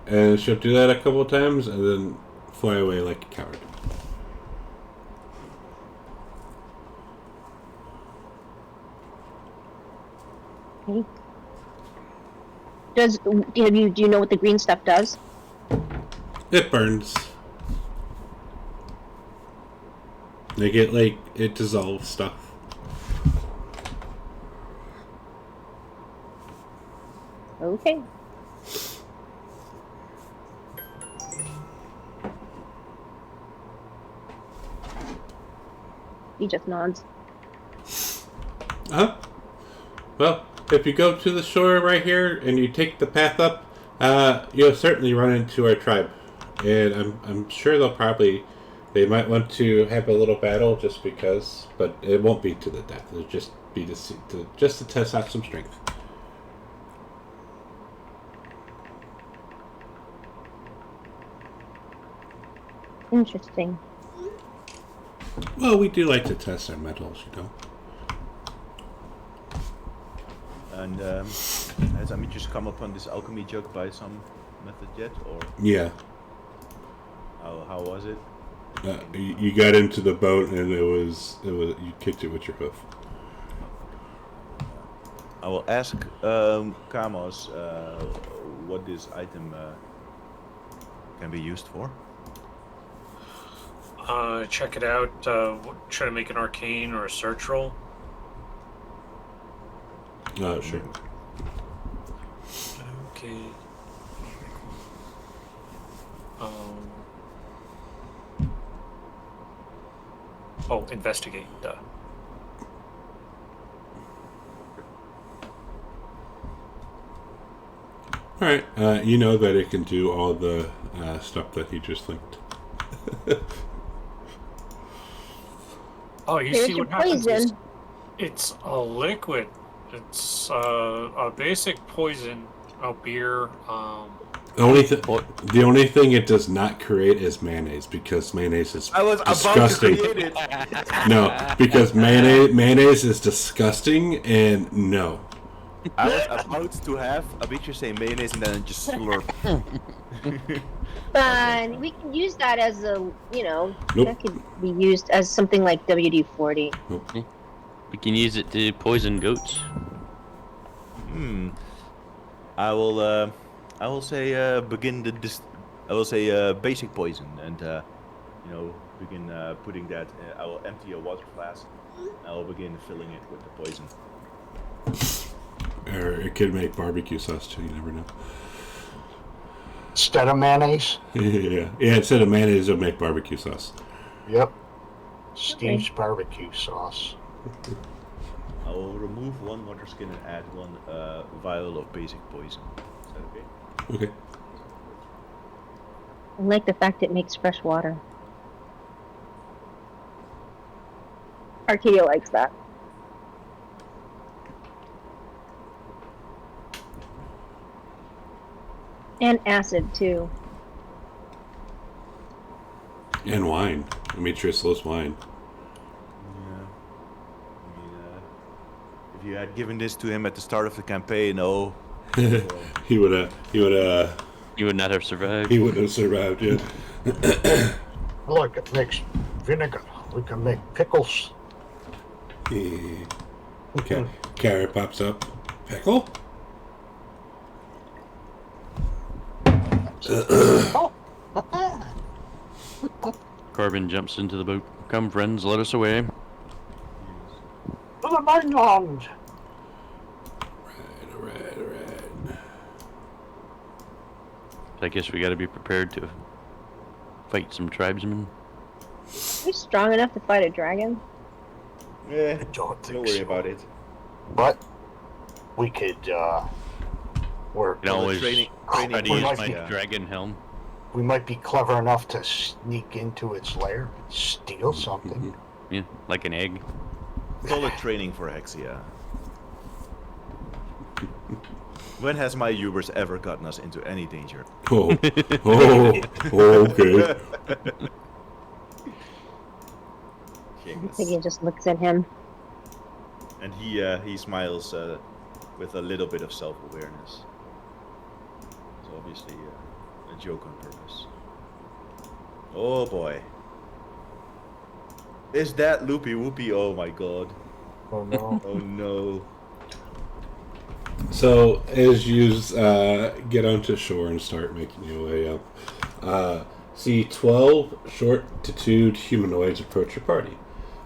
and she'll do that a couple of times and then fly away like a coward. Okay. Do you know what the green stuff does? It burns. They get like it dissolves stuff. Okay. He just nods. Well, if you go to the shore right here and you take the path up, you'll certainly run into our tribe, and I'm sure they might want to have a little battle just because, but it won't be to the death. It'll just be to test out some strength. Interesting. Well, we do like to test our metals, you know. And has Demetrius come upon this alchemy jug by some method yet, or Yeah. how was it? You got into the boat and it was you kicked it with your hoof. I will ask Kamos what this item can be used for. Check it out. Try to make an arcane or a search roll. Oh, sure. Okay. Investigate. All right. You know that it can do all the stuff that he just linked. Oh, you Here's see your what happens? poison. It's a liquid. It's a basic poison, a beer. The only thing it does not create is mayonnaise because mayonnaise is I was disgusting. about to create it. No, because mayonnaise is disgusting, and no. I was about to have Demetrius say mayonnaise and then just slurp. We can use that as a, Nope. that could be used as something like WD-40. We can use it to poison goats. I will say begin the I will say basic poison and begin putting that. I will empty a water flask. I will begin filling it with the poison. Or it could make barbecue sauce too. You never know. Instead of mayonnaise? Yeah. Instead of mayonnaise, it'll make barbecue sauce. Yep. Steve's barbecue sauce. I will remove one water skin and add one vial of basic poison. Is that okay? Okay. I like the fact it makes fresh water. Arcadia likes that. And acid, too. And wine. Demetrius loves wine. Yeah. I mean, if you had given this to him at the start of the campaign, oh, He would You would not have survived. he would have survived. Yeah. Look, it makes vinegar. We can make pickles. Okay. Carrot pops up. Pickle? Corbin jumps into the boat. Come, friends, let us away. To the mainland! Alright. I guess we gotta be prepared to fight some tribesmen. Are you strong enough to fight a dragon? yeah, Don't think don't worry so. about it. But we could work. You can always training try to we use might my be- dragon helm. We might be clever enough to sneak into its lair, steal something. Yeah, like an egg. Call it training for Hexia. When has my Ubers ever gotten us into any danger? Oh, okay. Arcadia just looks at him. And he smiles with a little bit of self-awareness. It's obviously a joke on purpose. Oh boy. Is that Loopy Whoopy? Oh my god. Oh no. Oh no. So, as you get onto shore and start making your way up, see 12 short-tattooed humanoids approach your party.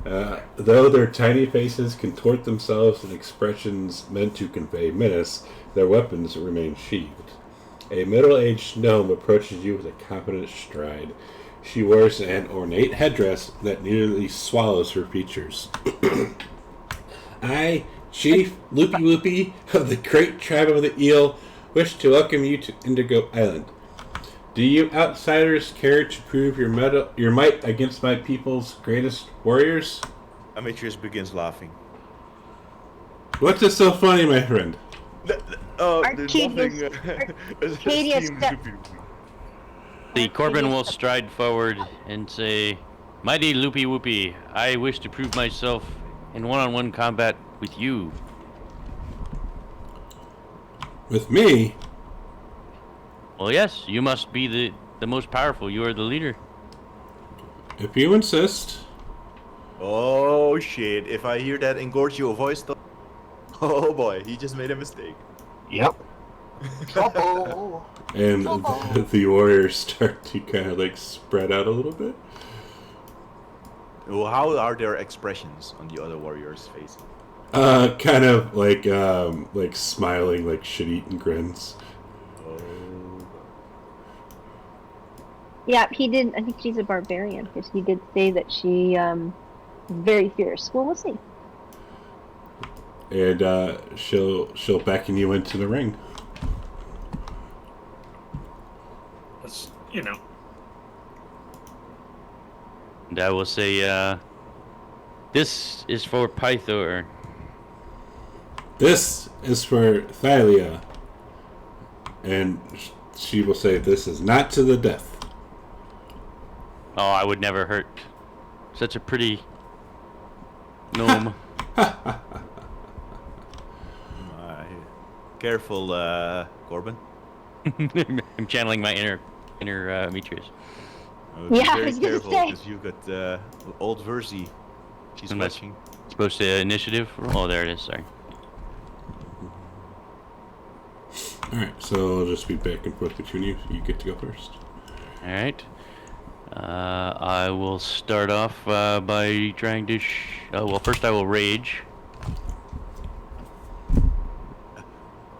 Though their tiny faces contort themselves in expressions meant to convey menace, their weapons remain sheathed. A middle-aged gnome approaches you with a confident stride. She wears an ornate headdress that nearly swallows her features. I, Chief Loopy Whoopy of the great tribe of the Eel, wish to welcome you to Indigo Island. Do you outsiders care to prove your might against my people's greatest warriors? Demetrius begins laughing. What's this so funny, my friend? There's Arcadius- nothing. Arcadius step- The Corbin will stride forward and say, Mighty Loopy Whoopy, I wish to prove myself in one-on-one combat with you. With me? Well, yes, you must be the most powerful. You are the leader. If you insist. Oh shit! If I hear that Engorgio voice, oh boy, he just made a mistake. Yep. Trouble. And the warriors start to kind of like spread out a little bit. Well, how are their expressions on the other warriors' faces? Kind of like smiling, like shit-eating grins. Oh. Yeah, he did. I think she's a barbarian because he did say that she is very fierce. Well, we'll see. And she'll beckon you into the ring. That's, And I will say, this is for Pythor. This is for Thalia. And she will say, this is not to the death. Oh, I would never hurt such a pretty gnome. Careful, Corbin. I'm channeling my inner Demetrius. Be Yeah, I very was gonna careful say. because you got old Verzi. She's Am I watching. supposed to initiative? Oh, there it is. Sorry. Alright, so I'll just be back and forth between you. You get to go first. All right. I will start off by trying to. Oh well, first I will rage.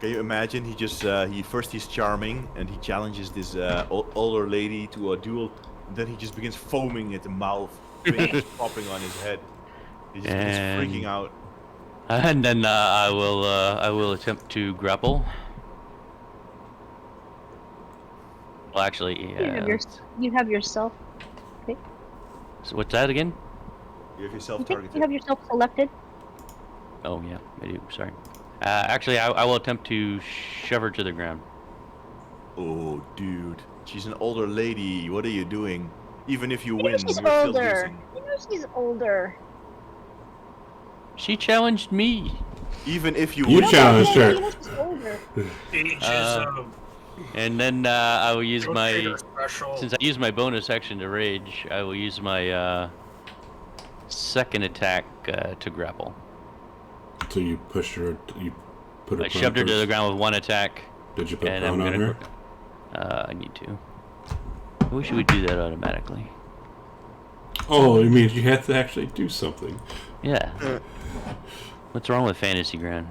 Can you imagine? He just he's charming and he challenges this older lady to a duel. And then he just begins foaming at the mouth, veins popping on his head. He just begins freaking out. And then I will attempt to grapple. Well, actually, You have yourself. Okay. So what's that again? You have yourself You think targeted. you have yourself selected. Oh yeah, I do. Sorry. Actually, I will attempt to shove her to the ground. Oh, dude. She's an older lady. What are you doing? Even if you win, She's you're still older. losing. You know she's older. She challenged me. Even if you You win. challenged her. You know she's older. Age is And then I will use don't treat my. her special. Since I used my bonus action to rage, I will use my second attack to grapple. So you pushed her. You put her. I shoved her to the ground with one attack. Did you put and prone I'm on gonna. her? I need to. I wish we would do that automatically. Oh, it means you have to actually do something. Yeah. What's wrong with Fantasy Ground?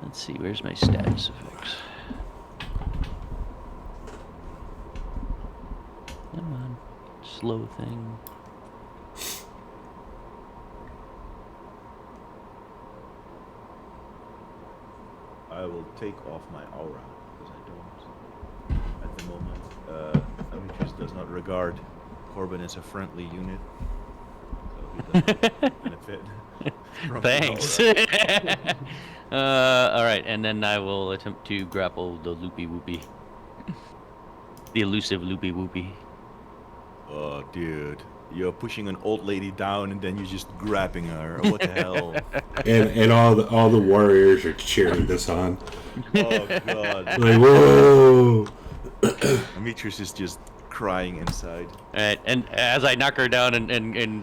Let's see, where's my status effects? Come on, slow thing. I will take off my aura because I don't at the moment. Demetrius does not regard Corbin as a friendly unit, so he doesn't benefit. from the Thanks. aura. Alright, and then I will attempt to grapple the loopy whoopy. The elusive loopy whoopy. Oh, dude. You're pushing an old lady down and then you're just grabbing her. What the hell? And all the warriors are cheering this on. Oh, God. Like, whoa! Demetrius is just crying inside. Alright, and as I knock her down and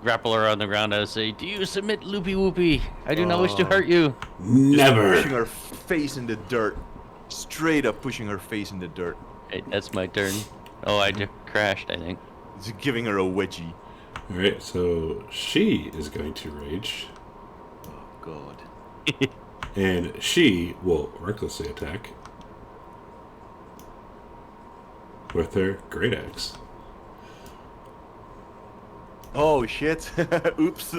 grapple her on the ground, I say, "Do you submit, loopy whoopy? I do not wish to hurt you." Pushing Never. her face in the dirt. Straight up pushing her face in the dirt. Hey, that's my turn. Oh, I just crashed, I think. Just giving her a wedgie. All right, so she is going to rage, Oh, God. and she will recklessly attack with her great axe. Oh, shit. Oops.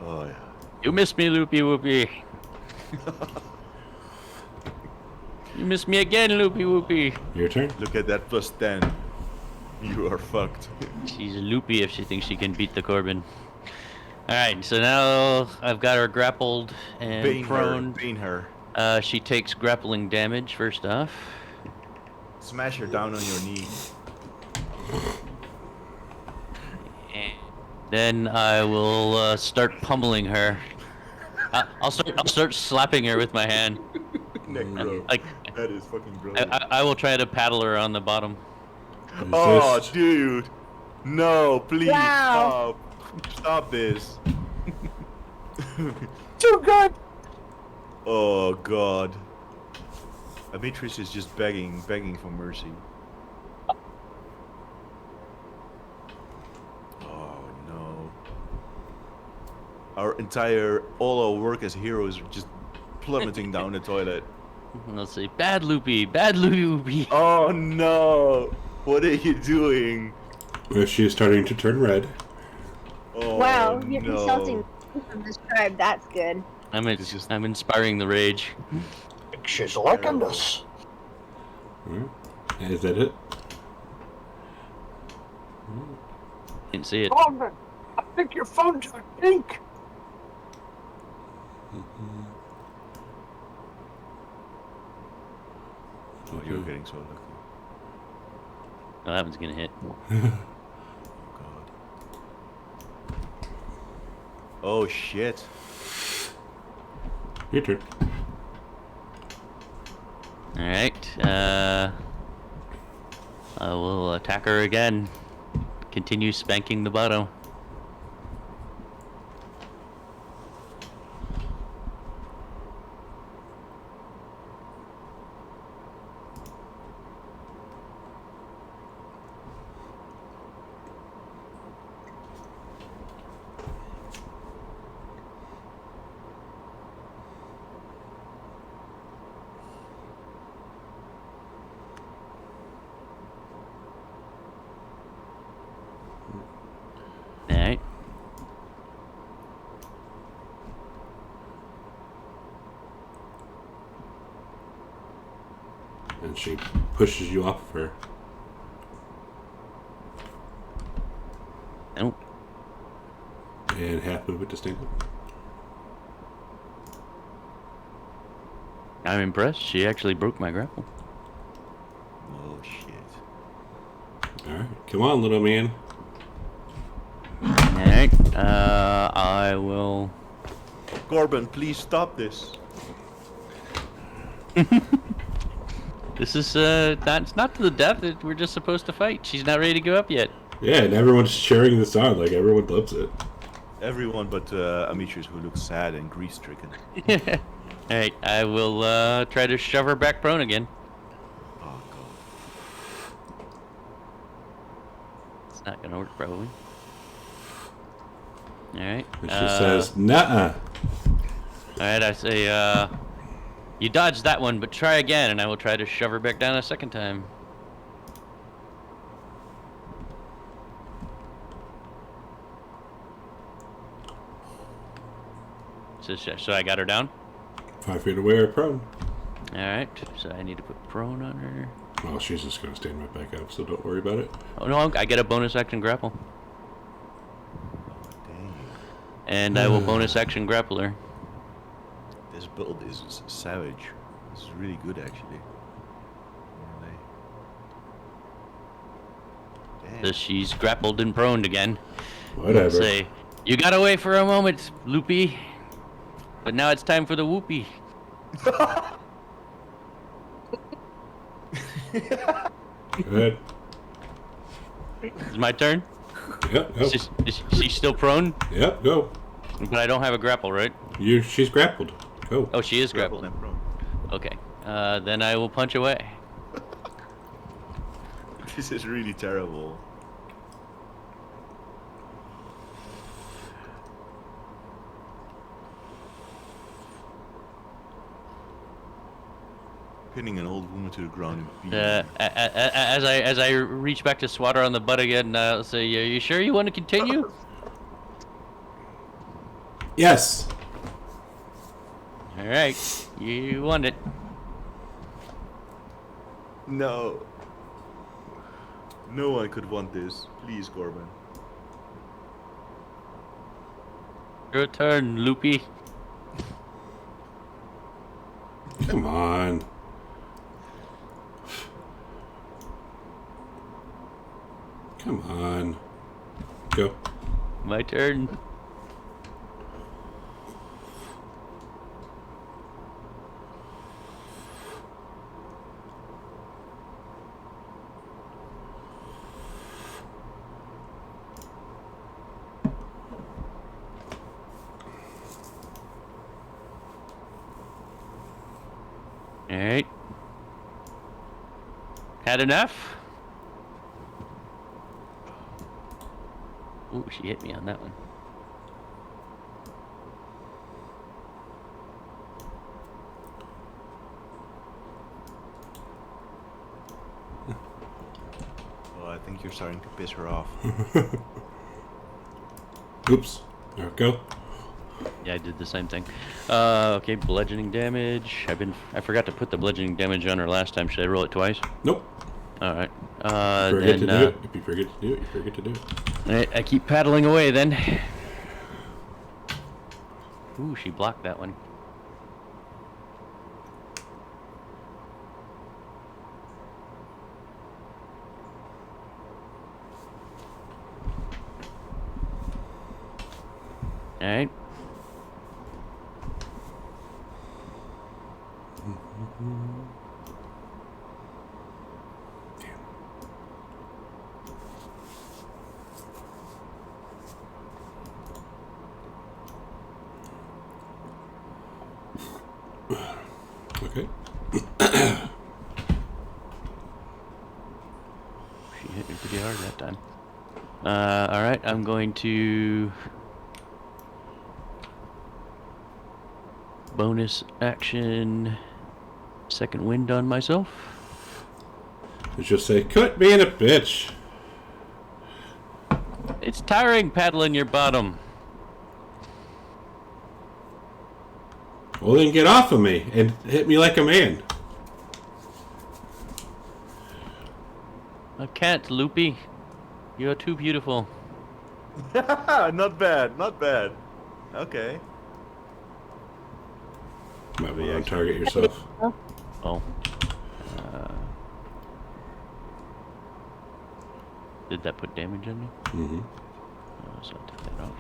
Oh, yeah. You missed me, loopy whoopy. You missed me again, loopy whoopy. Your turn. Look at that plus 10. You are fucked. She's loopy if she thinks she can beat the Corbin. Alright, so now I've got her grappled and Bane prone. her. Bane her. She takes grappling damage first off. Smash her down on your knee. And then I will start pummeling her. I'll start slapping her with my hand. Neck bro. Like That is fucking brilliant. I will try to paddle her on the bottom. Oh, Resist. dude. No, please Wow. stop. Stop this. Too good. Oh, God. Demetrius is just begging for mercy. Oh, no. All our work as heroes are just plummeting down the toilet. Let's see. Bad loopy. Bad loopy. Oh, no. What are you doing? Well, she is starting to turn red. Oh, Wow, you're no. insulting me from this tribe. That's good. I'm inspiring the rage. She's liking this. All right. Is that it? Didn't see it. Corbin, I think your phone's on pink. Oh, you're getting so lucky. Oh, that one's gonna hit. Oh, God. Oh, shit. Your turn. Alright, I will attack her again. Continue spanking the bottom. And she pushes you off of her. Nope. And half movement to stand up. I'm impressed. She actually broke my grapple. Oh shit. Alright, come on, little man. Alright, I will... Corbin, please stop this. This is, it's not to the death. We're just supposed to fight. She's not ready to go up yet. Yeah, and everyone's cheering this on. Like, everyone loves it. Everyone but Amitrus, who looks sad and grief-stricken. Alright, I will, try to shove her back prone again. Oh god. It's not gonna work, probably. Alright. And she says, "Nuh-uh." Alright, I say, you dodged that one, but try again, and I will try to shove her back down a second time. So I got her down? 5 feet away or prone. Alright, so I need to put prone on her. Well, she's just going to stand right back up, so don't worry about it. Oh no, I get a bonus action grapple. Dang. And I will bonus action grapple her. This build is savage. This is really good, actually. Damn. So she's grappled and proned again. Whatever. Say, you got away for a moment, Loopy. But now it's time for the whoopee. Go ahead. It's my turn. Yep, go. Is she still prone? Yep, go. But I don't have a grapple, right? She's grappled. Go. Oh, she is grappled. and prone. Okay. Then I will punch away. This is really terrible. Pinning an old woman to the ground. And beating her. As I reach back to swat her on the butt again, I'll say, "Are you sure you want to continue?" Yes. All right, you won it. No. No one could want this. Please, Corbin. Your turn, Loopy. Come on. Come on. Go. My turn. Alright. Had enough? Ooh, she hit me on that one. Oh, I think you're starting to piss her off. Oops. There we go. Yeah, I did the same thing. Okay, bludgeoning damage. I forgot to put the bludgeoning damage on her last time. Should I roll it twice? Nope. Alright. Forget to do it. If you forget to do it, you forget to do it. I keep paddling away then. Ooh, she blocked that one. Alright. Okay. She hit me pretty hard that time. Alright, I'm going to bonus action second wind on myself. Let's just say, quit being a bitch. It's tiring paddling your bottom. Well, then get off of me and hit me like a man. can't, Loopy. You're too beautiful. Not bad, not bad. Okay. Might want to target yourself. Oh. Did that put damage on me? Mm-hmm. Oh, so I'll take that off.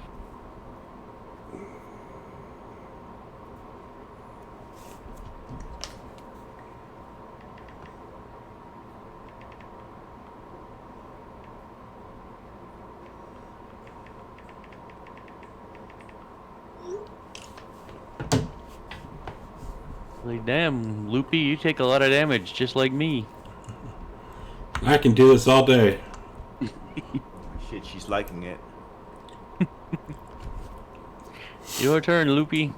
Like, damn, Loopy, you take a lot of damage, just like me. I can do this all day. Shit, she's liking it. Your turn, Loopy.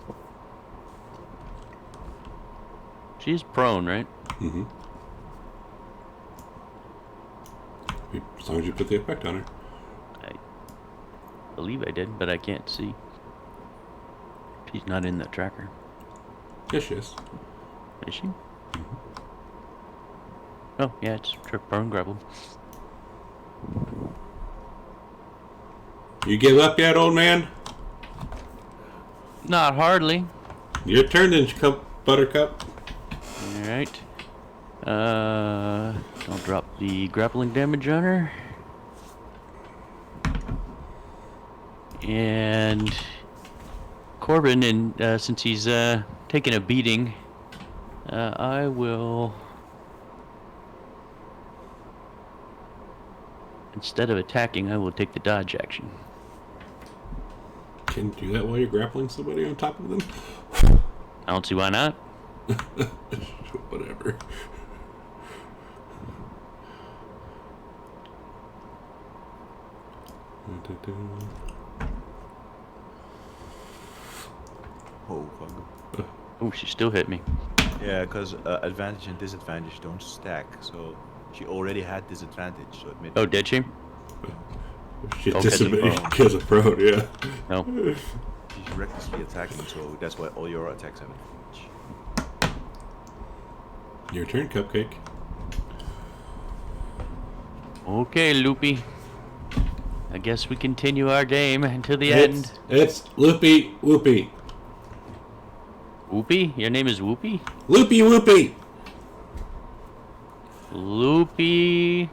She's prone, right? Mm-hmm. As long as you put the effect on her. I believe I did, but I can't see. She's not in the tracker. Yes, she is. Is she? Oh, yeah, it's prone grapple. You give up yet, old man? Not hardly. Your turn, then, Buttercup. Alright. I'll drop the grappling damage on her. And Corbin, and since he's taking a beating, I will, instead of attacking, I will take the dodge action. Can you do that while you're grappling somebody on top of them? I don't see why not. Whatever. Oh, fuck. Oh, she still hit me. Yeah, because advantage and disadvantage don't stack, so she already had disadvantage, so it made... Oh, did she? She Oh, 'cause of disadvantage prone. kills a prone, yeah. No. She's recklessly attacking, so that's why all your attacks have advantage. Your turn, Cupcake. Okay, Loopy. I guess we continue our game until the end. It's Loopy Whoopy. Whoopy? Your name is Whoopy? Loopy Whoopy! Loopy.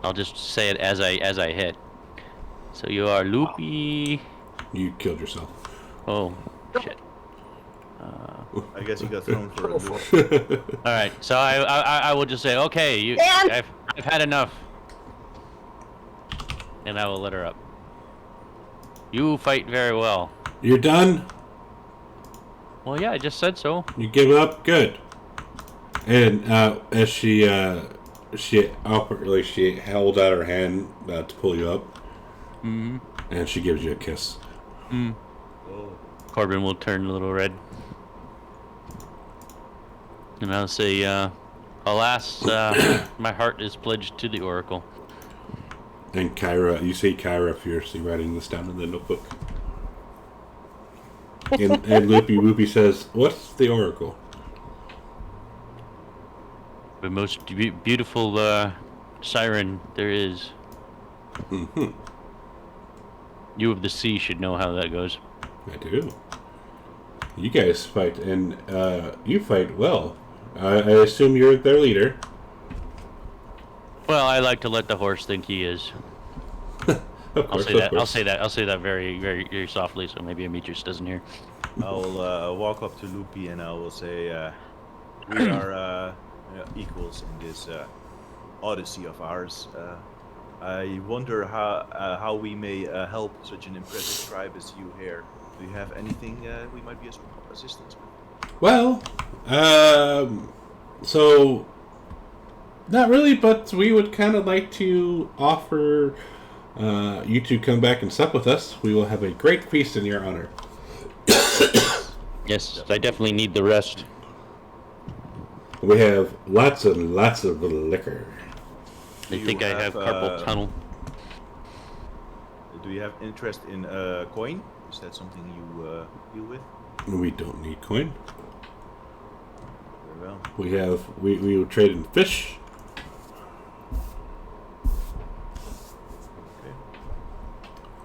I'll just say it as I hit. So you are Loopy. You killed yourself. Oh shit. I guess you got thrown for a loop. All right. So I will just say, okay, Dan! I've had enough, and I will let her up. You fight very well. You're done? Well, yeah, I just said so. You give up? Good. And as she awkwardly, she held out her hand to pull you up. Mm-hmm. And she gives you a kiss. Mm. Oh. Corbin will turn a little red. And I'll say, alas, my heart is pledged to the Oracle. And Kyra, you see Kyra fiercely writing this down in the notebook. And Loopy Whoopy says, "What's the Oracle?" The most beautiful siren there is. Mm-hmm. You of the sea should know how that goes. I do. You guys fight, and you fight well. I assume you're their leader. Well, I like to let the horse think he is. Of course, I'll say that very, very, very softly, so maybe Amitrus doesn't hear. I'll walk up to Loopy and I will say, we are equals in this Odyssey of ours. I wonder how we may help such an impressive tribe as you here. Do you have anything we might be of assistance with? Well, so not really, but we would kind of like to offer you to come back and sup with us. We will have a great feast in your honor. Yes, I definitely need the rest. We have lots and lots of liquor. I think I have carpal tunnel. Do you have interest in coin? Is that something you deal with? We don't need coin. Very well. We will trade in fish.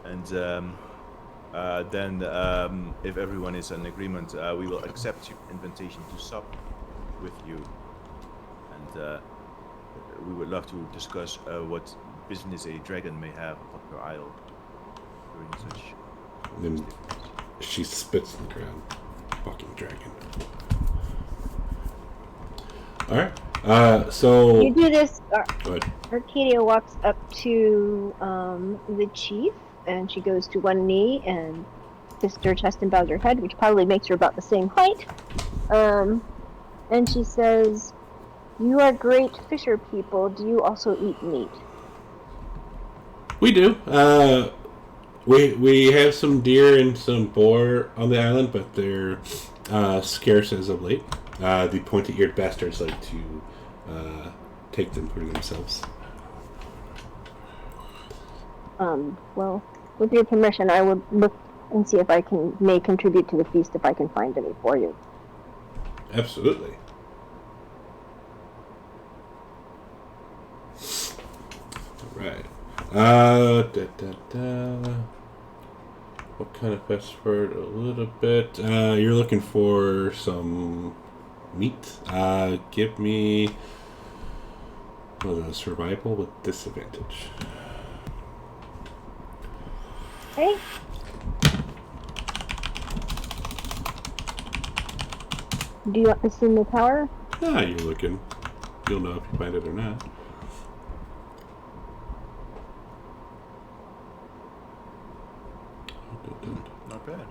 And then, if everyone is in agreement, we will accept your invitation to sup with you. And we would love to discuss what business a dragon may have upon your isle during such. Then she spits on the ground. Fucking dragon. Alright. So. You do this. Go ahead. Arcadia walks up to the chief, and she goes to one knee and kisses her chest and bows her head, which probably makes her about the same height. And she says, "You are great fisher people. Do you also eat meat?" We do. We have some deer and some boar on the island, but they're scarce as of late. The pointy-eared bastards like to take them for themselves. Well, with your permission, I would look and see if I may contribute to the feast if I can find any for you. Absolutely. Right. What kind of fast forward? A little bit. You're looking for some meat. Give me survival with disadvantage. Okay. Do you want this in the tower? You're looking. You'll know if you find it or not. Not bad.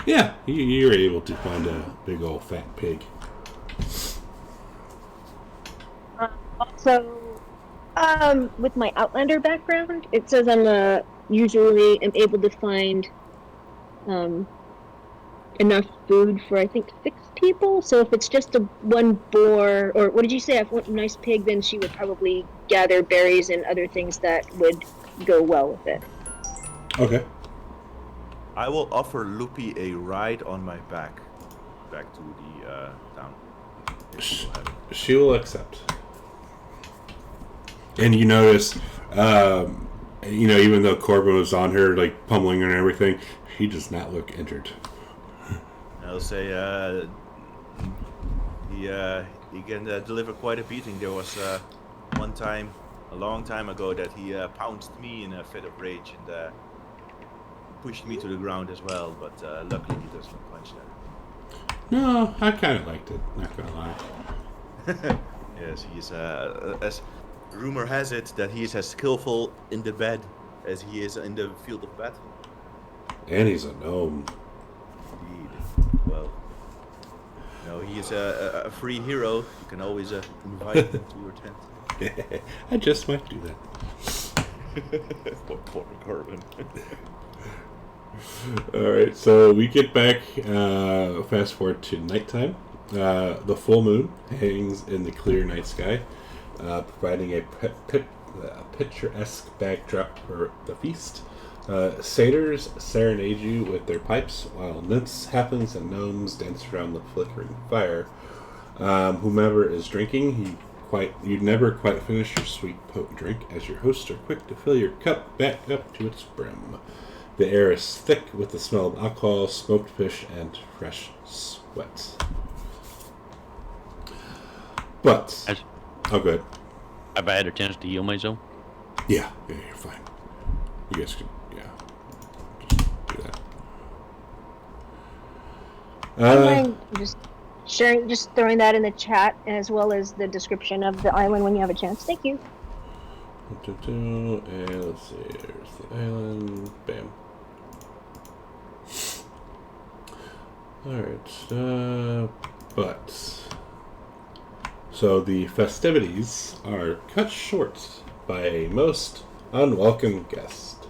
Yeah, you're able to find a big old fat pig. Also, with my Outlander background, it says I'm usually am able to find enough food for, I think, 6 people. So if it's just one boar, or what did you say? If one nice pig, then she would probably gather berries and other things that would go well with it. Okay. I will offer Lupi a ride on my back to the town. She will accept. And you notice, even though Corbin was on her, like pummeling her and everything, he does not look injured. I'll say he can deliver quite a beating. There was one time, a long time ago, that he pounced me in a fit of rage and pushed me to the ground as well. But luckily, he doesn't punch that. No, I kind of liked it. Not gonna lie. Yes, he's as rumor has it that he is as skillful in the bed as he is in the field of battle. And he's a gnome. Indeed. Well, he is a free hero. You can always invite him to your tent. I just might do that. Poor Corbin. Alright, so we get back, fast forward to nighttime. The full moon hangs in the clear night sky, providing a picturesque backdrop for the feast. Satyrs serenade you with their pipes, while nymphs, halflings, and gnomes dance around the flickering fire. Whomever is drinking, you'd never quite finish your sweet potent drink, as your hosts are quick to fill your cup back up to its brim. The air is thick with the smell of alcohol, smoked fish, and fresh sweat. But, oh, good. Have I had a chance to heal myself? Yeah, you're fine. You guys can, just do that. I mind just throwing that in the chat as well as the description of the island when you have a chance. Thank you. And let's see, there's the island. Bam. Alright, so the festivities are cut short by a most unwelcome guest.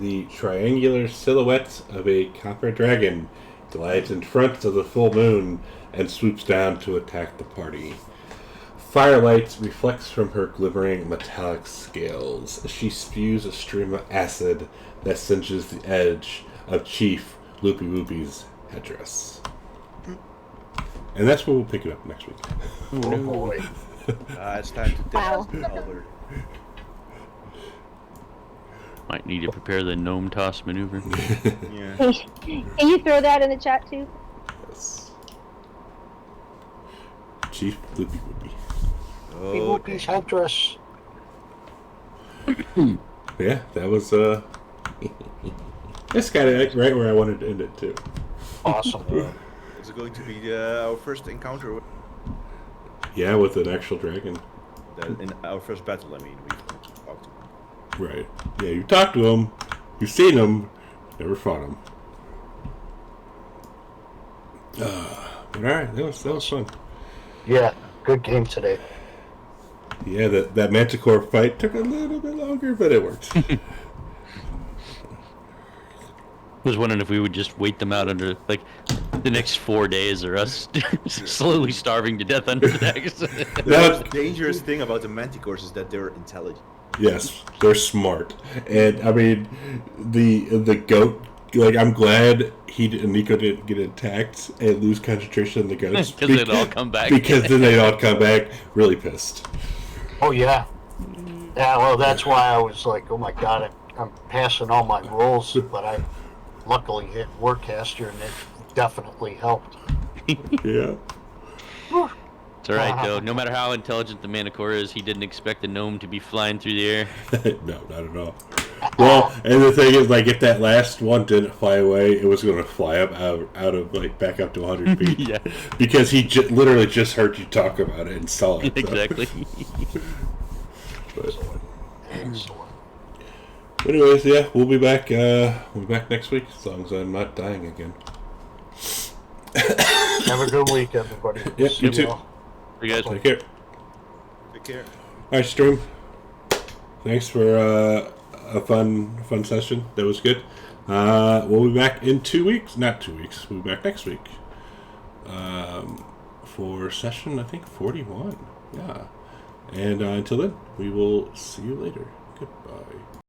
The triangular silhouette of a copper dragon glides in front of the full moon and swoops down to attack the party. Firelight reflects from her glimmering metallic scales as she spews a stream of acid that singes the edge of Chief Loopy Whoopy's headdress. And that's where we'll pick it up next week. Oh boy. It's time to test Wow. the elder. Might need to prepare the gnome toss maneuver. Yeah. Can you throw that in the chat too? Yes. Chief Bloopy Whoopy. Okay. Whoopi's headdress. Yeah, that was that's kind of right where I wanted to end it too. Awesome. Is it going to be our first encounter? Yeah, with an actual dragon. In our first battle, I mean. We've talked to him. Right. Yeah, you talked to him, you've seen him, never fought him. But alright, that was fun. Yeah, good game today. Yeah, that Manticore fight took a little bit longer, but it worked. Was wondering if we would just wait them out under like the next 4 days, or us slowly starving to death under the decks. The That- most dangerous thing about the manticores is that they're intelligent. Yes, they're smart, and I mean the goat. Like, I'm glad Nico didn't get attacked and lose concentration on the goats Because they'd all come back. Because then they'd all come back really pissed. Oh yeah. Yeah, well that's why I was like, oh my god, I'm passing all my rolls, but I luckily hit Warcaster and it definitely helped. Yeah. It's alright though. No matter how intelligent the Manticore is, he didn't expect the gnome to be flying through the air. No, not at all. Well, and the thing is, like, if that last one didn't fly away, it was going to fly up out of like back up to 100 feet. Yeah. Because he literally just heard you talk about it and saw it. so. Exactly. But Excellent. anyways, yeah, we'll be back. We'll be back next week as long as I'm not dying again. Have a good week, everybody. Yep, See you too. all. You guys. Take care. Take care. All right, stream. Thanks for a fun session. That was good. We'll be back in 2 weeks. Not 2 weeks. We'll be back next week for session, I think, 41. Yeah. And until then, we will see you later. Goodbye.